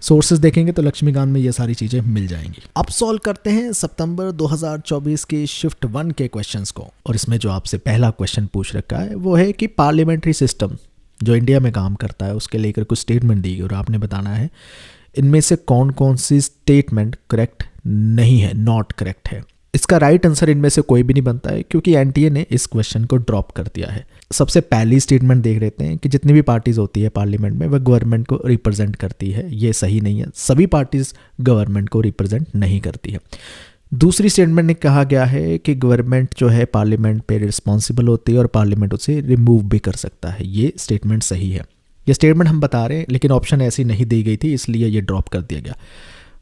सोर्सेज देखेंगे तो लक्ष्मीकांत में ये सारी चीज़ें मिल जाएंगी। अब सॉल्व करते हैं सितंबर 2024 के शिफ्ट 1 के क्वेश्चंस को, और इसमें जो आपसे पहला क्वेश्चन पूछ रखा है वो है कि पार्लियामेंट्री सिस्टम जो इंडिया में काम करता है उसके लेकर कुछ स्टेटमेंट दी गई और आपने बताना है इनमें से कौन कौन सी स्टेटमेंट करेक्ट नहीं है, नॉट करेक्ट है। इसका राइट आंसर इनमें से कोई भी नहीं बनता है क्योंकि एनटीए ने इस क्वेश्चन को ड्रॉप कर दिया है। सबसे पहली स्टेटमेंट देख लेते हैं कि जितनी भी पार्टीज होती है पार्लियामेंट में वह गवर्नमेंट को रिप्रेजेंट करती है, ये सही नहीं है, सभी पार्टीज गवर्नमेंट को रिप्रेजेंट नहीं करती है। दूसरी स्टेटमेंट में कहा गया है कि गवर्नमेंट जो है पार्लियामेंट पे रिस्पॉन्सिबल होती है और पार्लियामेंट उसे रिमूव भी कर सकता है, ये स्टेटमेंट सही है। ये स्टेटमेंट हम बता रहे हैं लेकिन ऑप्शन ऐसी नहीं दी गई थी इसलिए ये ड्रॉप कर दिया गया।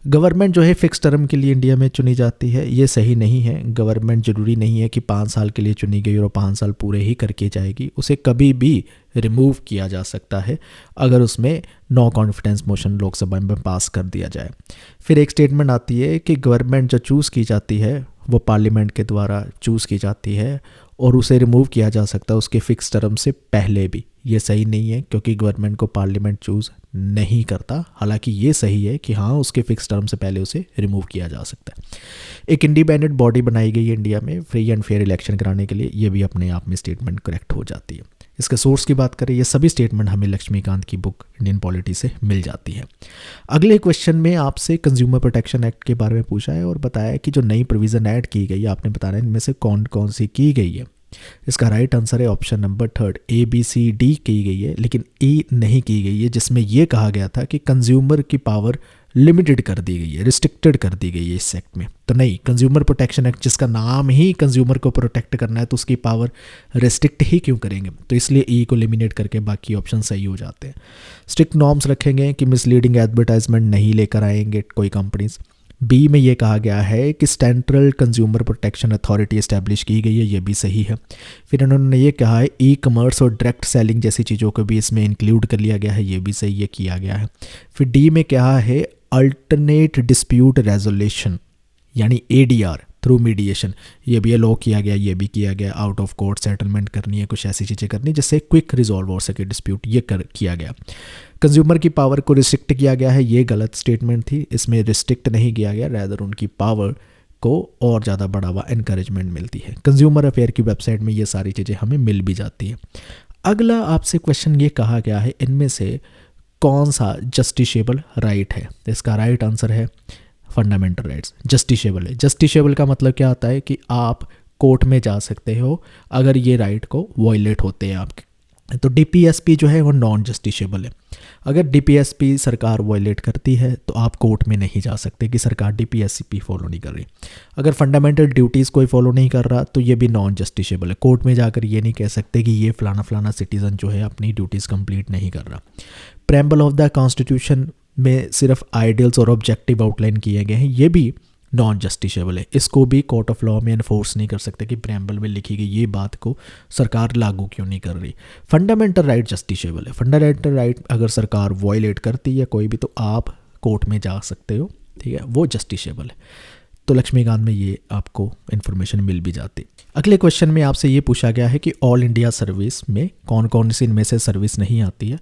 गवर्नमेंट जो है फिक्स टर्म के लिए इंडिया में चुनी जाती है, ये सही नहीं है। गवर्नमेंट ज़रूरी नहीं है कि 5 साल के लिए चुनी गई और 5 साल पूरे ही करके जाएगी, उसे कभी भी रिमूव किया जा सकता है अगर उसमें नो कॉन्फिडेंस मोशन लोकसभा में पास कर दिया जाए। फिर एक स्टेटमेंट आती है कि गवर्नमेंट जो चूज़ की जाती है वो पार्लियामेंट के द्वारा चूज़ की जाती है और उसे रिमूव किया जा सकता है उसके फिक्स टर्म से पहले भी, ये सही नहीं है क्योंकि गवर्नमेंट को पार्लियामेंट चूज़ नहीं करता। हालांकि ये सही है कि हाँ उसके फिक्स टर्म से पहले उसे रिमूव किया जा सकता है। एक इंडिपेंडेंट बॉडी बनाई गई है इंडिया में फ्री एंड फेयर इलेक्शन कराने के लिए, ये भी अपने आप में स्टेटमेंट करेक्ट हो जाती है। इसके सोर्स की बात करें, ये सभी स्टेटमेंट हमें लक्ष्मीकांत की बुक इंडियन पॉलिटी से मिल जाती है। अगले क्वेश्चन में आपसे कंज्यूमर प्रोटेक्शन एक्ट के बारे में पूछा है और बताया कि जो नई प्रोविज़न ऐड की गई है आपने बताना है इनमें से कौन कौन सी की गई है। इसका राइट आंसर है ऑप्शन नंबर 3 ABCD की गई है लेकिन E नहीं की गई है, जिसमें यह कहा गया था कि कंज्यूमर की पावर लिमिटेड कर दी गई है, रिस्ट्रिक्टेड कर दी गई है इस एक्ट में। तो नहीं, कंज्यूमर प्रोटेक्शन एक्ट जिसका नाम ही कंज्यूमर को प्रोटेक्ट करना है तो उसकी पावर रिस्ट्रिक्ट ही क्यों करेंगे, तो इसलिए ई को एलिमिनेट करके बाकी ऑप्शन सही हो जाते हैं। स्ट्रिक्ट नॉर्म्स रखेंगे कि मिसलीडिंग एडवर्टाइजमेंट नहीं लेकर आएंगे कोई कंपनीज। बी में ये कहा गया है कि central consumer protection authority establish की गई है, ये भी सही है। फिर उन्होंने ये कहा है ई कमर्स और डायरेक्ट सेलिंग जैसी चीज़ों को भी इसमें इंक्लूड कर लिया गया है, ये भी सही ये किया गया है। फिर डी में क्या है अल्टरनेट डिस्प्यूट रेजोल्यूशन यानी ADR थ्रू मीडिएशन, ये भी अलो किया गया, ये भी किया गया। आउट ऑफ कोर्ट सेटलमेंट करनी है, कुछ ऐसी चीज़ें करनी जिससे क्विक रिजॉल्व हो सके डिस्प्यूट, ये किया गया। कंज्यूमर की पावर को रिस्ट्रिक्ट किया गया है, ये गलत स्टेटमेंट थी, इसमें रिस्ट्रिक्ट नहीं किया गया, रैदर उनकी पावर को और ज़्यादा बढ़ावा एनकरेजमेंट मिलती है। कंज्यूमर अफेयर की वेबसाइट में ये सारी चीज़ें हमें मिल भी जाती है। अगला आपसे क्वेश्चन ये कहा गया है इनमें से कौन सा जस्टिसेबल राइट है। इसका राइट आंसर है फंडामेंटल राइट्स। जस्टिसेबल है, जस्टिसेबल का मतलब क्या होता है कि आप कोर्ट में जा सकते हो अगर ये राइट को वायलेट होते हैं आपके। तो DPSP जो है वो नॉन जस्टिसेबल है। अगर DPSP सरकार वायलेट करती है तो आप कोर्ट में नहीं जा सकते कि सरकार DPSP फॉलो नहीं कर रही। अगर फंडामेंटल ड्यूटीज़ कोई फॉलो नहीं कर रहा तो ये भी नॉन जस्टिसेबल है। कोर्ट में जाकर ये नहीं कह सकते कि ये फलाना फलाना सिटीज़न जो है अपनी ड्यूटीज़ कंप्लीट नहीं कर रहा। प्रेम्बल ऑफ द कॉन्स्टिट्यूशन में सिर्फ आइडियल्स और ऑब्जेक्टिव आउटलाइन किए गए हैं, ये भी नॉन जस्टिसेबल है। इसको भी कोर्ट ऑफ लॉ में एनफोर्स नहीं कर सकते कि प्रेम्बल में लिखी गई ये बात को सरकार लागू क्यों नहीं कर रही। फंडामेंटल राइट जस्टिसेबल है। फंडामेंटल राइट अगर सरकार वायलेट करती है कोई भी तो आप कोर्ट में जा सकते हो, ठीक है, वो जस्टिसेबल है। तो लक्ष्मीकांत में ये आपको इन्फॉर्मेशन मिल भी जाती। अगले क्वेश्चन में आपसे ये पूछा गया है कि ऑल इंडिया सर्विस में कौन कौन सी इनमें से सर्विस नहीं आती है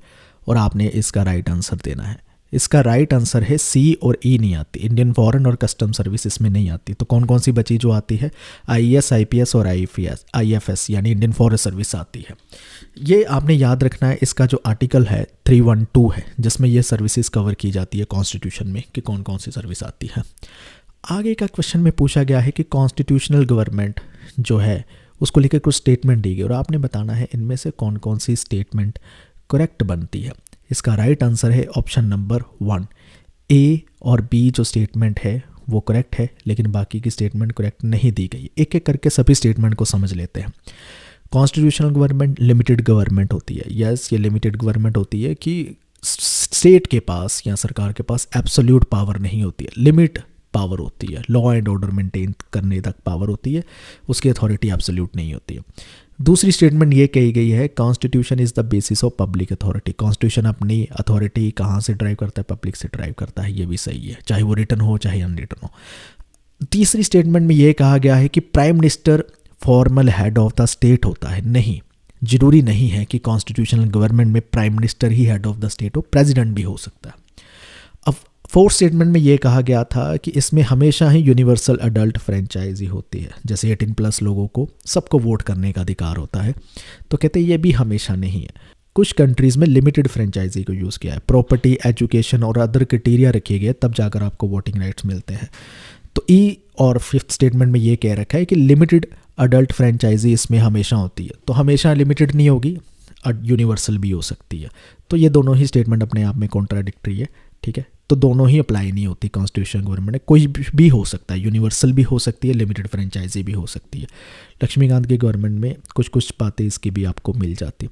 और आपने इसका राइट आंसर देना है। इसका राइट आंसर है C और E नहीं आती। इंडियन फॉरेन और कस्टम सर्विस इसमें नहीं आती। तो कौन कौन सी बची जो आती है IAS IPS और IFS यानी इंडियन फॉरेस्ट सर्विस आती है। ये आपने याद रखना है। इसका जो आर्टिकल है 312 है जिसमें ये सर्विसेज कवर की जाती है कॉन्स्टिट्यूशन में कि कौन कौन सी सर्विस आती है। आगे का क्वेश्चन में पूछा गया है कि कॉन्स्टिट्यूशनल गवर्नमेंट जो है उसको लेकर कुछ स्टेटमेंट दी गई और आपने बताना है इनमें से कौन कौन सी स्टेटमेंट करेक्ट बनती है। इसका राइट आंसर है ऑप्शन नंबर 1। A और B जो स्टेटमेंट है वो करेक्ट है लेकिन बाकी की स्टेटमेंट करेक्ट नहीं दी गई। एक एक करके सभी स्टेटमेंट को समझ लेते हैं। कॉन्स्टिट्यूशनल गवर्नमेंट लिमिटेड गवर्नमेंट होती है। यस, ये लिमिटेड गवर्नमेंट होती है कि स्टेट के पास या सरकार के पास एब्सोल्यूट पावर नहीं होती है, लिमिट पावर होती है। लॉ एंड ऑर्डर मेंटेन करने तक पावर होती है, उसकी अथॉरिटी एब्सोल्यूट नहीं होती है। दूसरी स्टेटमेंट ये कही गई है, constitution is the basis of public authority. Constitution अपनी अथॉरिटी कहाँ से ड्राइव करता है? पब्लिक से ड्राइव करता है। ये भी सही है, चाहे वो रिटन हो चाहे अनरिटन हो। तीसरी स्टेटमेंट में ये कहा गया है कि prime minister formal head of the state होता है। नहीं, जरूरी नहीं है कि कॉन्स्टिट्यूशनल गवर्नमेंट में prime minister he head of the state हो, प्रेसिडेंट भी हो सकता है। अब फोर्थ स्टेटमेंट में ये कहा गया था कि इसमें हमेशा ही यूनिवर्सल अडल्ट फ्रेंचाइजी होती है, जैसे 18+ लोगों को सबको वोट करने का अधिकार होता है। तो कहते हैं ये भी हमेशा नहीं है। कुछ कंट्रीज़ में लिमिटेड फ्रेंचाइजी को यूज़ किया है, प्रॉपर्टी, एजुकेशन और अदर क्राइटेरिया रखे गए, तब जाकर आपको वोटिंग राइट्स मिलते हैं। तो ई और फिफ्थ स्टेटमेंट में ये कह रखा है कि लिमिटेड अडल्ट फ्रेंचाइजी इसमें हमेशा होती है। तो हमेशा लिमिटेड नहीं होगी, यूनिवर्सल भी हो सकती है। तो ये दोनों ही स्टेटमेंट अपने आप में कॉन्ट्राडिक्टरी है, ठीक है। तो दोनों ही अप्लाई नहीं होती कॉन्स्टिट्यूशन गवर्नमेंट में, कोई भी हो सकता है, यूनिवर्सल भी हो सकती है, लिमिटेड फ्रेंचाइजी भी हो सकती है। लक्ष्मीकांत के गवर्नमेंट में कुछ कुछ बातें इसकी भी आपको मिल जाती।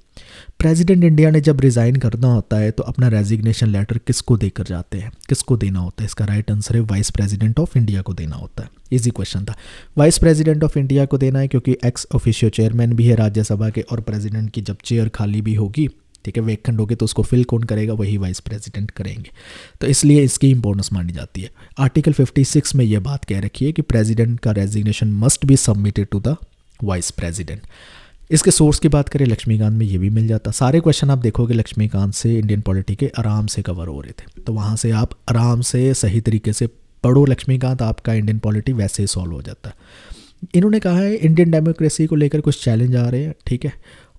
प्रेसिडेंट इंडिया ने जब रिज़ाइन करना होता है तो अपना रेजिग्नेशन लेटर किसको देकर जाते हैं, किसको देना होता है? इसका राइट आंसर है वाइस प्रेसिडेंट ऑफ इंडिया को देना होता है। इजी क्वेश्चन था। वाइस प्रेसिडेंट ऑफ इंडिया को देना है क्योंकि एक्स ऑफिशियो चेयरमैन भी है राज्यसभा के, और प्रेसिडेंट की जब चेयर खाली भी होगी, ठीक है, वेकेंट होगी, तो उसको फिल कौन करेगा? वही वाइस प्रेसिडेंट करेंगे। तो इसलिए इसकी इंपॉर्टेंस मानी जाती है। आर्टिकल 56 में यह बात कह रखी है कि प्रेसिडेंट का resignation must be submitted to the vice president. इसके सोर्स की बात करें लक्ष्मीकांत में ये भी मिल जाता। सारे क्वेश्चन आप देखोगे लक्ष्मीकांत से इंडियन पॉलिटी के आराम से कवर हो रहे थे, तो वहाँ से आप आराम से सही तरीके से पढ़ो लक्ष्मीकांत, आपका इंडियन पॉलिटी वैसे ही सॉल्व हो जाता है। इन्होंने कहा है इंडियन डेमोक्रेसी को लेकर कुछ चैलेंज आ रहे हैं, ठीक है,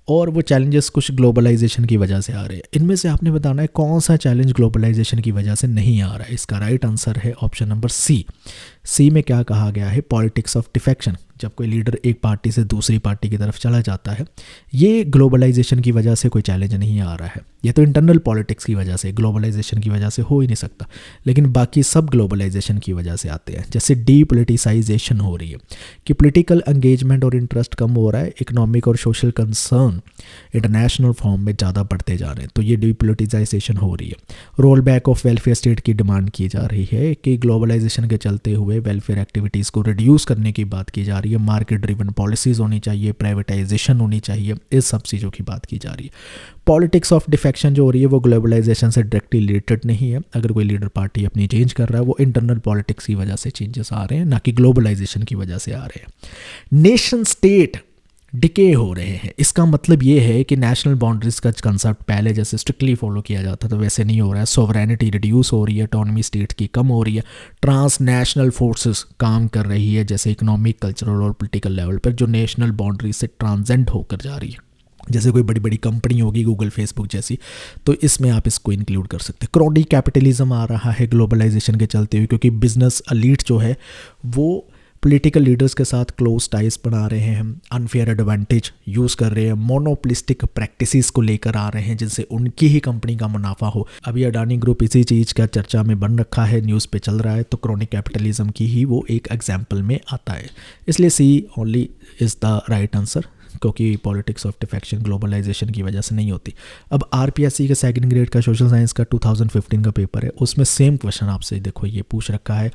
और वो चैलेंजेस कुछ ग्लोबलाइजेशन की वजह से आ रहे हैं। इनमें से आपने बताना है कौन सा चैलेंज ग्लोबलाइजेशन की वजह से नहीं आ रहा है। इसका राइट आंसर है ऑप्शन नंबर सी में क्या कहा गया है? Politics of defection. जब कोई लीडर एक पार्टी से दूसरी पार्टी की तरफ चला जाता है, ये ग्लोबलाइजेशन की वजह से कोई चैलेंज नहीं आ रहा है। ये तो इंटरनल पॉलिटिक्स की वजह से, ग्लोबलाइजेशन की वजह से हो ही नहीं सकता, लेकिन बाकी सब ग्लोबलाइजेशन की वजह से आते हैं। जैसे डीपोलिटिसाइजेशन हो रही है कि पॉलिटिकल एंगेजमेंट और इंटरेस्ट कम हो रहा है, इकोनॉमिक और सोशल कंसर्न इंटरनेशनल फॉर्म में ज़्यादा बढ़ते जा रहे हैं, तो ये डीपोलिटिसाइजेशन हो रही है। Roll back of welfare state की डिमांड की जा रही है कि ग्लोबलाइजेशन के चलते हुए वेलफेयर एक्टिविटीज़ को रिड्यूस करने की बात की जा रही है। मार्केट ड्रिवन पॉलिसीज़ होनी चाहिए, प्राइवेटाइजेशन होनी चाहिए, इस सब चीज़ों की बात की जा रही है। पॉलिटिक्स ऑफ डिफेक्शन जो हो रही है वो ग्लोबलाइजेशन से डायरेक्टली रिलेटेड नहीं है। अगर कोई लीडर पार्टी अपनी चेंज कर रहा है, वो इंटरनल पॉलिटिक्स की वजह से चेंजेस आ रहे हैं, ना कि ग्लोबलाइजेशन की वजह से आ रहे हैं। नेशन स्टेट डिके हो रहे हैं। इसका मतलब ये है कि नेशनल बाउंड्रीज का कंसेप्ट पहले जैसे स्ट्रिक्टली फॉलो किया जाता था वैसे नहीं हो रहा है। सोवरेनिटी रिड्यूस हो रही है, ऑटोनॉमी स्टेट की कम हो रही है, ट्रांसनेशनल फोर्सेस काम कर रही है, जैसे इकोनॉमिक, कल्चरल और पॉलिटिकल लेवल पर, जो नेशनल बाउंड्रीज से ट्रांसेंड होकर जा रही है। जैसे कोई बड़ी बड़ी कंपनी होगी, गूगल, फेसबुक जैसी, तो इसमें आप इसको इंक्लूड कर सकते हैं। क्रोनी कैपिटलिज्म आ रहा है ग्लोबलाइजेशन के चलते हुए, क्योंकि बिजनेस एलीट जो है वो पॉलिटिकल लीडर्स के साथ क्लोज टाइज बना रहे हैं, अनफेयर एडवांटेज यूज़ कर रहे हैं, मोनोपोलिस्टिक प्रैक्टिसेस को लेकर आ रहे हैं जिनसे उनकी ही कंपनी का मुनाफा हो। अभी अडानी ग्रुप इसी चीज़ का चर्चा में बन रखा है, न्यूज़ पे चल रहा है, तो क्रोनिक कैपिटलिज्म की ही वो एक एग्जाम्पल में आता है। इसलिए C only is the right answer, क्योंकि पॉलिटिक्स ऑफ डिफेक्शन ग्लोबलाइजेशन की वजह से नहीं होती। अब आरपीएससी का सेकंड ग्रेड का सोशल साइंस का 2015 का पेपर है, उसमें सेम क्वेश्चन आपसे देखो ये पूछ रखा है,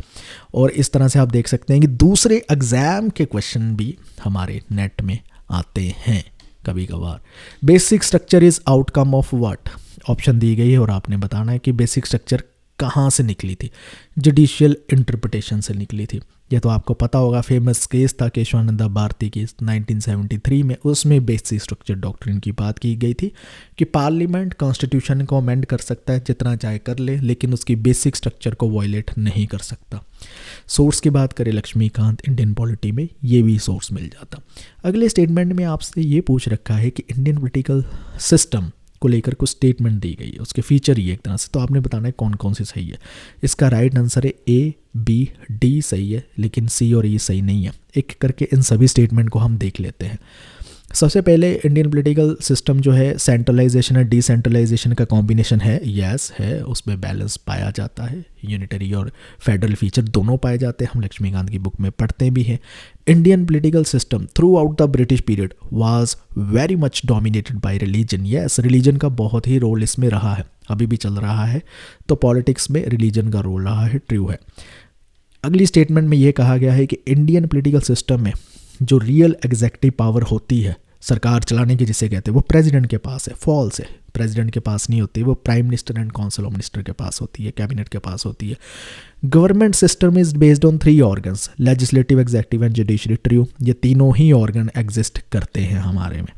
और इस तरह से आप देख सकते हैं कि दूसरे एग्जाम के क्वेश्चन भी हमारे नेट में आते हैं कभी कभार। Basic structure is outcome of what? Option दी गई है और आपने बताना है कि बेसिक स्ट्रक्चर कहाँ से निकली थी। जुडिशियल इंटरप्रिटेशन से निकली थी। ये तो आपको पता होगा, फेमस केस था केशवानंदा भारती केस 1973 में, उसमें बेसिक स्ट्रक्चर डॉक्ट्रिन की बात की गई थी कि पार्लियामेंट कॉन्स्टिट्यूशन को अमेंड कर सकता है, जितना चाहे कर ले, लेकिन उसकी बेसिक स्ट्रक्चर को वायलेट नहीं कर सकता। सोर्स की बात करें लक्ष्मीकांत इंडियन पॉलिटी में, ये भी सोर्स मिल जाता। अगले स्टेटमेंट में आपसे ये पूछ रखा है कि इंडियन पॉलिटिकल सिस्टम को लेकर कुछ स्टेटमेंट दी गई है, उसके फीचर ही एक तरह से, तो आपने बताना है कौन कौन सी सही है। इसका राइट आंसर है ए, बी, डी सही है, लेकिन सी और ई सही नहीं है। एक करके इन सभी स्टेटमेंट को हम देख लेते हैं। सबसे पहले इंडियन पॉलिटिकल सिस्टम जो है सेंट्रलाइजेशन और डिसेंट्रलाइजेशन का कॉम्बिनेशन है। यस है, उसमें बैलेंस पाया जाता है, यूनिटरी और फेडरल फीचर दोनों पाए जाते हैं, हम लक्ष्मीकांत की बुक में पढ़ते भी हैं। Indian political system through out the British period was very much dominated by religion. Yes, religion का बहुत ही रोल इसमें रहा है, अभी भी चल रहा है, तो पॉलिटिक्स में रिलीजन का रोल रहा है, ट्रू है। अगली स्टेटमेंट में ये कहा गया है कि इंडियन पॉलिटिकल सिस्टम में जो रियल एग्जेक्टिव पावर होती है सरकार चलाने की जिसे कहते हैं वो प्रेसिडेंट के पास है। फॉल्स है, प्रेसिडेंट के पास नहीं होती, वो prime minister and council of minister के पास होती है, कैबिनेट के पास होती है। Government system is based on 3 organs, legislative, executive and judiciary. True, ये तीनों ही ऑर्गन एग्जिस्ट करते हैं हमारे में।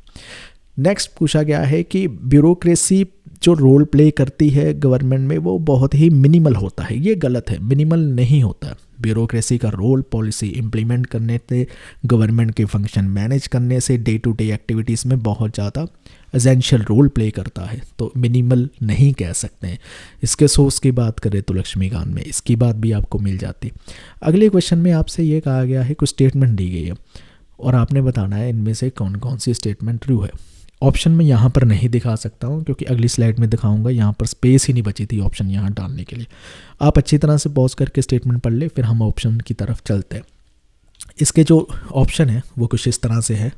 नेक्स्ट पूछा गया है कि ब्यूरोक्रेसी जो रोल प्ले करती है गवर्नमेंट में वो बहुत ही मिनिमल होता है। ये गलत है, मिनिमल नहीं होता। ब्यूरोक्रेसी का रोल पॉलिसी इम्प्लीमेंट करने से, गवर्नमेंट के फंक्शन मैनेज करने से, डे टू डे एक्टिविटीज़ में बहुत ज़्यादा एसेंशियल रोल प्ले करता है, तो मिनिमल नहीं कह सकते हैं। इसके सोर्स की बात करें तो लक्ष्मीकांत में इसकी बात भी आपको मिल जाती। अगले क्वेश्चन में आपसे ये कहा गया है, कुछ स्टेटमेंट दी गई है और आपने बताना है इनमें से कौन कौन सी स्टेटमेंट ट्रू है। ऑप्शन में यहाँ पर नहीं दिखा सकता हूँ क्योंकि अगली स्लाइड में दिखाऊंगा, यहाँ पर स्पेस ही नहीं बची थी ऑप्शन यहाँ डालने के लिए। आप अच्छी तरह से पॉज करके स्टेटमेंट पढ़ ले, फिर हम ऑप्शन की तरफ चलते हैं। इसके जो ऑप्शन है वो कुछ इस तरह से है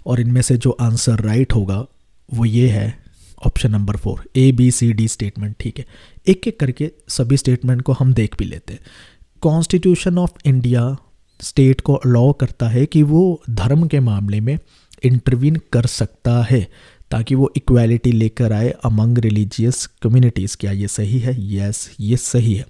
और इनमें से जो आंसर राइट होगा वो ये है ऑप्शन नंबर 4, ABCD स्टेटमेंट। ठीक है, एक एक करके सभी स्टेटमेंट को हम देख भी लेते हैं। कॉन्स्टिट्यूशन ऑफ इंडिया स्टेट को अलाउ करता है कि वो धर्म के मामले में इंटरवीन कर सकता है ताकि वो इक्वालिटी लेकर आए अमंग रिलीजियस कम्युनिटीज़। क्या ये सही है? यस, ये सही है।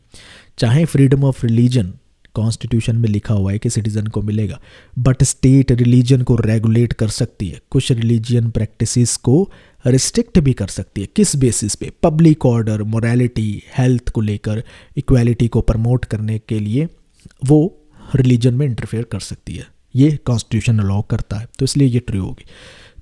चाहे फ्रीडम ऑफ रिलीजन कॉन्स्टिट्यूशन में लिखा हुआ है कि सिटीज़न को मिलेगा, बट स्टेट रिलीजन को रेगुलेट कर सकती है, कुछ रिलीजियन प्रैक्टिसेस को रिस्ट्रिक्ट भी कर सकती है। किस बेसिस पे? पब्लिक ऑर्डर, मोरालिटी, हेल्थ को लेकर, इक्वालिटी को प्रमोट करने के लिए वो रिलीजन में इंटरफेयर कर सकती है। ये कॉन्स्टिट्यूशन अलाउ करता है, तो इसलिए ये ट्रू होगी।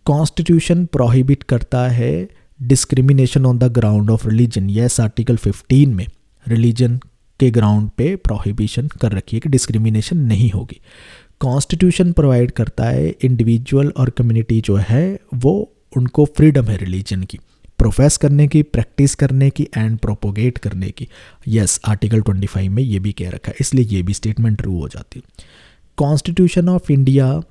कॉन्स्टिट्यूशन प्रोहिबिट करता है discrimination on the ground of religion. Yes, article 15 में रिलीजन के ग्राउंड पे प्रोहिबिशन कर रखी है कि डिस्क्रिमिनेशन नहीं होगी। कॉन्स्टिट्यूशन प्रोवाइड करता है इंडिविजुअल और कम्युनिटी जो है वो उनको फ्रीडम है रिलीजन की, प्रोफेस करने की, प्रैक्टिस करने की एंड प्रोपोगेट करने की। यस, आर्टिकल 25 में ये भी कह रखा है, इसलिए ये भी स्टेटमेंट ट्रू हो जाती है। कॉन्स्टिट्यूशन ऑफ इंडिया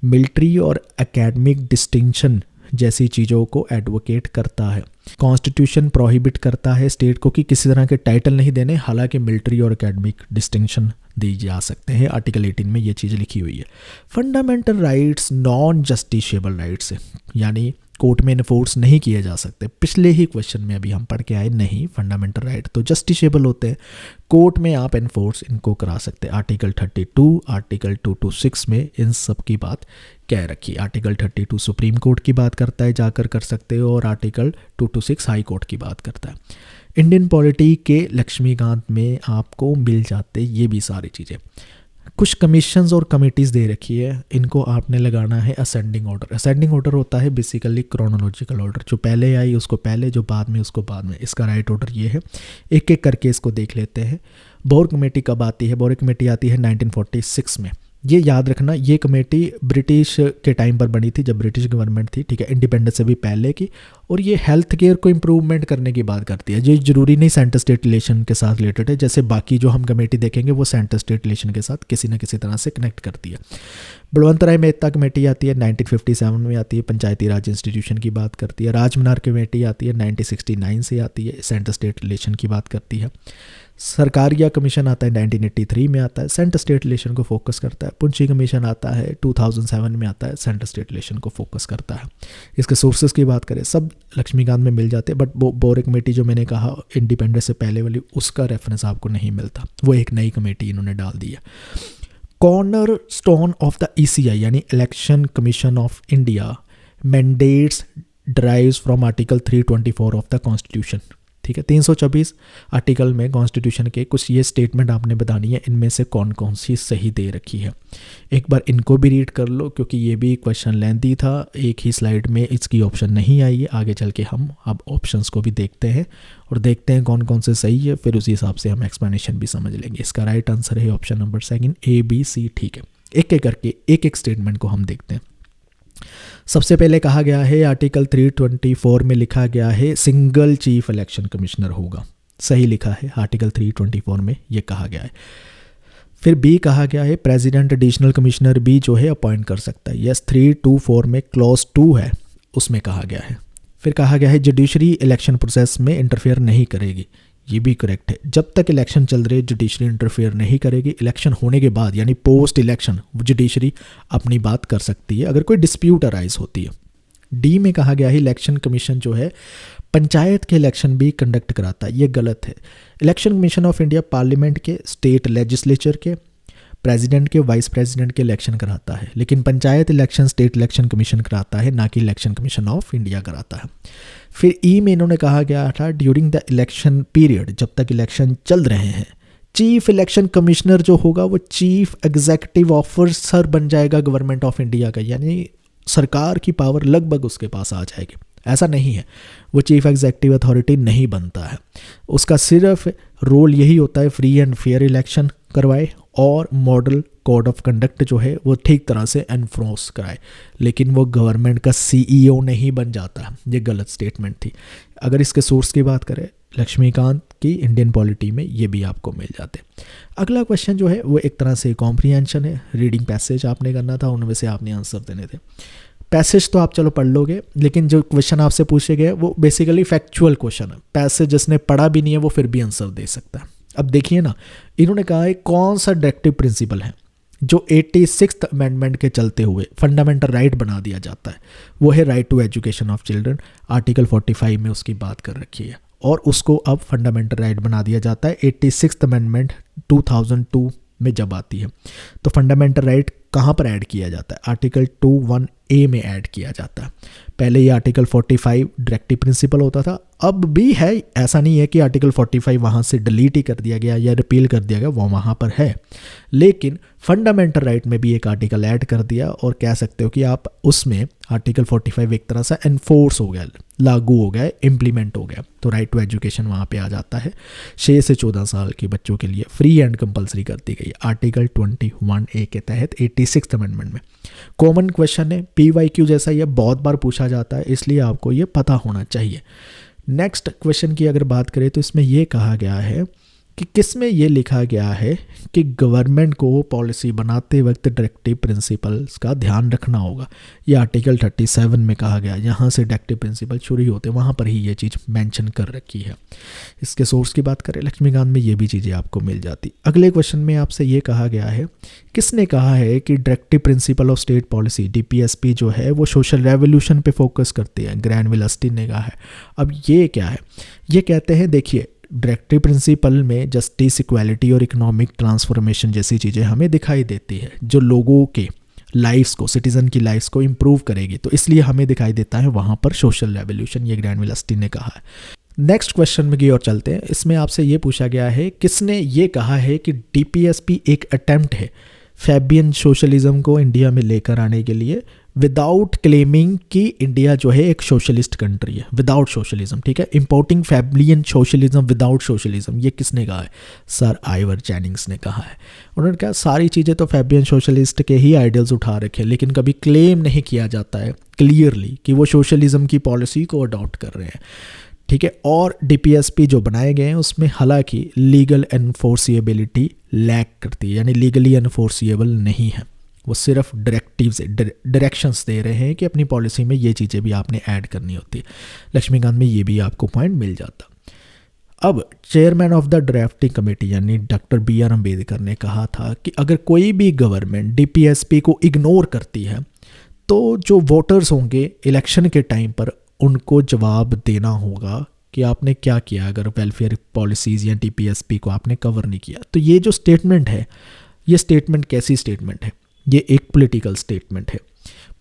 मिलिट्री और एकेडमिक डिस्टिंक्शन जैसी चीज़ों को एडवोकेट करता है। कॉन्स्टिट्यूशन प्रोहिबिट करता है स्टेट को कि किसी तरह के टाइटल नहीं देने, हालांकि मिलिट्री और एकेडमिक डिस्टिंक्शन दी जा सकते हैं। आर्टिकल 18 में ये चीज़ लिखी हुई है। Fundamental rights non justiciable rights है, यानी कोर्ट में इन्फोर्स नहीं किए जा सकते। पिछले ही क्वेश्चन में अभी हम पढ़ के आए, नहीं, फंडामेंटल राइट तो जस्टिसेबल होते हैं, कोर्ट में आप इन्फोर्स इनको करा सकते हैं। आर्टिकल 32, आर्टिकल 226 में इन सब की बात कह रखी है। आर्टिकल 32 सुप्रीम कोर्ट की बात करता है, जाकर कर सकते हो, और आर्टिकल 226 हाई कोर्ट की बात करता है। इंडियन पॉलिटी के लक्ष्मीकांत में आपको मिल जाते ये भी सारी चीज़ें। कुछ कमीशंस और कमिटीज़ दे रखी है, इनको आपने लगाना है असेंडिंग ऑर्डर। असेंडिंग ऑर्डर होता है बेसिकली क्रोनोलॉजिकल ऑर्डर, जो पहले आई उसको पहले, जो बाद में उसको बाद में। इसका राइट ऑर्डर ये है। एक एक करके इसको देख लेते हैं। बोर कमेटी कब आती है? बोर कमेटी आती है 1946 में। ये याद रखना, ये कमेटी ब्रिटिश के टाइम पर बनी थी, जब ब्रिटिश गवर्नमेंट थी, ठीक है, इंडिपेंडेंस से भी पहले की। और ये हेल्थ केयर को इम्प्रूवमेंट करने की बात करती है। ये जरूरी नहीं सेंटर स्टेट रिलेशन के साथ रिलेटेड है, जैसे बाकी जो हम कमेटी देखेंगे वो सेंटर स्टेट रिलेशन के साथ किसी न किसी तरह से कनेक्ट करती है। बलवंत राय मेहता कमेटी आती है 1957 में आती है, पंचायती राज इंस्टीट्यूशन की बात करती है। राजमनार कमेटी आती है 1969 से आती है, सेंटर स्टेट रिलेशन की बात करती है। सरकारिया कमीशन आता है 1983 में आता है, सेंटर स्टेट रिलेशन को फोकस करता है। पुंछी कमीशन आता है 2007 में आता है, सेंटर स्टेट रिलेशन को फोकस करता है। इसके सोर्सेज की बात करें सब लक्ष्मीकांत में मिल जाते हैं, बट वो बोरे कमेटी जो मैंने कहा इंडिपेंडेंस से पहले वाली, उसका रेफरेंस आपको नहीं मिलता, वो एक नई कमेटी इन्होंने डाल दी है। Corner stone of the ECI यानी election commission of India mandates drives from article 324 of the constitution. ठीक है, 324 आर्टिकल में कॉन्स्टिट्यूशन के कुछ ये स्टेटमेंट आपने बतानी है, इनमें से कौन कौन सी सही दे रखी है। एक बार इनको भी रीड कर लो क्योंकि ये भी क्वेश्चन लेंथी था, एक ही स्लाइड में इसकी ऑप्शन नहीं आई है। आगे चल के हम अब ऑप्शंस को भी देखते हैं और देखते हैं कौन कौन से सही है, फिर उसी हिसाब से हम एक्सप्लेनेशन भी समझ लेंगे। इसका राइट आंसर है ऑप्शन नंबर 2 ABC। ठीक है, एक एक करके एक एक स्टेटमेंट को हम देखते हैं। सबसे पहले कहा गया है आर्टिकल 324 में लिखा गया है सिंगल चीफ इलेक्शन कमिश्नर होगा, सही लिखा है, आर्टिकल 324 में ये कहा गया है। फिर बी कहा गया है प्रेसिडेंट एडिशनल कमिश्नर भी जो है अपॉइंट कर सकता है। यस, 324 में क्लॉज 2 है, उसमें कहा गया है। फिर कहा गया है जुडिशरी इलेक्शन प्रोसेस में इंटरफेयर नहीं करेगी। ये भी करेक्ट है। जब तक इलेक्शन चल रहे जुडिशरी इंटरफेयर नहीं करेगी, इलेक्शन होने के बाद यानी पोस्ट इलेक्शन जुडिशरी अपनी बात कर सकती है अगर कोई डिस्प्यूट अराइज होती है। डी में कहा गया है इलेक्शन कमीशन जो है पंचायत के इलेक्शन भी कंडक्ट कराता है, ये गलत है। Election commission of India parliament के, स्टेट लेजिस्लेचर के, प्रेसिडेंट के, वाइस प्रेसिडेंट के इलेक्शन कराता है, लेकिन panchayat election state election commission कराता है, ना कि इलेक्शन कमीशन ऑफ इंडिया कराता है। फिर ई में इन्होंने कहा गया था ड्यूरिंग द इलेक्शन पीरियड, जब तक इलेक्शन चल रहे हैं चीफ इलेक्शन कमिश्नर जो होगा वो चीफ एग्जीक्यूटिव ऑफिसर बन जाएगा गवर्नमेंट ऑफ इंडिया का, यानी सरकार की पावर लगभग उसके पास आ जाएगी। ऐसा नहीं है, वो चीफ एग्जीक्यूटिव अथॉरिटी नहीं बनता है, उसका सिर्फ रोल यही होता है फ्री एंड फेयर इलेक्शन करवाए और मॉडल कोड ऑफ कंडक्ट जो है वो ठीक तरह से एनफोर्स कराए, लेकिन वो गवर्नमेंट का सीईओ नहीं बन जाता है। ये गलत स्टेटमेंट थी। अगर इसके सोर्स की बात करें लक्ष्मीकांत की इंडियन पॉलिटी में, ये भी आपको मिल जाते। अगला क्वेश्चन जो है वो एक तरह से कॉम्प्रिहेंशन है, रीडिंग पैसेज आपने करना था, उनमें से आपने आंसर देने थे। पैसेज तो आप चलो पढ़ लोगे, लेकिन जो क्वेश्चन आपसे पूछे गए वो बेसिकली फैक्चुअल क्वेश्चन है। पैसेज जिसने पढ़ा भी नहीं है वो फिर भी आंसर दे सकता है। अब देखिए ना, इन्होंने कहा है कौन सा डायरेक्टिव प्रिंसिपल है जो 86th अमेंडमेंट के चलते हुए फंडामेंटल राइट बना दिया जाता है, वो है right to education of children. Article 45 में उसकी बात कर रखी है और उसको अब फंडामेंटल राइट बना दिया जाता है 86th अमेंडमेंट 2002 में जब आती है। तो फंडामेंटल राइट कहाँ पर ऐड किया जाता है? आर्टिकल 21A में ऐड किया जाता है। पहले ये आर्टिकल 45 डायरेक्टिव प्रिंसिपल होता था, अब भी है, ऐसा नहीं है कि आर्टिकल 45 वहाँ से डिलीट ही कर दिया गया या रिपील कर दिया गया, वो वहाँ पर है, लेकिन फंडामेंटल राइट में भी एक आर्टिकल ऐड कर दिया और कह सकते हो कि आप उसमें आर्टिकल 45 एक तरह से एनफोर्स हो गया, लागू हो गया, इम्प्लीमेंट हो गया। तो राइट टू एजुकेशन वहाँ पे आ जाता है। 6 से 14 साल के बच्चों के लिए फ्री एंड कंपलसरी कर दी गई आर्टिकल 21A के तहत 86th अमेंडमेंट में। कॉमन क्वेश्चन है, PYQ जैसा ये बहुत बार पूछा जाता है, इसलिए आपको ये पता होना चाहिए। नेक्स्ट क्वेश्चन की अगर बात करें तो इसमें यह कहा गया है कि किसमें ये लिखा गया है कि गवर्नमेंट को पॉलिसी बनाते वक्त डायरेक्टिव प्रिंसिपल्स का ध्यान रखना होगा। ये आर्टिकल 37 में कहा गया, यहाँ से डायरेक्टिव प्रिंसिपल शुरू होते, वहाँ पर ही ये चीज़ मेंशन कर रखी है। इसके सोर्स की बात करें लक्ष्मीकांत में, ये भी चीज़ें आपको मिल जाती। अगले क्वेश्चन में आपसे ये कहा गया है, किसने कहा है कि directive principle of state policy DPSP जो है वो सोशल रेवोल्यूशन पे फोकस करती है? ग्रैनविल अस्टिन ने कहा है। अब ये क्या है? ये कहते हैं, देखिए डायरेक्टिव प्रिंसिपल में जस्टिस, इक्वालिटी और इकोनॉमिक ट्रांसफॉर्मेशन जैसी चीज़ें हमें दिखाई देती है जो लोगों के लाइफ्स को, सिटीज़न की लाइफ्स को इम्प्रूव करेगी, तो इसलिए हमें दिखाई देता है वहाँ पर सोशल रेवोल्यूशन, ये ग्रैनविल अस्टिन ने कहा है। नेक्स्ट क्वेश्चन में की ओर चलते हैं। इसमें आपसे ये पूछा गया है, किसने ये कहा है कि DPSP एक अटेम्प्ट है फैबियन सोशलिज्म को इंडिया में लेकर आने के लिए, विदाउट क्लेमिंग कि इंडिया जो है एक सोशलिस्ट कंट्री है, विदाउट सोशलिज्म, ठीक है, importing Fabian socialism without socialism, ये किसने कहा है? सर आइवर जेनिंग्स ने कहा है। उन्होंने कहा सारी चीज़ें तो फैबियन सोशलिस्ट के ही आइडियल्स उठा रखे, लेकिन कभी क्लेम नहीं किया जाता है क्लियरली कि वो सोशलिज्म की पॉलिसी को अडॉप्ट कर रहे हैं, ठीक है। और DPSP जो बनाए गए हैं उसमें हालांकि लीगल एनफोर्सिएबिलिटी लैक करती है, यानी लीगली एनफोर्सिएबल नहीं है, वो सिर्फ डायरेक्शंस दे रहे हैं कि अपनी पॉलिसी में ये चीज़ें भी आपने ऐड करनी होती है। लक्ष्मीकांत में ये भी आपको पॉइंट मिल जाता। अब chairman of the drafting committee यानी डॉक्टर BR अम्बेडकर ने कहा था कि अगर कोई भी गवर्नमेंट DPSP को इग्नोर करती है तो जो वोटर्स होंगे इलेक्शन के टाइम पर उनको जवाब देना होगा कि आपने क्या किया अगर वेलफेयर पॉलिसीज़ या DPSP को आपने कवर नहीं किया। तो ये जो स्टेटमेंट है, ये स्टेटमेंट कैसी स्टेटमेंट है? ये एक पॉलिटिकल स्टेटमेंट है।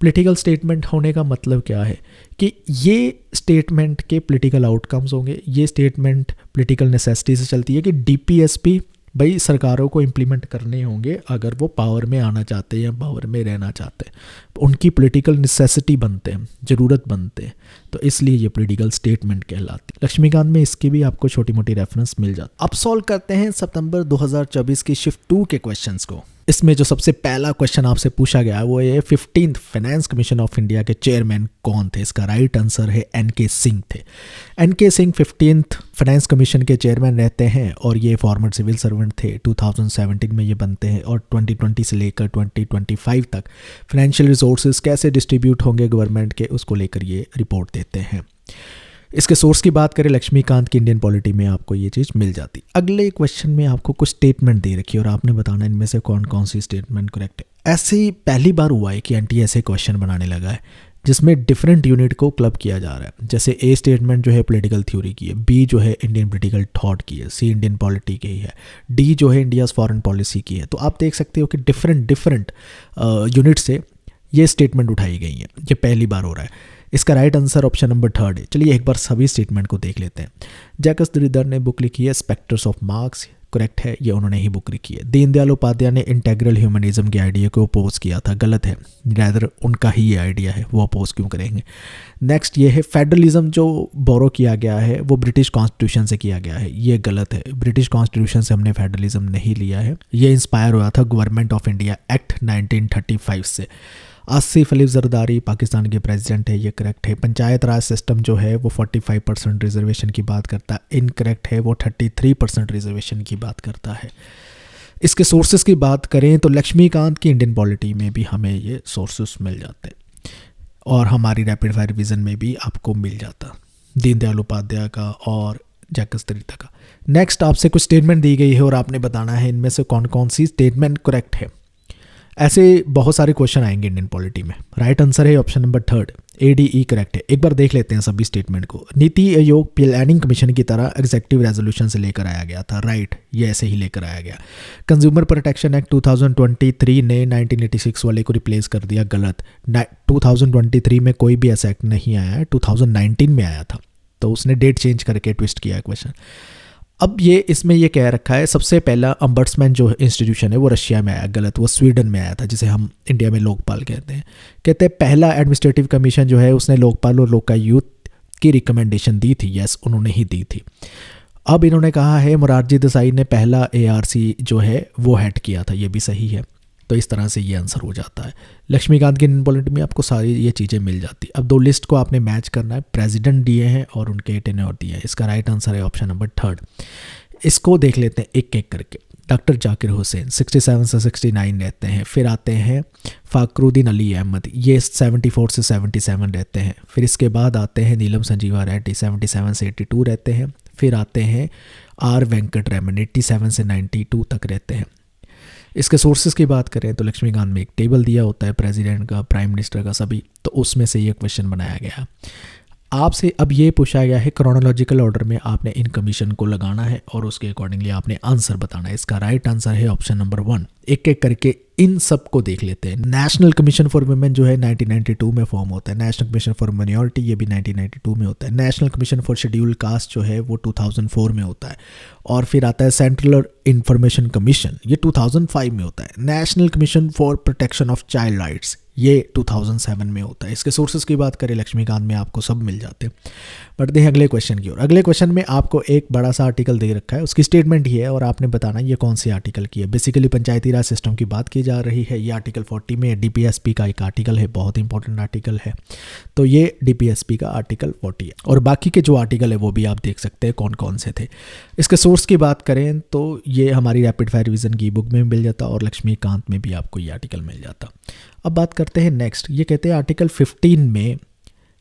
पॉलिटिकल स्टेटमेंट होने का मतलब क्या है कि ये स्टेटमेंट के पॉलिटिकल आउटकम्स होंगे। ये स्टेटमेंट पॉलिटिकल नेसेसिटी से चलती है कि DPSP भाई सरकारों को इम्प्लीमेंट करने होंगे अगर वो पावर में आना चाहते हैं या पावर में रहना चाहते हैं, उनकी पॉलिटिकल नेसेसिटी बनते हैं, ज़रूरत बनते हैं, तो इसलिए ये पॉलिटिकल स्टेटमेंट कहलाती है। लक्ष्मीकांत में इसकी भी आपको छोटी मोटी रेफरेंस मिल जाती। अब सॉल्व करते हैं सितंबर 2024 की शिफ्ट 2 के क्वेश्चंस को। इसमें जो सबसे पहला क्वेश्चन आपसे पूछा गया वो ये 15th finance commission of India के चेयरमैन कौन थे? इसका राइट आंसर है NK सिंह थे। NK Singh 15th finance commission के चेयरमैन रहते हैं और ये फॉर्मर सिविल सर्वेंट थे। 2017 में ये बनते हैं और 2020 से लेकर 2025 तक फाइनेंशियल रिसोर्सेज कैसे डिस्ट्रीब्यूट होंगे गवर्नमेंट के, उसको लेकर ये रिपोर्ट देते हैं। इसके सोर्स की बात करें लक्ष्मीकांत की इंडियन पॉलिटी में आपको ये चीज़ मिल जाती। अगले क्वेश्चन में आपको कुछ स्टेटमेंट दे रखी है और आपने बताना इनमें से कौन कौन सी स्टेटमेंट करेक्ट है। ऐसे ही पहली बार हुआ है कि एनटीए ऐसे क्वेश्चन बनाने लगा है जिसमें डिफरेंट यूनिट को क्लब किया जा रहा है। जैसे ए स्टेटमेंट जो है पॉलिटिकल थ्योरी की है, बी जो है इंडियन पॉलिटिकल थॉट की है, सी इंडियन पॉलिटी की है, डी जो है इंडियाज़ फॉरेन पॉलिसी की है। तो आप देख सकते हो कि डिफरेंट यूनिट से ये स्टेटमेंट उठाई गई हैं। ये पहली बार हो रहा है। इसका राइट आंसर ऑप्शन नंबर 3 है। चलिए एक बार सभी स्टेटमेंट को देख लेते हैं। जैकब श्रीधर ने बुक लिखी है स्पेक्टर्स ऑफ मार्क्स, करेक्ट है, ये उन्होंने ही बुक लिखी है। दीनदयाल उपाध्याय ने इंटेग्रल ह्यूमनिज्म के आइडिया को अपोज किया था, गलत है, रैदर उनका ही ये आइडिया है, वो अपोज क्यों करेंगे। नेक्स्ट ये है फेडरलिज्म जो बोरो किया गया है वो ब्रिटिश कॉन्स्टिट्यूशन से किया गया है, ये गलत है, ब्रिटिश कॉन्स्टिट्यूशन से हमने फेडरलिज्म नहीं लिया है, ये इंस्पायर हुआ था गवर्नमेंट ऑफ इंडिया एक्ट 1935 से। आसिफ अली जरदारी पाकिस्तान के प्रेसिडेंट है, ये करेक्ट है। पंचायत राज सिस्टम जो है वो 45% रिजर्वेशन की बात करता है, इनकरेक्ट है, वो 33% रिजर्वेशन की बात करता है। इसके सोर्सेज की बात करें तो लक्ष्मीकांत की इंडियन पॉलिटी में भी हमें ये सोर्सेज मिल जाते हैं और हमारी रैपिड फायर रिवीजन में भी आपको मिल जाता, दीनदयाल उपाध्याय का और जैकब श्रीधर का। नेक्स्ट आपसे कुछ स्टेटमेंट दी गई है और आपने बताना है इनमें से कौन कौन सी स्टेटमेंट करेक्ट है। ऐसे बहुत सारे क्वेश्चन आएंगे इंडियन पॉलिटी में। राइट आंसर है ऑप्शन नंबर 3 ADE करेक्ट है। एक बार देख लेते हैं सभी स्टेटमेंट को। नीति आयोग प्लानिंग कमीशन की तरह एग्जेक्टिव रेजोल्यूशन से लेकर आया गया था, राइट, ये ऐसे ही लेकर आया गया। कंज्यूमर प्रोटेक्शन एक्ट 2023 ने 1986 वाले को रिप्लेस कर दिया, गलत। 2023 में कोई भी ऐसा एक्ट नहीं आया है, 2019 में आया था, तो उसने डेट चेंज करके ट्विस्ट किया है क्वेश्चन। अब ये इसमें ये कह रखा है सबसे पहला अम्बड्समैन जो इंस्टीट्यूशन है वो रशिया में आया, गलत, वो स्वीडन में आया था, जिसे हम इंडिया में लोकपाल कहते हैं। कहते हैं पहला एडमिनिस्ट्रेटिव कमीशन जो है उसने लोकपाल और लोकायुक्त की रिकमेंडेशन दी थी, यस उन्होंने ही दी थी। अब इन्होंने कहा है मोरारजी देसाई ने पहला ARC जो है वो हेड किया था, ये भी सही है। तो इस तरह से ये आंसर हो जाता है। लक्ष्मीकांत की इंडियन पॉलिटी में आपको सारी ये चीज़ें मिल जाती। अब 2 लिस्ट को आपने मैच करना है, प्रेसिडेंट दिए हैं और उनके टेन्योर दिए हैं। इसका राइट आंसर है ऑप्शन नंबर 3। इसको देख लेते हैं एक एक करके। डॉक्टर जाकिर हुसैन 67 से 69 रहते हैं। फिर आते हैं फ़ाखरुद्दीन अली अहमद, ये 74 से 77 रहते हैं। फिर इसके बाद आते हैं नीलम संजीवा रेड्डी 77 से 82 रहते हैं। फिर आते हैं R वेंकट रमन 87 से 92 तक रहते हैं। इसके सोर्सेज की बात करें तो लक्ष्मीकांत में एक टेबल दिया होता है प्रेसिडेंट का, प्राइम मिनिस्टर का, सभी, तो उसमें से ये क्वेश्चन बनाया गया। आपसे अब ये पूछा गया है क्रोनोलॉजिकल ऑर्डर में आपने इन कमीशन को लगाना है और उसके अकॉर्डिंगली आपने आंसर बताना है। इसका राइट आंसर है ऑप्शन नंबर 1। एक एक करके इन सब को देख लेते हैं। नेशनल कमीशन फॉर वुमेन जो है 1992 में फॉर्म होता है। नेशनल कमीशन फॉर माइनॉरिटी ये भी 1992 में होता है। National commission for scheduled caste जो है वो 2004 में होता है। और फिर आता है सेंट्रल इंफॉर्मेशन कमीशन, ये 2005 में होता है। National commission for protection of child rights ये 2007 में होता है। इसके सोर्सेज की बात करें लक्ष्मीकांत में आपको सब मिल जाते हैं। बढ़ते हैं अगले क्वेश्चन की ओर। अगले क्वेश्चन में आपको एक बड़ा सा आर्टिकल दे रखा है, उसकी स्टेटमेंट ही है और आपने बताना ये कौन सी आर्टिकल की है। बेसिकली पंचायती राज सिस्टम की बात की जा रही है। ये आर्टिकल 40 में DPSP का एक आर्टिकल है, बहुत इंपॉर्टेंट आर्टिकल है। तो ये DPSP का आर्टिकल 40 है और बाकी के जो आर्टिकल है वो भी आप देख सकते हैं कौन कौन से थे। इसके सोर्स की बात करें तो ये हमारी रैपिड फायर रिवीजन की बुक में मिल जाता और लक्ष्मीकांत में भी आपको ये आर्टिकल मिल जाता। अब बात करते हैं नेक्स्ट। ये कहते हैं आर्टिकल 15 में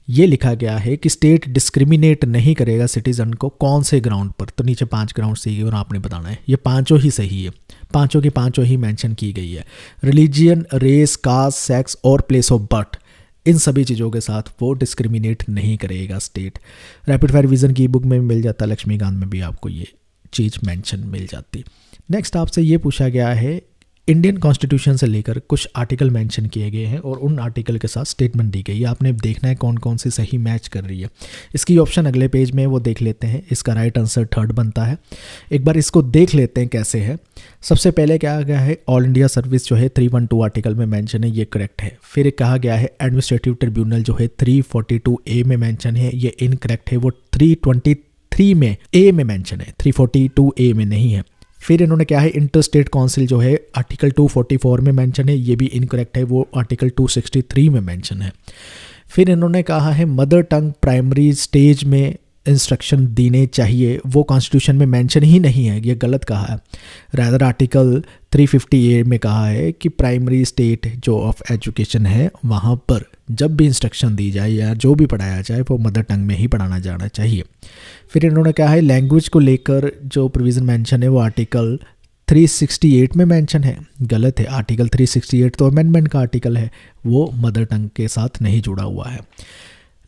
ये लिखा गया है कि स्टेट डिस्क्रिमिनेट नहीं करेगा सिटीजन को कौन से ग्राउंड पर। तो नीचे 5 ग्राउंड सी और आपने बताना है, ये पांचों ही सही है, पांचों की पांचों ही मेंशन की गई है। रिलीजियन, रेस, कास्ट, सेक्स और प्लेस ऑफ बर्थ, इन सभी चीज़ों के साथ वो डिस्क्रिमिनेट नहीं करेगा स्टेट। रैपिड फायर रिवीजन की बुक में मिल जाता, लक्ष्मीकांत में भी आपको ये चीज़ मेंशन मिल जाती। नेक्स्ट आपसे ये पूछा गया है इंडियन कॉन्स्टिट्यूशन से लेकर कुछ आर्टिकल मेंशन किए गए हैं और उन आर्टिकल के साथ स्टेटमेंट दी गई है। आपने देखना है कौन कौन सी सही मैच कर रही है। इसकी ऑप्शन अगले पेज में वो देख लेते हैं। इसका राइट आंसर 3 बनता है। एक बार इसको देख लेते हैं कैसे है। सबसे पहले क्या गया है, ऑल इंडिया सर्विस जो है 312 आर्टिकल में मेंशन है, ये करेक्ट है। फिर कहा गया है एडमिनिस्ट्रेटिव ट्रिब्यूनल जो है 342A में मेंशन है, ये इनकरेक्ट है। वो 323 में A में मेंशन है, 342A में नहीं है। फिर इन्होंने क्या है इंटर स्टेट काउंसिल जो है आर्टिकल 244 में मेंशन है, ये भी इनकरेक्ट है, वो आर्टिकल 263 में मेंशन है। फिर इन्होंने कहा है मदर टंग प्राइमरी स्टेज में इंस्ट्रक्शन देने चाहिए, वो कॉन्स्टिट्यूशन में मेंशन ही नहीं है, ये गलत कहा है। रैदर आर्टिकल 350A में कहा है कि प्राइमरी स्टेट जो ऑफ एजुकेशन है वहाँ पर जब भी इंस्ट्रक्शन दी जाए या जो भी पढ़ाया जाए वो मदर टंग में ही पढ़ाना जाना चाहिए। फिर इन्होंने कहा है लैंग्वेज को लेकर जो प्रोविज़न मेंशन है वो आर्टिकल 368 में मेंशन है। गलत है, आर्टिकल 368 तो अमेंडमेंट का आर्टिकल है, वो मदर टंग के साथ नहीं जुड़ा हुआ है।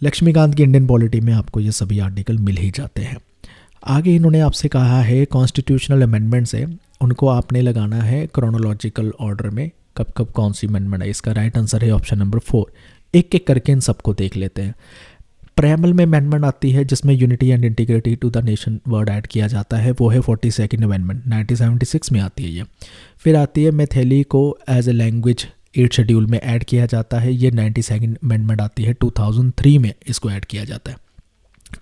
लक्ष्मीकांत की इंडियन पॉलिटी में आपको ये सभी आर्टिकल मिल ही जाते हैं। आगे इन्होंने आपसे कहा है कॉन्स्टिट्यूशनल अमेंडमेंट्स है, उनको आपने लगाना है क्रोनोलॉजिकल ऑर्डर में, कब कब कौन सी अमेंडमेंट है। इसका राइट आंसर है ऑप्शन नंबर 4। एक एक करके इन सबको देख लेते हैं। प्रेमल में अमेंडमेंट आती है जिसमें unity and integrity to the nation word add किया जाता है, वो है 42nd अमेंडमेंट, 1976 में आती है ये। फिर आती है मैथिली को एज ए लैंग्वेज 8 शेड्यूल में ऐड किया जाता है, ये 92nd अमेंडमेंट आती है, 2003 में इसको ऐड किया जाता है।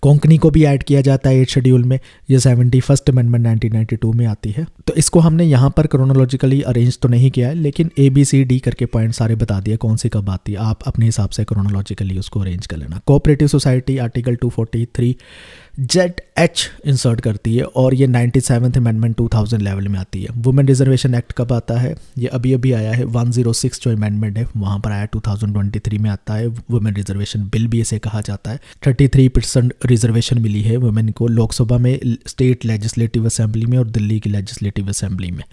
कोंकणी को भी ऐड किया जाता है 8 शेड्यूल में, ये 71st अमेंडमेंट 1992 में आती है। तो इसको हमने यहाँ पर क्रोनोलॉजिकली अरेंज तो नहीं किया है, लेकिन ABCD करके पॉइंट सारे बता दिए कौन सी कब आती है, आप अपने हिसाब से क्रोनोलॉजिकली उसको अरेंज कर लेना। Cooperative society article 243 ZH insert करती है और ये 97th अमेंडमेंट 2000 लेवल में आती है। वुमेन रिजर्वेशन एक्ट कब आता है, ये अभी अभी आया है, 106 जो अमेंडमेंट है वहाँ पर आया, 2023 में आता है। वुमेन रिजर्वेशन बिल भी इसे कहा जाता है। 33% रिजर्वेशन मिली है वुमेन को लोकसभा में, स्टेट लेजिस्लेटिव असेंबली में और दिल्ली की लेजिस्लेटिव असेंबली में।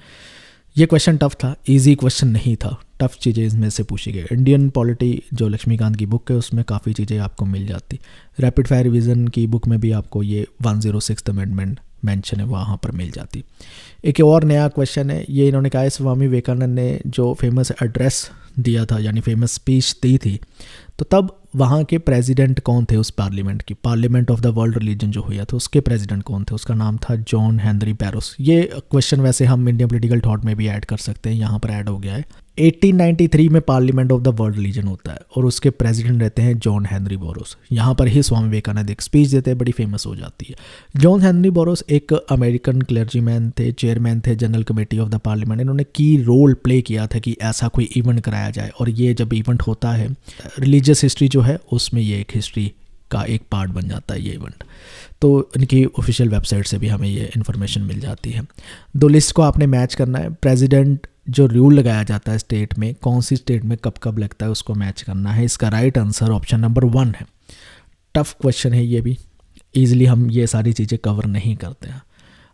ये क्वेश्चन टफ था, इजी क्वेश्चन नहीं था, टफ चीज़ें इसमें से पूछी गई। इंडियन पॉलिटी जो लक्ष्मीकांत की बुक है उसमें काफ़ी चीज़ें आपको मिल जाती। रैपिड फायर रिवीजन की बुक में भी आपको ये 106th अमेंडमेंट मेंशन है, वहाँ पर मिल जाती। एक और नया क्वेश्चन है, ये इन्होंने कहा है स्वामी विवेकानंद ने जो फेमस एड्रेस दिया था यानी फेमस स्पीच दी थी, तो तब वहाँ के प्रेसिडेंट कौन थे उस पार्लियामेंट की, parliament of the world religion जो हुआ था उसके प्रेसिडेंट कौन थे, उसका नाम था जॉन हेनरी बैरोस। ये क्वेश्चन वैसे हम इंडियन पॉलिटिकल थॉट में भी ऐड कर सकते हैं, यहाँ पर ऐड हो गया है। 1893 में parliament of the world religion होता है और उसके प्रेसिडेंट रहते हैं जॉन हेनरी बोरोस। यहाँ पर ही स्वामी विवेकानंद एक स्पीच देते हैं, बड़ी फेमस हो जाती है। जॉन हेनरी बोरोस एक अमेरिकन क्लर्जीमैन थे, चेयरमैन थे general committee of the parliament. इन्होंने की रोल प्ले किया था कि ऐसा कोई इवेंट कराया जाए, और ये जब इवेंट होता है रिलीजियस हिस्ट्री जो है उसमें ये एक हिस्ट्री का एक पार्ट बन जाता है ये इवेंट। तो इनकी ऑफिशियल वेबसाइट से भी हमें ये इन्फॉर्मेशन मिल जाती है। दो लिस्ट को आपने मैच करना है, प्रेसिडेंट जो रूल लगाया जाता है स्टेट में, कौन सी स्टेट में कब कब लगता है उसको मैच करना है। इसका राइट आंसर ऑप्शन नंबर 1 है। टफ क्वेश्चन है ये भी, ईजिली हम ये सारी चीज़ें कवर नहीं करते हैं।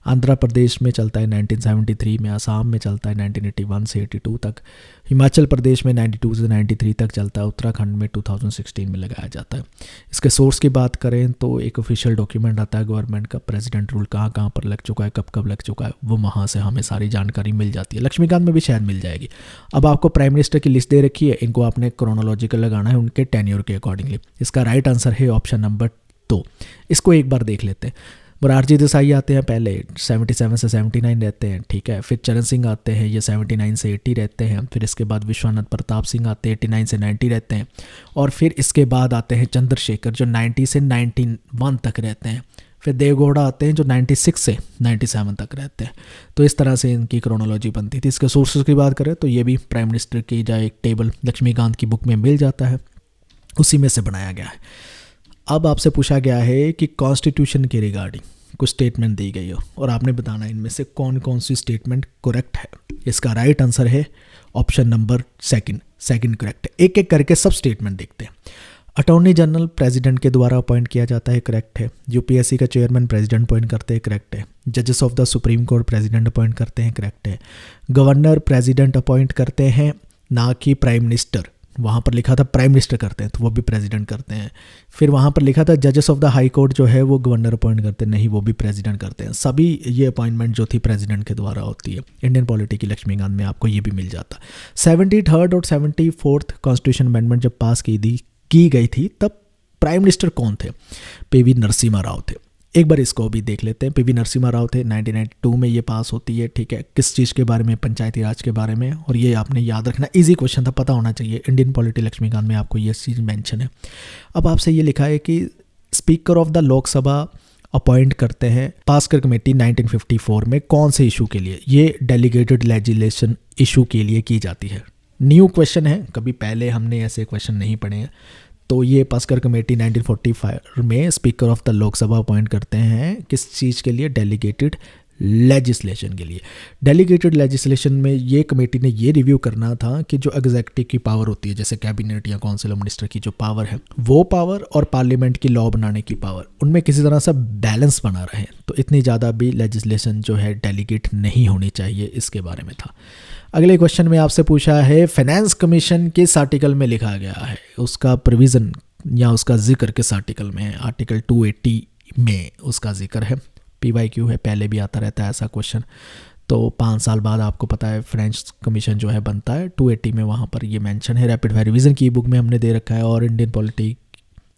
आंध्र प्रदेश में चलता है 1973 में, असम में चलता है 1981 से 82 तक, हिमाचल प्रदेश में 92 से 93 तक चलता है, उत्तराखंड में 2016 में लगाया जाता है। इसके सोर्स की बात करें तो एक ऑफिशियल डॉक्यूमेंट आता है गवर्नमेंट का, प्रेसिडेंट रूल कहाँ कहाँ पर लग चुका है, कब कब लग चुका है, वो वहाँ से हमें सारी जानकारी मिल जाती है। लक्ष्मीकांत में भी शायद मिल जाएगी। अब आपको प्राइम मिनिस्टर की लिस्ट दे रखी है, इनको आपने क्रोनोलॉजिकल लगाना है उनके टेन्योर के अकॉर्डिंगली। इसका राइट आंसर है ऑप्शन नंबर 2। इसको एक बार देख लेते हैं। मोरारजी देसाई आते हैं पहले, 77 से 79 रहते हैं, ठीक है। फिर चरण सिंह आते हैं, ये 79 से 80 रहते हैं। फिर इसके बाद विश्वनाथ प्रताप सिंह आते हैं, 89 से 90 रहते हैं। और फिर इसके बाद आते हैं चंद्रशेखर जो 90 से 91 तक रहते हैं। फिर देवगौड़ा आते हैं जो 96 से 97 तक रहते हैं। तो इस तरह से इनकी क्रोनोलॉजी बनती थी। इसके सोर्सेज की बात करें तो ये भी प्राइम मिनिस्टर की जो एक टेबल लक्ष्मीकांत की बुक में मिल जाता है, उसी में से बनाया गया है। अब आपसे पूछा गया है कि कॉन्स्टिट्यूशन के रिगार्डिंग कुछ स्टेटमेंट दी गई हो और आपने बताना इनमें से कौन कौन सी स्टेटमेंट करेक्ट है। इसका राइट आंसर है ऑप्शन नंबर 2 करेक्ट है। एक एक करके सब स्टेटमेंट देखते हैं। अटॉर्नी जनरल प्रेसिडेंट के द्वारा अपॉइंट किया जाता है, करेक्ट है। यूपीएससी का चेयरमैन प्रेसिडेंट अपॉइंट करते हैं, करेक्ट है। जजेस of the Supreme Court president appoint करते हैं, करेक्ट है। गवर्नर प्रेसिडेंट अपॉइंट करते हैं, ना कि प्राइम मिनिस्टर। वहाँ पर लिखा था प्राइम मिनिस्टर करते हैं, तो वो भी प्रेसिडेंट करते हैं। फिर वहाँ पर लिखा था जजेस ऑफ द हाई कोर्ट जो है वो गवर्नर अपॉइंट करते हैं, नहीं वो भी प्रेसिडेंट करते हैं। सभी ये अपॉइंटमेंट जो थी प्रेसिडेंट के द्वारा होती है। इंडियन पॉलिटी की लक्ष्मीकांत में आपको ये भी मिल जाता। 73rd और 74th कॉन्स्टिट्यूशन अमेंडमेंट जब पास की गई थी तब प्राइम मिनिस्टर कौन थे? पीवी नरसिम्हा राव थे। एक बार इसको भी देख लेते हैं। पीवी नरसिम्हा राव थे, 1992 में ये पास होती है, ठीक है। किस चीज़ के बारे में? पंचायती राज के बारे में। और ये आपने याद रखना, इजी क्वेश्चन था, पता होना चाहिए। इंडियन पॉलिटी लक्ष्मीकांत में आपको ये चीज़ मेंशन है। अब आपसे ये लिखा है कि speaker of the Lok Sabha appoint करते हैं पास्कर कमेटी 1954 में कौन से इशू के लिए? ये डेलीगेटेड लेजिस्लेशन इशू के लिए की जाती है। न्यू क्वेश्चन है, कभी पहले हमने ऐसे क्वेश्चन नहीं पढ़े हैं। तो ये पास्कर कमेटी 1945 में speaker of the Lok Sabha appoint करते हैं किस चीज़ के लिए? डेलीगेटेड लेजिस्लेशन के लिए। डेलीगेटेड लेजिस्लेशन में ये कमेटी ने ये रिव्यू करना था कि जो एग्जेक्टिव की पावर होती है, जैसे कैबिनेट या काउंसिल ऑफ मिनिस्टर की जो पावर है, वो पावर और पार्लियामेंट की लॉ बनाने की पावर, उनमें किसी तरह से बैलेंस बना रहे। तो इतनी ज़्यादा भी लेजिस्लेशन जो है डेलीगेट नहीं होनी चाहिए, इसके बारे में था। अगले क्वेश्चन में आपसे पूछा है फाइनेंस कमीशन किस आर्टिकल में लिखा गया है, उसका प्रोविज़न या उसका जिक्र किस आर्टिकल में है। आर्टिकल 280 में उसका जिक्र है। PYQ है, पहले भी आता रहता है ऐसा क्वेश्चन। तो 5 साल बाद आपको पता है फाइनेंस कमीशन जो है बनता है, 280 में वहाँ पर ये मेंशन है। रैपिड फायर रिवीजन की बुक में हमने दे रखा है और इंडियन पॉलिटी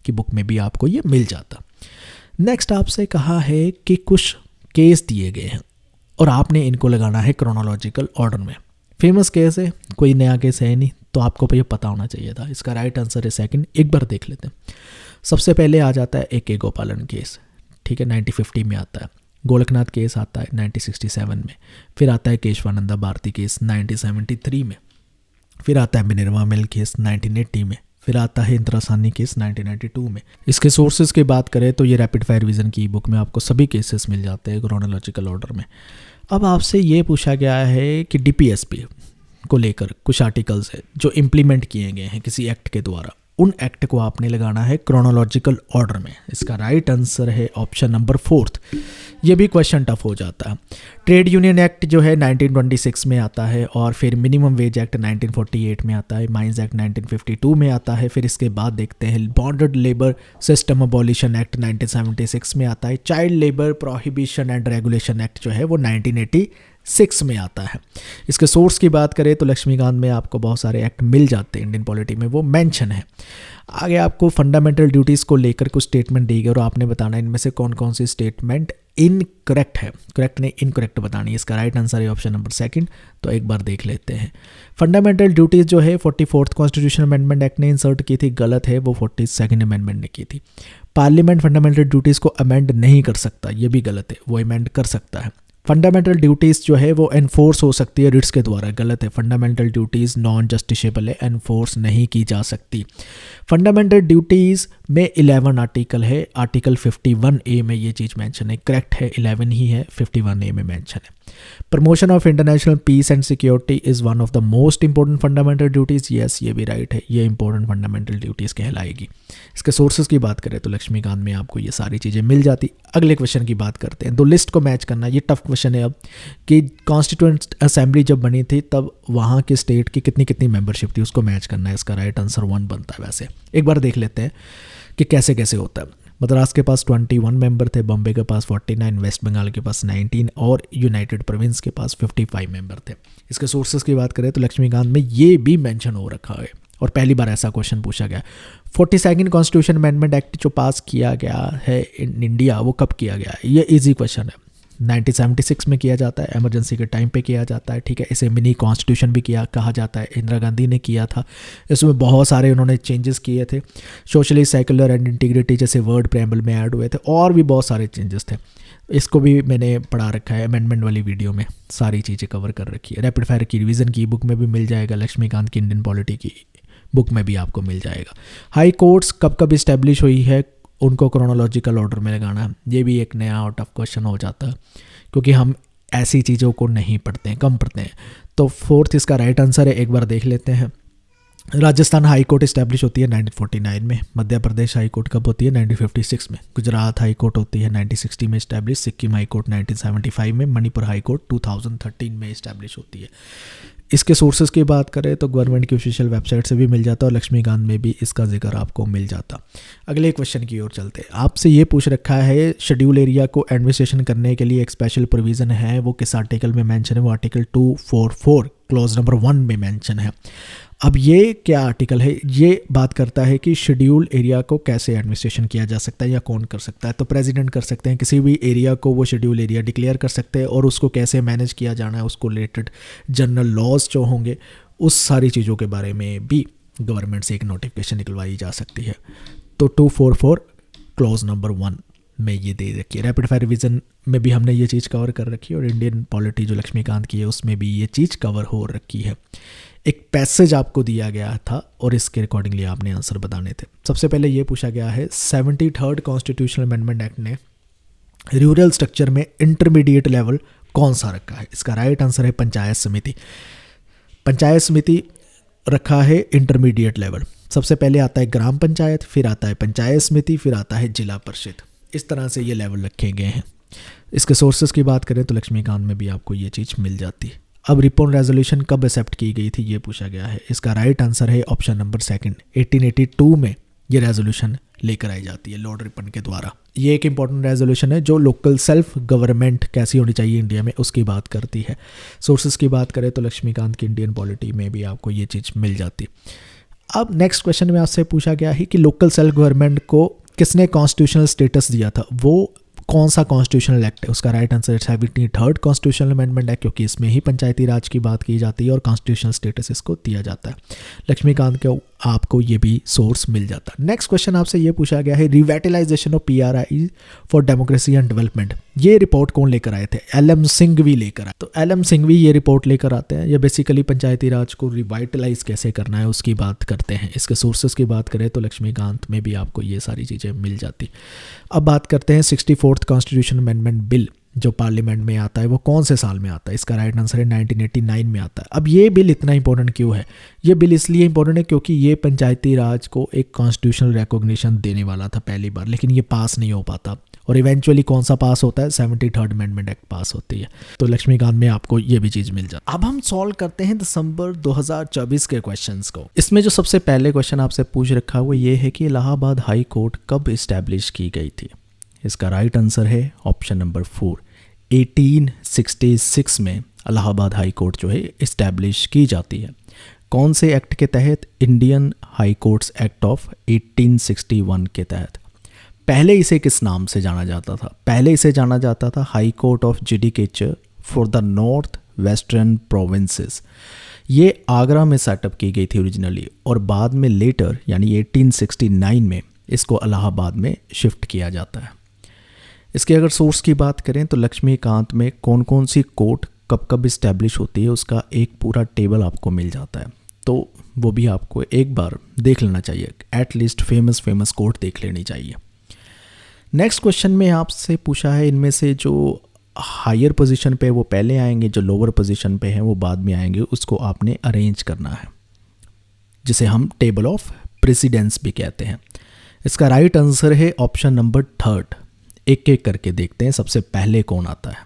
की बुक में भी आपको ये मिल जाता। नेक्स्ट आपसे कहा है कि कुछ केस दिए गए हैं और आपने इनको लगाना है क्रोनोलॉजिकल ऑर्डर में। फेमस केस है, कोई नया केस है नहीं, तो आपको ये पता होना चाहिए था। इसका राइट आंसर है सेकंड। एक बार देख लेते हैं। सबसे पहले आ जाता है AK गोपालन केस, ठीक है, 1950 में आता है। गोलकनाथ केस आता है 1967 में। फिर आता है केशवानंदा भारती केस 1973 में। फिर आता है मिनर्वा मिल केस 1980 में। फिर आता है इंदिरा साहनी केस 1992 में। इसके सोर्सेज की बात करें तो ये रैपिड फायर रिवीजन की बुक में आपको सभी केसेस मिल जाते हैं क्रोनोलॉजिकल ऑर्डर में। अब आपसे ये पूछा गया है कि DPSP को लेकर कुछ आर्टिकल्स है जो इम्प्लीमेंट किए गए हैं किसी एक्ट के द्वारा, उन एक्ट को आपने लगाना है क्रोनोलॉजिकल ऑर्डर में। इसका राइट आंसर है ऑप्शन नंबर 4। ये भी क्वेश्चन टफ हो जाता है। ट्रेड यूनियन एक्ट जो है 1926 में आता है, और फिर मिनिमम वेज एक्ट 1948 में आता है, माइंस एक्ट 1952 में आता है। फिर इसके बाद देखते हैं bonded labour system abolition act 1976 में आता है। Child labour prohibition and regulation act जो है वो 1986 में आता है। इसके सोर्स की बात करें तो लक्ष्मीकांत में आपको बहुत सारे एक्ट मिल जाते हैं, इंडियन पॉलिटी में वो मेंशन है। आगे आपको फंडामेंटल ड्यूटीज़ को लेकर कुछ स्टेटमेंट दी गई और आपने बताना इनमें से कौन कौन सी स्टेटमेंट इनकरेक्ट है। करेक्ट नहीं, इनकरेक्ट बतानी है। इसका राइट आंसर है ऑप्शन नंबर 2। तो एक बार देख लेते हैं। फंडामेंटल ड्यूटीज़ जो है 44th कॉन्स्टिट्यूशन अमेंडमेंट एक्ट ने इंसर्ट की थी, गलत है, वो 42nd अमेंडमेंट ने की थी। पार्लियामेंट फंडामेंटल ड्यूटीज़ को अमेंड नहीं कर सकता, ये भी गलत है, वो अमेंड कर सकता है। फंडामेंटल ड्यूटीज़ जो है वो एनफोर्स हो सकती है रिट्स के द्वारा, गलत है। फंडामेंटल ड्यूटीज़ नॉन जस्टिसेबल है, एनफोर्स नहीं की जा सकती। फंडामेंटल ड्यूटीज़ में 11 आर्टिकल है, आर्टिकल 51A में ये चीज़ मेंशन है, करेक्ट है, 11 ही है, 51A में मेंशन है। Promotion of international peace and security is one of the most important fundamental duties, yes ये भी राइट है, ये इंपॉर्टेंट फंडामेंटल ड्यूटीज़ कहलाएगी। इसके सोर्सेज की बात करें तो लक्ष्मीकांत में आपको ये सारी चीज़ें मिल जाती। अगले क्वेश्चन की बात करते हैं। दो लिस्ट को मैच करना, ये टफ क्वेश्चन है अब, कि कॉन्स्टिट्यूएंट असेंबली जब बनी थी तब वहाँ के स्टेट की कितनी कितनी मेंबरशिप थी, उसको मैच करना है। इसका राइट आंसर 1 बनता है। वैसे एक बार देख लेते हैं कि कैसे कैसे होता है। मद्रास के पास 21 मेंबर थे, बॉम्बे के पास 49, वेस्ट बंगाल के पास 19 और यूनाइटेड प्रोविंस के पास 55 मेंबर थे। इसके सोर्सेज की बात करें तो लक्ष्मीकांत में ये भी मेंशन हो रखा है और पहली बार ऐसा क्वेश्चन पूछा गया। 42nd कॉन्स्टिट्यूशन अमेंडमेंट एक्ट जो पास किया गया है इन इंडिया, वो कब किया गया है? ये इजी क्वेश्चन है। 1976 में किया जाता है, एमरजेंसी के टाइम पे किया जाता है, ठीक है। इसे मिनी कॉन्स्टिट्यूशन भी कहा जाता है, इंदिरा गांधी ने किया था। इसमें बहुत सारे उन्होंने चेंजेस किए थे, सोशली सेकुलर एंड इंटीग्रिटी जैसे वर्ड प्रेम्बल में ऐड हुए थे, और भी बहुत सारे चेंजेस थे। इसको भी मैंने पढ़ा रखा है अमेंडमेंट वाली वीडियो में, सारी चीज़ें कवर कर रखी है। रैपिड फायर की रिवीजन की बुक में भी मिल जाएगा, लक्ष्मीकांत की इंडियन पॉलिटी की बुक में भी आपको मिल जाएगा। हाई कोर्ट्स कब कब इस्टेब्लिश हुई है, उनको क्रोनोलॉजिकल ऑर्डर में लगाना है। ये भी एक नया और टफ क्वेश्चन हो जाता है क्योंकि हम ऐसी चीज़ों को नहीं पढ़ते हैं, कम पढ़ते हैं। तो 4th इसका राइट आंसर है, एक बार देख लेते हैं। राजस्थान हाई कोर्ट इस्टेब्लिश होती है 1949 में, मध्य प्रदेश हाई कोर्ट कब होती है 1956 में, गुजरात हाई कोर्ट होती है 1960 में इस्टेब्लिश, सिक्किम हाई कोर्ट 1975 में, मणिपुर हाई कोर्ट 2013 में इस्टेब्लिश होती है। इसके सोर्सेज की बात करें तो गवर्नमेंट की ऑफिशियल वेबसाइट से भी मिल जाता और लक्ष्मीकांत में भी इसका जिक्र आपको मिल जाता। अगले क्वेश्चन की ओर चलते हैं। आपसे ये पूछ रखा है शेड्यूल एरिया को एडमिनिस्ट्रेशन करने के लिए एक स्पेशल प्रोविज़न है, वो किस आर्टिकल में मेंशन है? वो आर्टिकल 244 क्लॉज नंबर 1 में मेंशन है। अब ये क्या आर्टिकल है? ये बात करता है कि शेड्यूल एरिया को कैसे एडमिनिस्ट्रेशन किया जा सकता है या कौन कर सकता है। तो प्रेसिडेंट कर सकते हैं, किसी भी एरिया को वो शेड्यूल एरिया डिक्लेयर कर सकते हैं, और उसको कैसे मैनेज किया जाना है, उसको रिलेटेड जनरल लॉज जो होंगे उस सारी चीज़ों के बारे में भी गवर्नमेंट से एक नोटिफिकेशन निकलवाई जा सकती है। तो 244 क्लॉज नंबर 1 में ये दे रखी है। रैपिड फायर रिवीजन में भी हमने ये चीज़ कवर कर रखी है और इंडियन पॉलिटी जो लक्ष्मीकांत की है उसमें भी ये चीज़ कवर हो रखी है। एक पैसेज आपको दिया गया था और इसके अकॉर्डिंगली आपने आंसर बताने थे। सबसे पहले ये पूछा गया है 73rd कॉन्स्टिट्यूशनल अमेंडमेंट एक्ट ने रूरल स्ट्रक्चर में इंटरमीडिएट लेवल कौन सा रखा है? इसका राइट आंसर है पंचायत समिति। पंचायत समिति रखा है इंटरमीडिएट लेवल। सबसे पहले आता है ग्राम पंचायत, फिर आता है पंचायत समिति, फिर आता है जिला परिषद। इस तरह से ये लेवल रखे गए हैं। इसके सोर्सेज की बात करें तो लक्ष्मीकांत में भी आपको ये चीज़ मिल जाती है। अब रिपन रेजोल्यूशन कब एक्सेप्ट की गई थी ये पूछा गया है। इसका राइट आंसर है ऑप्शन नंबर सेकंड, 1882 में ये रेजोल्यूशन लेकर आई जाती है लॉर्ड रिपन के द्वारा। ये एक इंपॉर्टेंट रेजोल्यूशन है जो लोकल सेल्फ गवर्नमेंट कैसी होनी चाहिए इंडिया में उसकी बात करती है। सोर्सेज की बात करें तो लक्ष्मीकांत की इंडियन पॉलिटी में भी आपको ये चीज़ मिल जाती। अब नेक्स्ट क्वेश्चन में आपसे पूछा गया है कि लोकल सेल्फ गवर्नमेंट को किसने कॉन्स्टिट्यूशनल स्टेटस दिया था, वो कौन सा कॉन्स्टिट्यूशनल एक्ट है? उसका right answer 73rd constitutional amendment है, क्योंकि इसमें ही पंचायती राज की बात की जाती है और कॉन्स्टिट्यूशनल स्टेटस इसको दिया जाता है। लक्ष्मीकांत के आपको ये भी सोर्स मिल जाता है। नेक्स्ट क्वेश्चन आपसे ये पूछा गया है revitalisation of PRI for democracy and development. ये रिपोर्ट कौन लेकर आए थे? LM सिंघवी लेकर आए। तो LM सिंघवी ये रिपोर्ट लेकर आते हैं। ये बेसिकली पंचायती राज को रिवाइटलाइज कैसे करना है उसकी बात करते हैं। इसके सोर्सेज की बात करें तो लक्ष्मीकांत में भी आपको ये सारी चीज़ें मिल जाती। अब बात करते हैं 64th कॉन्स्टिट्यूशन अमेंडमेंट बिल जो पार्लियामेंट में आता है वो कौन से साल में आता है? इसका राइट आंसर है 1989 में आता है। अब ये बिल इतना इंपॉर्टेंट क्यों है? ये बिल इसलिए इंपॉर्टेंट है क्योंकि ये पंचायती राज को एक कॉन्स्टिट्यूशनल रिकॉग्निशन देने वाला था पहली बार, लेकिन ये पास नहीं हो पाता और इवेंचुअली कौन सा पास होता है? 73rd अमेंडमेंट एक्ट पास होती है। तो लक्ष्मीकांत में आपको ये भी चीज़ मिल जाती है। अब हम सॉल्व करते हैं दिसंबर 2024 के क्वेश्चंस को। इसमें जो सबसे पहले क्वेश्चन आपसे पूछ रखा है वो ये है कि इलाहाबाद हाई कोर्ट कब इस्टेब्लिश की गई थी? इसका राइट आंसर है ऑप्शन नंबर 4, 1866 में इलाहाबाद हाई कोर्ट जो है इस्टेब्लिश की जाती है। कौन से एक्ट के तहत? Indian high courts act of 1861 के तहत। पहले इसे किस नाम से जाना जाता था? पहले इसे जाना जाता था high court of judicature for the north western provinces. ये आगरा में सेटअप की गई थी ओरिजिनली और बाद में लेटर यानी 1869 में इसको इलाहाबाद में शिफ्ट किया जाता है। इसके अगर सोर्स की बात करें तो लक्ष्मीकांत में कौन कौन सी कोर्ट कब कब इस्टेब्लिश होती है उसका एक पूरा टेबल आपको मिल जाता है, तो वो भी आपको एक बार देख लेना चाहिए। एटलीस्ट फेमस कोर्ट देख लेनी चाहिए। नेक्स्ट क्वेश्चन में आपसे पूछा है इनमें से जो हायर पोजीशन पे वो पहले आएंगे, जो लोअर पोजीशन पे हैं वो बाद में आएंगे, उसको आपने अरेंज करना है, जिसे हम टेबल ऑफ प्रेसिडेंस भी कहते हैं। इसका राइट आंसर है ऑप्शन नंबर 3rd। एक एक करके देखते हैं सबसे पहले कौन आता है।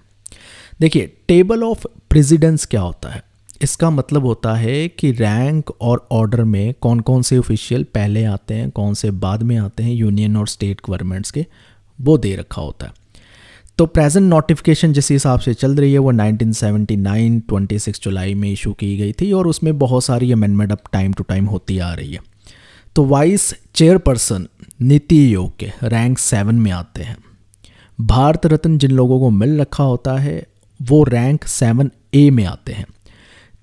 देखिए टेबल ऑफ प्रेसिडेंस क्या होता है? इसका मतलब होता है कि रैंक और ऑर्डर में कौन कौन से ऑफिशियल पहले आते हैं, कौन से बाद में आते हैं, यूनियन और स्टेट गवर्नमेंट्स के, वो दे रखा होता है। तो प्रेजेंट नोटिफिकेशन जिस हिसाब से चल रही है वो 1979 26 जुलाई में इशू की गई थी और उसमें बहुत सारी अमेंडमेंट अब टाइम टू टाइम होती आ रही है। तो वाइस चेयरपर्सन नीति आयोग के रैंक 7 में आते हैं। भारत रत्न जिन लोगों को मिल रखा होता है वो रैंक 7A में आते हैं।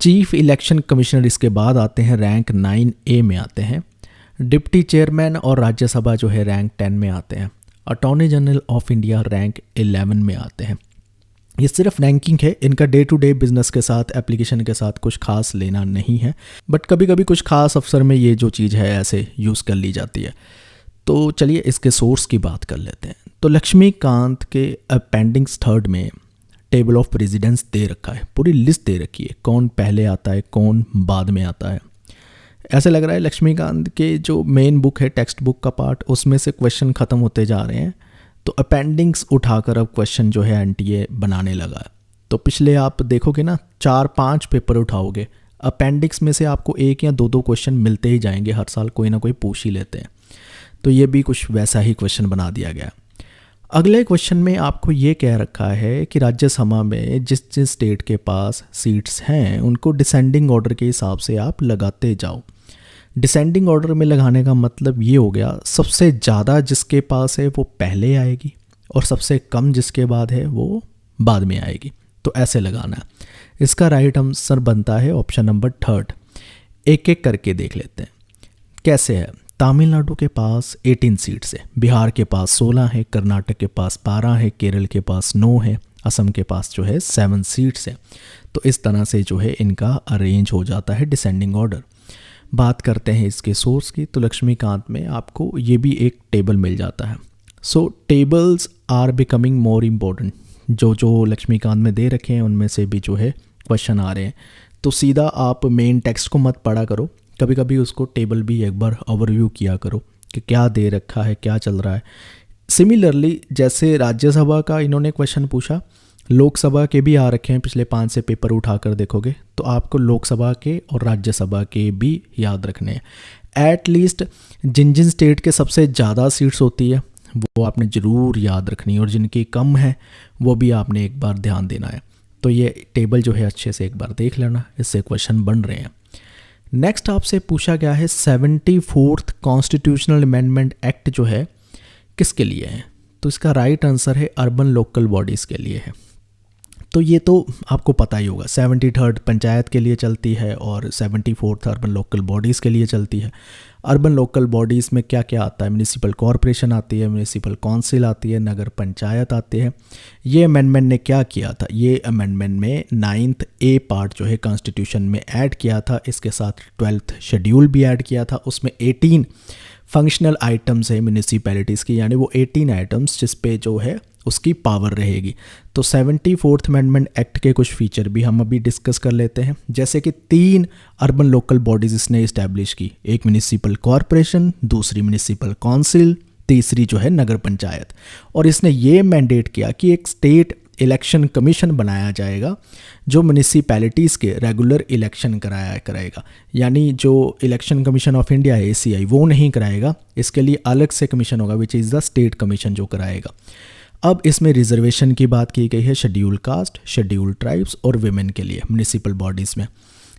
चीफ इलेक्शन कमिश्नर इसके बाद आते हैं, रैंक 9A में आते हैं। डिप्टी चेयरमैन और राज्यसभा जो है रैंक 10 में आते हैं। Attorney general of India rank 11 में आते हैं। ये सिर्फ रैंकिंग है, इनका डे टू डे बिजनेस के साथ एप्लीकेशन के साथ कुछ खास लेना नहीं है, बट कभी कभी कुछ खास अफसर में ये जो चीज़ है ऐसे यूज़ कर ली जाती है। तो चलिए इसके सोर्स की बात कर लेते हैं। तो लक्ष्मीकांत के अपेंडिक्स 3rd में टेबल ऑफ प्रेसिडेंस दे रखा है, पूरी लिस्ट दे रखी है कौन पहले आता है कौन बाद में आता है। ऐसे लग रहा है लक्ष्मीकांत के जो मेन बुक है टेक्स्ट बुक का पार्ट उसमें से क्वेश्चन ख़त्म होते जा रहे हैं, तो अपेंडिक्स उठाकर अब क्वेश्चन जो है NTA बनाने लगा है। तो पिछले आप देखोगे ना 4-5 पेपर उठाओगे, अपेंडिक्स में से आपको 1 या 2 क्वेश्चन मिलते ही जाएंगे, हर साल कोई ना कोई पूछ ही लेते हैं। तो ये भी कुछ वैसा ही क्वेश्चन बना दिया गया। अगले क्वेश्चन में आपको ये कह रखा है कि राज्यसभा में जिस जिस स्टेट के पास सीट्स हैं उनको डिसेंडिंग ऑर्डर के हिसाब से आप लगाते जाओ। डिसेंडिंग ऑर्डर में लगाने का मतलब ये हो गया सबसे ज़्यादा जिसके पास है वो पहले आएगी और सबसे कम जिसके बाद है वो बाद में आएगी, तो ऐसे लगाना है। इसका राइट आंसर बनता है ऑप्शन नंबर 3rd। एक एक करके देख लेते हैं कैसे है। तमिलनाडु के पास 18 सीट्स है, बिहार के पास 16 है, कर्नाटक के पास 12 है, केरल के पास 9 है, असम के पास जो है 7 सीट्स है। तो इस तरह से जो है इनका अरेंज हो जाता है डिसेंडिंग ऑर्डर। बात करते हैं इसके सोर्स की, तो लक्ष्मीकांत में आपको ये भी एक टेबल मिल जाता है। So tables are becoming more important. जो लक्ष्मीकांत में दे रखे हैं उनमें से भी जो है क्वेश्चन आ रहे हैं। तो सीधा आप मेन टेक्स्ट को मत पढ़ा करो, कभी कभी उसको टेबल भी एक बार ओवरव्यू किया करो कि क्या दे रखा है, क्या चल रहा है। सिमिलरली जैसे राज्यसभा का इन्होंने क्वेश्चन पूछा, लोकसभा के भी आ रखे हैं, पिछले 5 से पेपर उठाकर देखोगे तो आपको लोकसभा के और राज्यसभा के भी याद रखने हैं। एट लीस्ट जिन जिन स्टेट के सबसे ज़्यादा सीट्स होती है वो आपने ज़रूर याद रखनी है, और जिनकी कम है वो भी आपने एक बार ध्यान देना है। तो ये टेबल जो है अच्छे से एक बार देख लेना, इससे क्वेश्चन बन रहे हैं। नेक्स्ट आपसे पूछा गया है 74th कॉन्स्टिट्यूशनल अमेंडमेंट एक्ट जो है किसके लिए है? तो इसका राइट आंसर है अर्बन लोकल बॉडीज़ के लिए है। तो ये तो आपको पता ही होगा, 73rd पंचायत के लिए चलती है और 74th अर्बन लोकल बॉडीज़ के लिए चलती है। अर्बन लोकल बॉडीज़ में क्या क्या आता है? म्यूनिसिपल कॉरपोरेशन आती है, म्यूनिसिपल काउंसिल आती है, नगर पंचायत आते हैं। ये अमेंडमेंट ने क्या किया था? ये अमेंडमेंट में 9th A पार्ट जो है कॉन्स्टिट्यूशन में ऐड किया था, इसके साथ 12th शेड्यूल भी ऐड किया था। उसमें 18 फंक्शनल आइटम्स है म्यूनिसिपैलिटीज़ की, यानी वो 18 आइटम्स जिस पे जो है उसकी पावर रहेगी। तो 74th अमेंडमेंट एक्ट के कुछ फीचर भी हम अभी डिस्कस कर लेते हैं। जैसे कि 3 अर्बन लोकल बॉडीज़ इसने इस्टेब्लिश की, एक म्यूनिसिपल कॉरपोरेशन, दूसरी म्यूनिसिपल काउंसिल, तीसरी जो है नगर पंचायत। और इसने ये मैंडेट किया कि एक स्टेट इलेक्शन कमीशन बनाया जाएगा जो म्यूनिसिपैलिटीज़ के रेगुलर इलेक्शन कराएगा। यानी जो इलेक्शन कमीशन ऑफ इंडिया है ACI वो नहीं कराएगा, इसके लिए अलग से कमीशन होगा which is the state commission जो कराएगा। अब इसमें रिजर्वेशन की बात की गई है शेड्यूल कास्ट, शेड्यूल ट्राइब्स और विमेन के लिए म्यूनिसिपल बॉडीज़ में।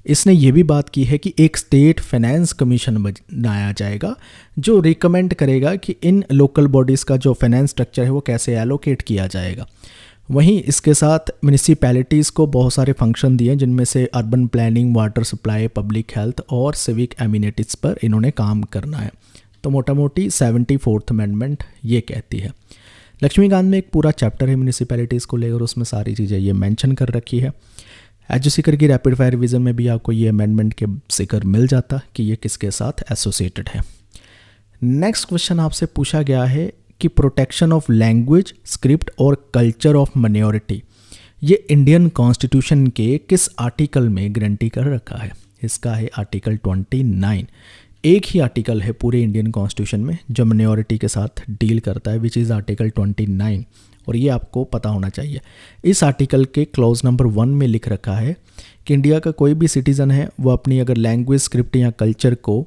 इसने ये भी बात की है कि एक स्टेट फाइनेंस कमीशन बनाया जाएगा जो रिकमेंड करेगा कि इन लोकल बॉडीज़ का जो फाइनेंस स्ट्रक्चर है वो कैसे एलोकेट किया जाएगा। वहीं इसके साथ म्यूनिसिपैलिटीज़ को बहुत सारे फंक्शन दिए, जिनमें से urban planning, water supply, public health और सिविक एमिनिटीज़ पर इन्होंने काम करना है। तो मोटा मोटी 74th अमेंडमेंट ये कहती है। लक्ष्मीकांत में एक पूरा चैप्टर है म्यूनिसिपैलिटीज़ को लेकर, उसमें सारी चीज़ें ये मेंशन कर रखी है। एजुसीकर की रैपिड फायर रिवीजन में भी आपको ये अमेंडमेंट के जिक्र मिल जाता कि ये किसके साथ एसोसिएटेड है। नेक्स्ट क्वेश्चन आपसे पूछा गया है कि प्रोटेक्शन ऑफ लैंग्वेज, स्क्रिप्ट और कल्चर ऑफ माइनॉरिटी ये इंडियन कॉन्स्टिट्यूशन के किस आर्टिकल में गारंटी कर रखा है? इसका है आर्टिकल 29। एक ही आर्टिकल है पूरे इंडियन कॉन्स्टिट्यूशन में जो माइनॉरिटी के साथ डील करता है, विच इज़ आर्टिकल 29, और ये आपको पता होना चाहिए। इस आर्टिकल के क्लॉज नंबर 1 में लिख रखा है कि इंडिया का कोई भी सिटीज़न है वो अपनी अगर लैंग्वेज, स्क्रिप्ट या कल्चर को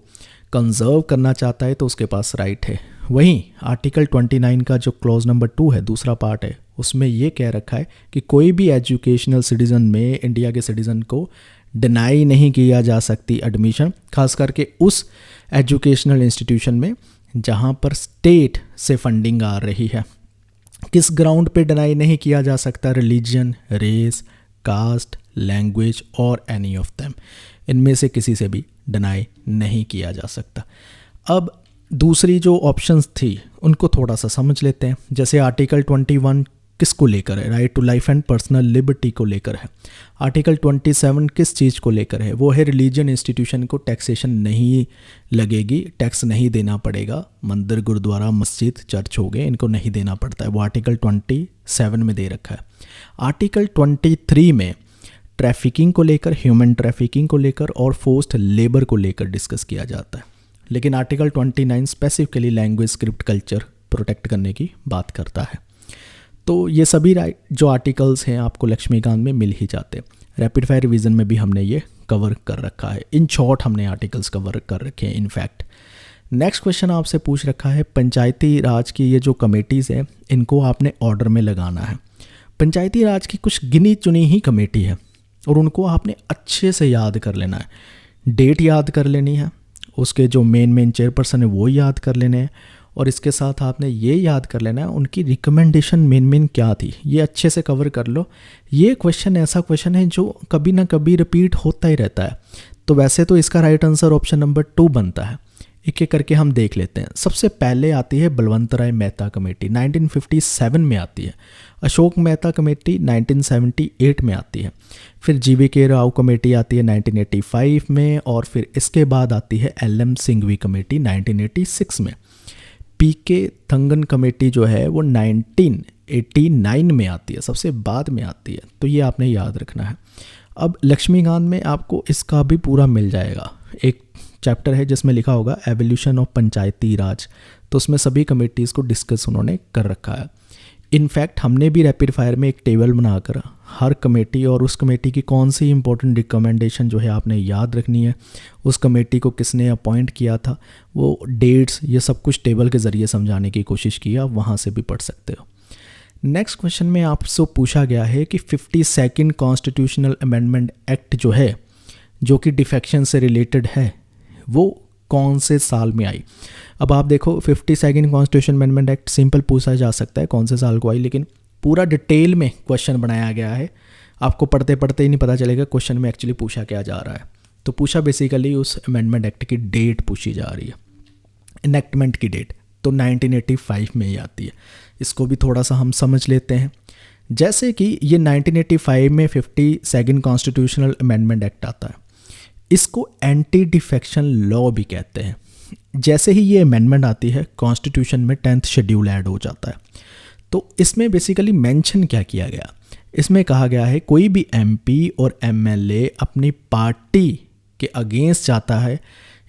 कंजर्व करना चाहता है तो उसके पास राइट है। वहीं आर्टिकल 29 का जो क्लॉज नंबर 2 है, दूसरा पार्ट है, उसमें ये कह रखा है कि कोई भी एजुकेशनल सिटीज़न में इंडिया के सिटीज़न को डिनाई नहीं किया जा सकती एडमिशन, खास करके उस एजुकेशनल इंस्टीट्यूशन में जहाँ पर स्टेट से फंडिंग आ रही है। किस ग्राउंड पे डिनाई नहीं किया जा सकता? रिलीजन, रेस, कास्ट, लैंग्वेज और एनी ऑफ देम, इनमें से किसी से भी डिनाई नहीं किया जा सकता। अब दूसरी जो ऑप्शंस थी उनको थोड़ा सा समझ लेते हैं। जैसे आर्टिकल 21 किसको लेकर है? Right to life and personal liberty को लेकर है। आर्टिकल 27 किस चीज़ को लेकर है? वो है रिलीजन इंस्टीट्यूशन को टैक्सेशन नहीं लगेगी, टैक्स नहीं देना पड़ेगा। मंदिर, गुरुद्वारा, मस्जिद, चर्च हो गए, इनको नहीं देना पड़ता है, वो आर्टिकल 27 में दे रखा है। आर्टिकल 23 में ट्रैफिकिंग को लेकर, ह्यूमन ट्रैफिकिंग को लेकर और फोर्स्ड लेबर को लेकर डिस्कस किया जाता है। लेकिन article 29 specifically language, script, culture protect करने की बात करता है। तो ये सभी जो आर्टिकल्स हैं आपको लक्ष्मीकांत में मिल ही जाते हैं। रैपिड फायर रिवीजन में भी हमने ये कवर कर रखा है। इन शॉर्ट हमने आर्टिकल्स कवर कर रखे हैं इनफैक्ट। नेक्स्ट क्वेश्चन आपसे पूछ रखा है पंचायती राज की ये जो कमेटीज़ हैं इनको आपने ऑर्डर में लगाना है। पंचायती राज की कुछ गिनी चुनी ही कमेटी है और उनको आपने अच्छे से याद कर लेना है। डेट याद कर लेनी है, उसके जो मेन चेयरपर्सन है वो याद कर लेने हैं, और इसके साथ आपने ये याद कर लेना है उनकी रिकमेंडेशन मेन क्या थी, ये अच्छे से कवर कर लो। ये क्वेश्चन ऐसा क्वेश्चन है जो कभी ना कभी रिपीट होता ही रहता है। तो वैसे तो इसका राइट आंसर ऑप्शन नंबर 2 बनता है। एक एक करके हम देख लेते हैं। सबसे पहले आती है बलवंत राय मेहता कमेटी, 1957 में आती है। अशोक मेहता कमेटी 1978 में आती है। फिर GVK राव कमेटी आती है 1985 में, और फिर इसके बाद आती है LM सिंघवी कमेटी 1986 में। पीके थंगन कमेटी जो है वो 1989 में आती है, सबसे बाद में आती है, तो ये आपने याद रखना है। अब लक्ष्मीकांत में आपको इसका भी पूरा मिल जाएगा, एक चैप्टर है जिसमें लिखा होगा एवोल्यूशन ऑफ पंचायती राज, तो उसमें सभी कमेटीज़ को डिस्कस उन्होंने कर रखा है। इनफैक्ट हमने भी रैपिड फायर में एक टेबल बनाकर हर कमेटी और उस कमेटी की कौन सी इंपॉर्टेंट रिकमेंडेशन जो है आपने याद रखनी है, उस कमेटी को किसने अपॉइंट किया था, वो डेट्स, ये सब कुछ टेबल के ज़रिए समझाने की कोशिश की, आप वहाँ से भी पढ़ सकते हो। नेक्स्ट क्वेश्चन में आपसे पूछा गया है कि 52nd कॉन्स्टिट्यूशनल अमेंडमेंट एक्ट जो है, जो कि डिफेक्शन से रिलेटेड है, वो कौन से साल में आई। अब आप देखो 52nd constitution amendment act simple पूछा जा सकता है कौन से साल को आई, लेकिन पूरा डिटेल में क्वेश्चन बनाया गया है, आपको पढ़ते पढ़ते ही नहीं पता चलेगा क्वेश्चन में एक्चुअली पूछा क्या जा रहा है। तो पूछा बेसिकली उस अमेंडमेंट एक्ट की डेट पूछी जा रही है, इनेक्टमेंट की डेट, तो 1985 में ही आती है। इसको भी थोड़ा सा हम समझ लेते हैं। जैसे कि ये 1985 में 52nd कॉन्स्टिट्यूशनल अमेंडमेंट एक्ट आता है, इसको एंटी डिफेक्शन लॉ भी कहते हैं। जैसे ही ये अमेंडमेंट आती है कॉन्स्टिट्यूशन में 10th शेड्यूल ऐड हो जाता है। तो इसमें बेसिकली मेंशन क्या किया गया, इसमें कहा गया है कोई भी एमपी और एमएलए अपनी पार्टी के अगेंस्ट जाता है,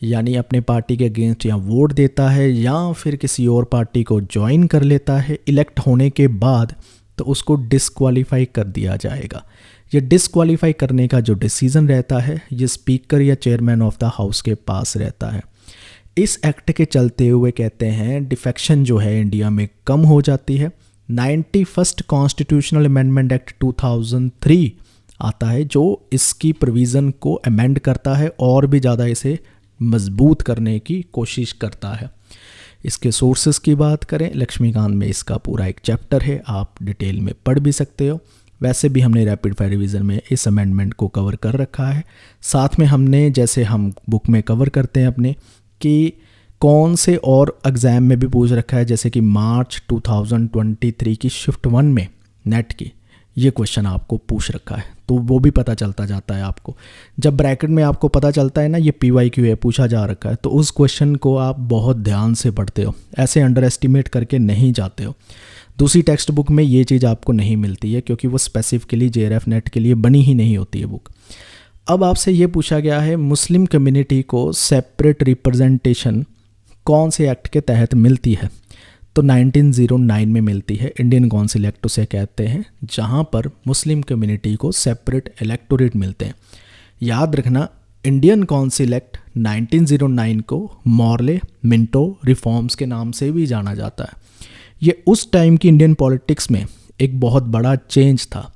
यानी अपने पार्टी के अगेंस्ट या वोट देता है या फिर किसी और पार्टी को ज्वाइन कर लेता है इलेक्ट होने के बाद, तो उसको डिसक्वालीफाई कर दिया जाएगा। ये डिसक्वालीफाई करने का जो डिसीज़न रहता है ये स्पीकर या चेयरमैन ऑफ द हाउस के पास रहता है। इस एक्ट के चलते हुए कहते हैं डिफेक्शन जो है इंडिया में कम हो जाती है। 91st कॉन्स्टिट्यूशनल अमेंडमेंट एक्ट 2003 आता है जो इसकी प्रोविज़न को अमेंड करता है और भी ज़्यादा इसे मजबूत करने की कोशिश करता है। इसके सोर्सेस की बात करें, लक्ष्मीकांत में इसका पूरा एक चैप्टर है, आप डिटेल में पढ़ भी सकते हो। वैसे भी हमने रैपिड फायर रिवीजन में इस अमेंडमेंट को कवर कर रखा है। साथ में हमने, जैसे हम बुक में कवर करते हैं अपने, कि कौन से और एग्ज़ाम में भी पूछ रखा है, जैसे कि मार्च 2023 की शिफ्ट 1 में नेट की ये क्वेश्चन आपको पूछ रखा है, तो वो भी पता चलता जाता है आपको। जब ब्रैकेट में आपको पता चलता है ना ये PYQ है, पूछा जा रखा है, तो उस क्वेश्चन को आप बहुत ध्यान से पढ़ते हो, ऐसे अंडर एस्टिमेट करके नहीं जाते हो। दूसरी टेक्स्ट बुक में ये चीज़ आपको नहीं मिलती है क्योंकि वो स्पेसिफिकली JRF नेट के लिए बनी ही नहीं होती है बुक। अब आपसे ये पूछा गया है मुस्लिम कम्युनिटी को सेपरेट रिप्रेजेंटेशन कौन से एक्ट के तहत मिलती है, तो 1909 में मिलती है। इंडियन काउंसिल एक्ट उसे कहते हैं, जहाँ पर मुस्लिम कम्युनिटी को सेपरेट इलेक्टोरेट मिलते हैं। याद रखना, इंडियन काउंसिल एक्ट 1909 को मॉर्ले मिंटो रिफॉर्म्स के नाम से भी जाना जाता है। ये उस टाइम की इंडियन पॉलिटिक्स में एक बहुत बड़ा चेंज था।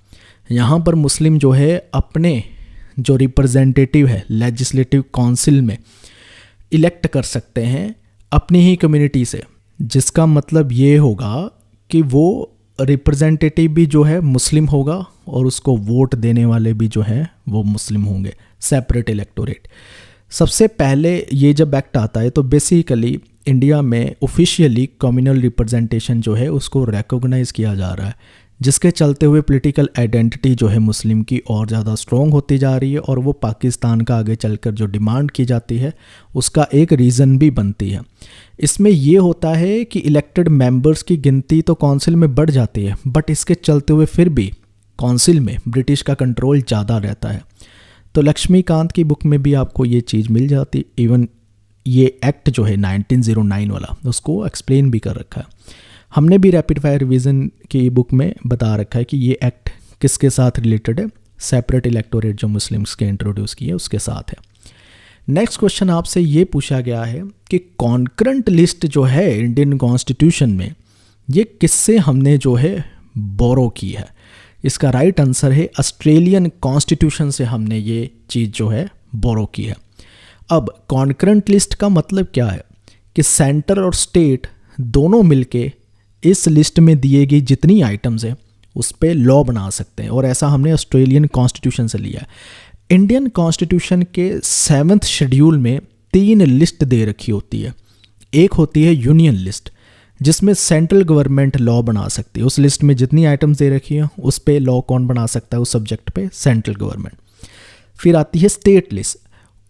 यहाँ पर मुस्लिम जो है अपने जो रिप्रेजेंटेटिव है लेजिस्लेटिव काउंसिल में इलेक्ट कर सकते हैं अपनी ही कम्युनिटी से, जिसका मतलब ये होगा कि वो रिप्रेजेंटेटिव भी जो है मुस्लिम होगा और उसको वोट देने वाले भी जो हैं वो मुस्लिम होंगे। सेपरेट इलेक्टोरेट सबसे पहले ये जब एक्ट आता है तो बेसिकली इंडिया में ऑफिशियली कम्युनल रिप्रेजेंटेशन जो है उसको रिकॉग्नाइज किया जा रहा है, जिसके चलते हुए पॉलिटिकल आइडेंटिटी जो है मुस्लिम की और ज़्यादा स्ट्रॉन्ग होती जा रही है और वो पाकिस्तान का आगे चलकर जो डिमांड की जाती है उसका एक रीज़न भी बनती है। इसमें ये होता है कि इलेक्टेड मेंबर्स की गिनती तो काउंसिल में बढ़ जाती है, बट इसके चलते हुए फिर भी काउंसिल में ब्रिटिश का कंट्रोल ज़्यादा रहता है। तो लक्ष्मीकांत की बुक में भी आपको ये चीज़ मिल जाती, इवन ये एक्ट जो है 1909 वाला उसको एक्सप्लेन भी कर रखा है। हमने भी रैपिड फायर रिवीजन की बुक में बता रखा है कि ये एक्ट किसके साथ रिलेटेड है, सेपरेट इलेक्टोरेट जो मुस्लिम्स के इंट्रोड्यूस किए उसके साथ है। नेक्स्ट क्वेश्चन आपसे ये पूछा गया है कि कॉन्करेंट लिस्ट जो है इंडियन कॉन्स्टिट्यूशन में ये किससे हमने जो है बोरो की है। इसका राइट आंसर है ऑस्ट्रेलियन कॉन्स्टिट्यूशन से हमने ये चीज़ जो है बोरो की है। अब कॉन्करेंट लिस्ट का मतलब क्या है कि सेंटर और स्टेट दोनों मिलके इस लिस्ट में दिए गई जितनी आइटम्स हैं उस पर लॉ बना सकते हैं, और ऐसा हमने ऑस्ट्रेलियन कॉन्स्टिट्यूशन से लिया है। इंडियन कॉन्स्टिट्यूशन के 7th शेड्यूल में 3 लिस्ट दे रखी होती है। एक होती है यूनियन लिस्ट जिसमें सेंट्रल गवर्नमेंट लॉ बना सकती है, उस लिस्ट में जितनी आइटम्स दे रखी हैं उस पे लॉ कौन बना सकता है, उस सब्जेक्ट पे सेंट्रल गवर्नमेंट। फिर आती है स्टेट लिस्ट,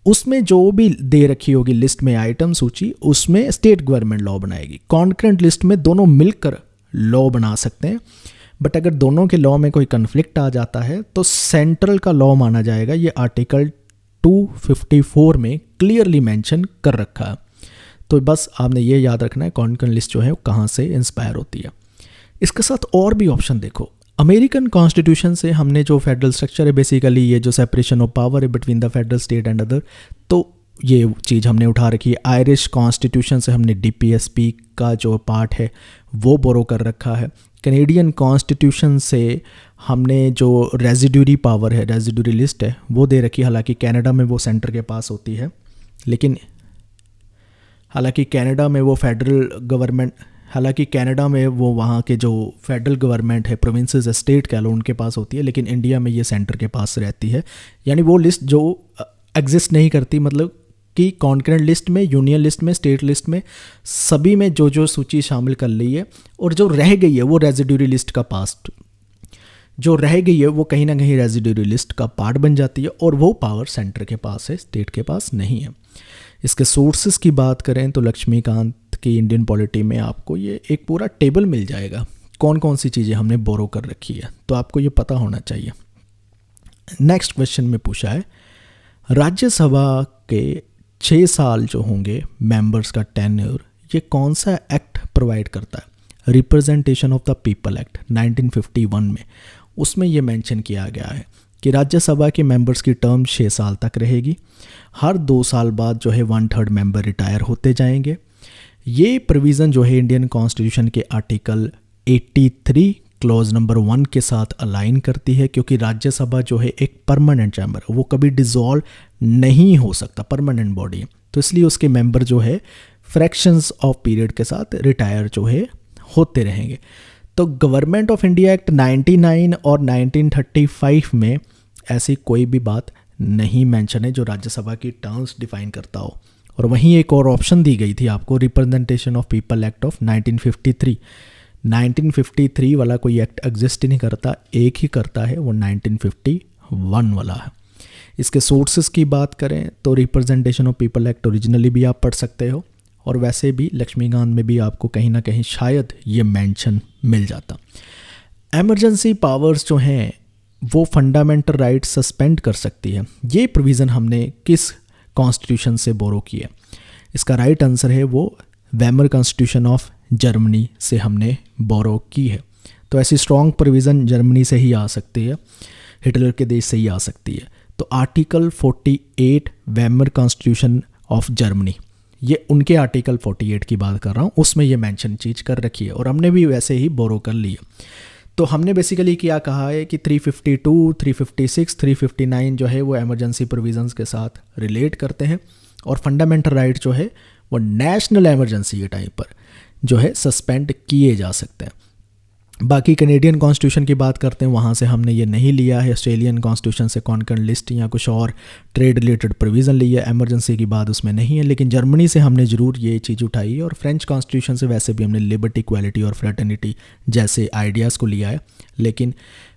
उसमें जो भी दे रखी होगी लिस्ट में आइटम सूची, उसमें स्टेट गवर्नमेंट लॉ बनाएगी। कॉन्करेंट लिस्ट में दोनों मिलकर लॉ बना सकते हैं, बट अगर दोनों के लॉ में कोई कन्फ्लिक्ट आ जाता है तो सेंट्रल का लॉ माना जाएगा। ये आर्टिकल 254 में क्लियरली मेंशन कर रखा है। तो बस आपने ये याद रखना है कॉन्करेंट लिस्ट जो है वो कहाँ से इंस्पायर होती है। इसके साथ और भी ऑप्शन देखो, अमेरिकन कॉन्स्टिट्यूशन से हमने जो फेडरल स्ट्रक्चर है, बेसिकली ये जो सेपरेशन ऑफ पावर है between the federal state and other, तो ये चीज़ हमने उठा रखी है। आयरिश कॉन्स्टिट्यूशन से हमने डीपीएसपी का जो पार्ट है वो बोरो कर रखा है। कैनेडियन कॉन्स्टिट्यूशन से हमने जो रेजिड्यूरी पावर है, रेजिड्यूरी लिस्ट है, वो दे रखी है। हालांकि कनाडा में वो सेंटर के पास होती है, लेकिन हालांकि कनाडा में वो फेडरल गवर्नमेंट, हालांकि कनाडा में वो वहाँ के जो फेडरल गवर्नमेंट है, प्रोविंसेस स्टेट कह लो, उनके पास होती है, लेकिन इंडिया में ये सेंटर के पास रहती है। यानी वो लिस्ट जो एग्जिस्ट नहीं करती, मतलब कि कॉन्करेंट लिस्ट में, यूनियन लिस्ट में, स्टेट लिस्ट में, सभी में जो जो सूची शामिल कर ली है, और जो रह गई है वो रेजिड्यूरी लिस्ट का पास्ट, जो रह गई है वो कहीं ना कहीं रेजिड्यूरी लिस्ट का पार्ट बन जाती है, और वो पावर सेंटर के पास है, स्टेट के पास नहीं है। इसके सोर्सेज की बात करें तो लक्ष्मीकांत की इंडियन पॉलिटी में आपको ये एक पूरा टेबल मिल जाएगा, कौन कौन सी चीज़ें हमने बोरो कर रखी है, तो आपको ये पता होना चाहिए। नेक्स्ट क्वेश्चन में पूछा है, राज्यसभा के 6 साल जो होंगे मेंबर्स का टेन्योर, ये कौन सा एक्ट प्रोवाइड करता है? Representation of the people act 1951 में, उसमें ये मेंशन किया गया है कि राज्यसभा के मेंबर्स की टर्म 6 साल तक रहेगी। हर 2 साल बाद जो है 1/3 मेंबर रिटायर होते जाएंगे। ये प्रोविज़न जो है इंडियन कॉन्स्टिट्यूशन के आर्टिकल 83 क्लॉज नंबर 1 के साथ अलाइन करती है, क्योंकि राज्यसभा जो है एक परमानेंट चैम्बर है, वो कभी डिसॉल्व नहीं हो सकता, परमानेंट बॉडी है, तो इसलिए उसके मेंबर जो है फ्रैक्शंस ऑफ पीरियड के साथ रिटायर जो है होते रहेंगे। तो गवर्नमेंट ऑफ इंडिया एक्ट 99 और 1935 में ऐसी कोई भी बात नहीं मेंशन है जो राज्यसभा की टर्म्स डिफाइन करता हो। और वहीं एक और ऑप्शन दी गई थी आपको, representation of people act of 1953। 1953 वाला कोई एक्ट एग्जिस्ट ही नहीं करता, एक ही करता है, वो 1951 वाला है। इसके सोर्सेज की बात करें तो representation of people act originally भी आप पढ़ सकते हो, और वैसे भी लक्ष्मीकांत में भी आपको कहीं ना कहीं शायद ये मेंशन मिल जाता। एमरजेंसी पावर्स जो हैं वो फंडामेंटल राइट सस्पेंड कर सकती है। ये प्रोविज़न हमने किस कॉन्स्टिट्यूशन से बोरो किया? इसका राइट आंसर है वो वेमर कॉन्स्टिट्यूशन ऑफ जर्मनी से हमने बोरो की है। तो ऐसी स्ट्रॉन्ग प्रोविज़न जर्मनी से ही आ सकती है, हिटलर के देश से ही आ सकती है। तो article 48 Weimar constitution of Germany, ये उनके आर्टिकल 48 की बात कर रहा हूँ, उसमें ये मेंशन चीज़ कर रखी है, और हमने भी वैसे ही बोरो कर लिया। तो हमने बेसिकली क्या कहा है कि 352, 356, 359 जो है वो एमरजेंसी प्रोविजंस के साथ रिलेट करते हैं, और फंडामेंटल राइट जो है वो नेशनल एमरजेंसी के टाइम पर जो है सस्पेंड किए जा सकते हैं। बाकी कैनेडियन कॉन्स्टिट्यूशन की बात करते हैं, वहाँ से हमने ये नहीं लिया है। ऑस्ट्रेलियन कॉन्स्टिट्यूशन से कॉन्करेंट लिस्ट या कुछ और ट्रेड रिलेटेड प्रोविज़न लिया, एमरजेंसी की बात उसमें नहीं है। लेकिन जर्मनी से हमने ज़रूर ये चीज़ उठाई है, और फ्रेंच कॉन्स्टिट्यूशन से वैसे भी हमने लिबर्टी, इक्वालिटी और फ्रेटर्निटी जैसे आइडियाज़ को लिया है, लेकिन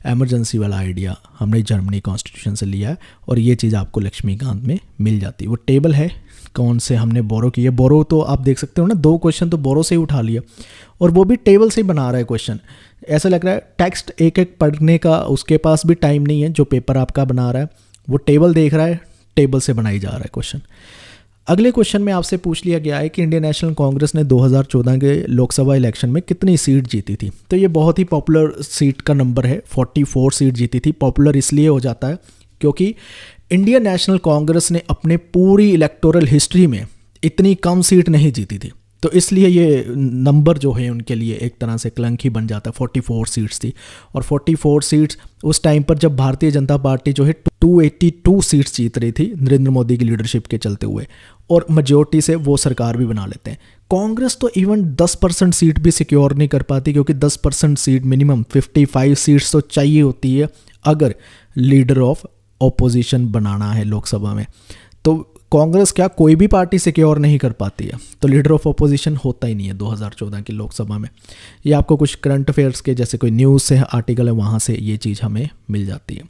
एमरजेंसी वाला आइडिया हमने जर्मनी कॉन्स्टिट्यूशन से लिया है, और ये चीज़ आपको लक्ष्मीकांत में मिल जाती है। वो टेबल है कौन से हमने बोरो किया। बोरो तो आप देख सकते हो ना, 2 क्वेश्चन तो बोरो से ही उठा लिया, और वो भी टेबल से ही बना रहा है क्वेश्चन। ऐसा लग रहा है टेक्स्ट एक एक पढ़ने का उसके पास भी टाइम नहीं है, जो पेपर आपका बना रहा है वो टेबल देख रहा है, टेबल से बनाई जा रहा है क्वेश्चन। अगले क्वेश्चन में आपसे पूछ लिया गया है कि इंडियन नेशनल कांग्रेस ने 2014 के लोकसभा इलेक्शन में कितनी सीट जीती थी। तो ये बहुत ही पॉपुलर सीट का नंबर है, 44 सीट जीती थी। पॉपुलर इसलिए हो जाता है क्योंकि इंडियन नेशनल कांग्रेस ने अपने पूरी इलेक्टोरल हिस्ट्री में इतनी कम सीट नहीं जीती थी, तो इसलिए ये नंबर जो है उनके लिए एक तरह से क्लंकी बन जाता है। 44 सीट्स थी, और 44 सीट्स उस टाइम पर जब भारतीय जनता पार्टी जो है 282 सीट्स जीत रही थी नरेंद्र मोदी की लीडरशिप के चलते हुए, और मेजोरिटी से वो सरकार भी बना लेते हैं। कांग्रेस तो इवन 10% सीट भी सिक्योर नहीं कर पाती, क्योंकि 10% सीट मिनिमम 55 सीट्स तो चाहिए होती है अगर लीडर ऑफ ऑपोजिशन बनाना है लोकसभा में। तो कांग्रेस क्या कोई भी पार्टी सिक्योर नहीं कर पाती है, तो लीडर ऑफ ऑपोजिशन होता ही नहीं है 2014 की लोकसभा में। ये आपको कुछ करंट अफेयर्स के जैसे कोई न्यूज़ से आर्टिकल है वहाँ से ये चीज़ हमें मिल जाती है।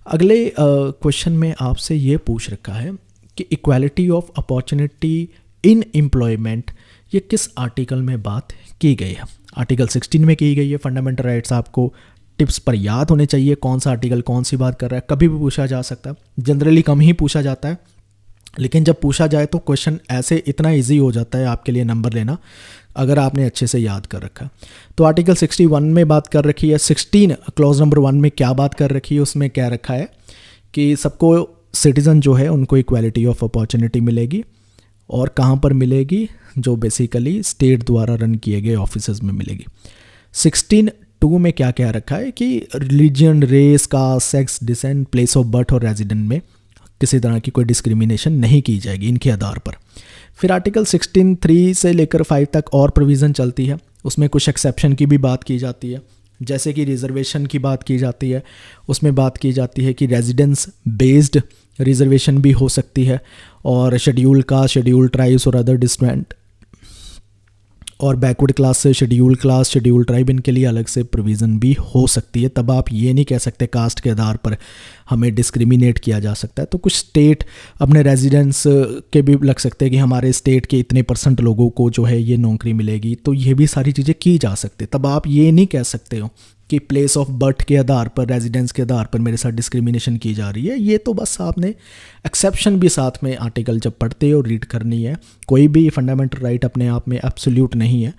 अगले क्वेश्चन में आपसे ये पूछ रखा है कि equality of opportunity in employment ये किस आर्टिकल में बात की गई है। आर्टिकल 16 में की गई है। फंडामेंटल राइट्स आपको टिप्स पर याद होने चाहिए, कौन सा आर्टिकल कौन सी बात कर रहा है, कभी भी पूछा जा सकता है। जनरली कम ही पूछा जाता है, लेकिन जब पूछा जाए तो क्वेश्चन ऐसे इतना इजी हो जाता है आपके लिए नंबर लेना, अगर आपने अच्छे से याद कर रखा। तो आर्टिकल 61 में बात कर रखी है। 16 क्लॉज नंबर 1 में क्या बात कर रखी है, उसमें क्या रखा है कि सबको सिटीज़न जो है उनको इक्वालिटी ऑफ अपॉर्चुनिटी मिलेगी, और कहाँ पर मिलेगी, जो बेसिकली स्टेट द्वारा रन किए गए ऑफिसेज में मिलेगी। 16(2) में क्या क्या रखा है कि religion, race, caste, sex, descent, place of birth और रेजिडेंट में किसी तरह की कोई डिस्क्रिमिनेशन नहीं की जाएगी इनके आधार पर। फिर आर्टिकल 16(3) से लेकर 5 तक और प्रोविज़न चलती है, उसमें कुछ एक्सेप्शन की भी बात की जाती है, जैसे कि रिजर्वेशन की बात की जाती है। उसमें बात की जाती है कि रेजिडेंस बेस्ड रिजर्वेशन भी हो सकती है, और शेड्यूल कास्ट, शेड्यूल ट्राइब्स और अदर डिस्ट्रेंट और बैकवर्ड क्लास से शेड्यूल क्लास, शेड्यूल ट्राइब, इनके लिए अलग से प्रोविज़न भी हो सकती है। तब आप ये नहीं कह सकते कास्ट के आधार पर हमें डिस्क्रिमिनेट किया जा सकता है। तो कुछ स्टेट अपने रेजिडेंस के भी लग सकते हैं कि हमारे स्टेट के इतने % लोगों को जो है ये नौकरी मिलेगी, तो ये भी सारी चीज़ें की जा सकती है। तब आप ये नहीं कह सकते हो कि प्लेस ऑफ बर्थ के आधार पर, रेजिडेंस के आधार पर मेरे साथ डिस्क्रिमिनेशन की जा रही है। ये तो बस आपने एक्सेप्शन भी साथ में आर्टिकल जब पढ़ते हो रीड करनी है। कोई भी फंडामेंटल राइट अपने आप में एब्सोल्यूट नहीं है,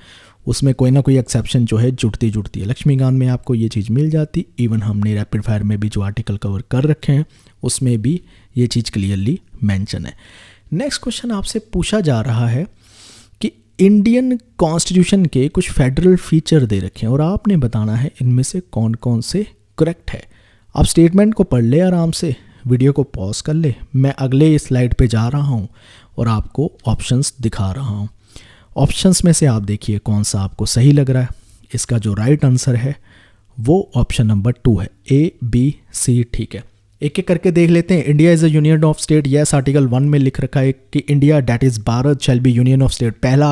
उसमें कोई ना कोई एक्सेप्शन जो है जुड़ती है। लक्ष्मीकांत में आपको ये चीज़ मिल जाती, इवन हमने रैपिड फायर में भी जो आर्टिकल कवर कर रखे हैं उसमें भी ये चीज़ क्लियरली मेंशन है। नेक्स्ट क्वेश्चन आपसे पूछा जा रहा है कि इंडियन कॉन्स्टिट्यूशन के कुछ फेडरल फीचर दे रखे हैं और आपने बताना है इनमें से कौन कौन से करेक्ट है। आप स्टेटमेंट को पढ़ ले आराम से, वीडियो को पॉज कर ले, मैं अगले स्लाइड पे जा रहा हूँ और आपको ऑप्शंस दिखा रहा हूँ। ऑप्शंस में से आप देखिए कौन सा आपको सही लग रहा है। इसका जो राइट आंसर है वो ऑप्शन नंबर 2 है, A, B, C। ठीक है, एक एक करके देख लेते हैं। India is a union of state, yes article 1 में लिख रखा है कि India that is Bharat shall be union of state, पहला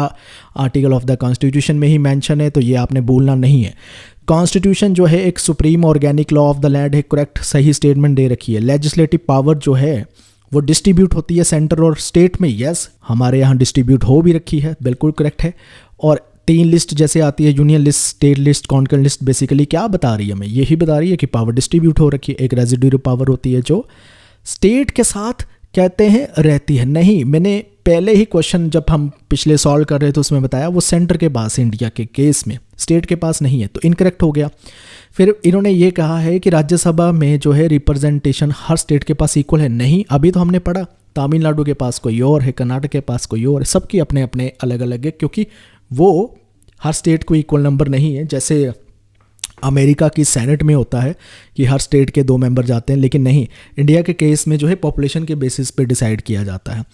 आर्टिकल ऑफ द कॉन्स्टिट्यूशन में ही मेंशन है, तो ये आपने भूलना नहीं है। कॉन्स्टिट्यूशन जो है एक supreme organic law of the land है, करेक्ट, सही स्टेटमेंट दे रखी है। लेजिस्लेटिव पावर जो है वो डिस्ट्रीब्यूट होती है सेंटर और स्टेट में, यस हमारे यहाँ डिस्ट्रीब्यूट हो भी रखी है, बिल्कुल करेक्ट है। और 3 लिस्ट जैसे आती है, union list, state list, concurrent list, basically क्या बता रही है हमें, यही बता रही है कि पावर डिस्ट्रीब्यूट हो रखी है। एक रेजिड्यूअल पावर होती है जो स्टेट के साथ कहते हैं रहती है। नहीं, मैंने पहले ही क्वेश्चन जब हम पिछले सॉल्व कर रहे थे उसमें बताया वो सेंटर के पास है इंडिया के केस में, स्टेट के पास नहीं है, तो इनकरेक्ट हो गया। फिर इन्होंने ये कहा है कि राज्यसभा में जो है रिप्रेजेंटेशन हर स्टेट के पास इक्वल है। नहीं, अभी तो हमने पढ़ा तमिलनाडु के पास कोई और है, कर्नाटक के पास कोई और है, सबकी अपने अपने अलग अलग है, क्योंकि वो हर स्टेट को इक्वल नंबर नहीं है। जैसे अमेरिका की सेनेट में होता है कि हर स्टेट के 2 मेंबर जाते हैं, लेकिन नहीं, इंडिया के केस में जो है पॉपुलेशन के बेसिस पे डिसाइड किया जाता है।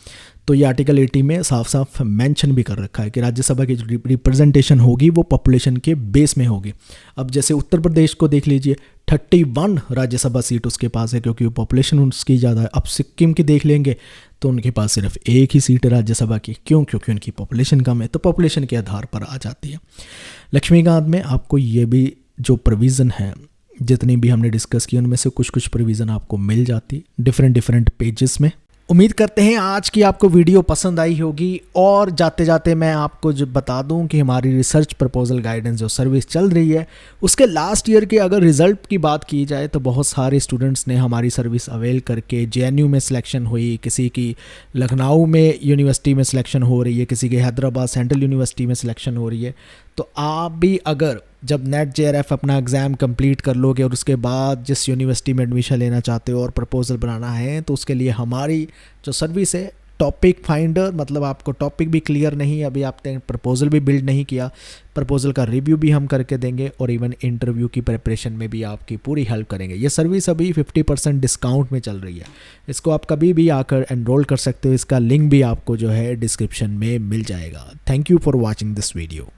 तो ये आर्टिकल 80 में साफ साफ मेंशन भी कर रखा है कि राज्यसभा की जो रिप्रेजेंटेशन होगी वो पॉपुलेशन के बेस में होगी। अब जैसे उत्तर प्रदेश को देख लीजिए, 31 राज्यसभा सीट उसके पास है क्योंकि पॉपुलेशन उसकी ज़्यादा है। अब सिक्किम की देख लेंगे तो उनके पास सिर्फ 1 ही सीट है राज्यसभा की, क्यों? क्योंकि उनकी पॉपुलेशन कम है, तो पॉपुलेशन के आधार पर आ जाती है। लक्ष्मीकांत में आपको ये भी जो प्रोविज़न है जितनी भी हमने डिस्कस की उनमें से कुछ प्रोविज़न आपको मिल जाती डिफरेंट पेजेस में। उम्मीद करते हैं आज की आपको वीडियो पसंद आई होगी, और जाते जाते मैं आपको जो बता दूं कि हमारी रिसर्च प्रपोजल गाइडेंस जो सर्विस चल रही है उसके लास्ट ईयर के अगर रिज़ल्ट की बात की जाए तो बहुत सारे स्टूडेंट्स ने हमारी सर्विस अवेल करके JNU में सिलेक्शन हुई, किसी की लखनऊ में यूनिवर्सिटी में सिलेक्शन हो रही है, किसी की हैदराबाद सेंट्रल यूनिवर्सिटी में सिलेक्शन हो रही है। तो आप भी अगर जब नेट JRF अपना एग्ज़ाम कंप्लीट कर लोगे और उसके बाद जिस यूनिवर्सिटी में एडमिशन लेना चाहते हो और प्रपोज़ल बनाना है, तो उसके लिए हमारी जो सर्विस है टॉपिक फाइंडर, मतलब आपको टॉपिक भी क्लियर नहीं है, अभी आपने प्रपोज़ल भी बिल्ड नहीं किया, प्रपोज़ल का रिव्यू भी हम करके देंगे और इवन इंटरव्यू की प्रिपरेशन में भी आपकी पूरी हेल्प करेंगे। ये सर्विस अभी 50% डिस्काउंट में चल रही है, इसको आप कभी भी आकर एनरोल कर सकते हो। इसका लिंक भी आपको जो है डिस्क्रिप्शन में मिल जाएगा। Thank you for watching this video.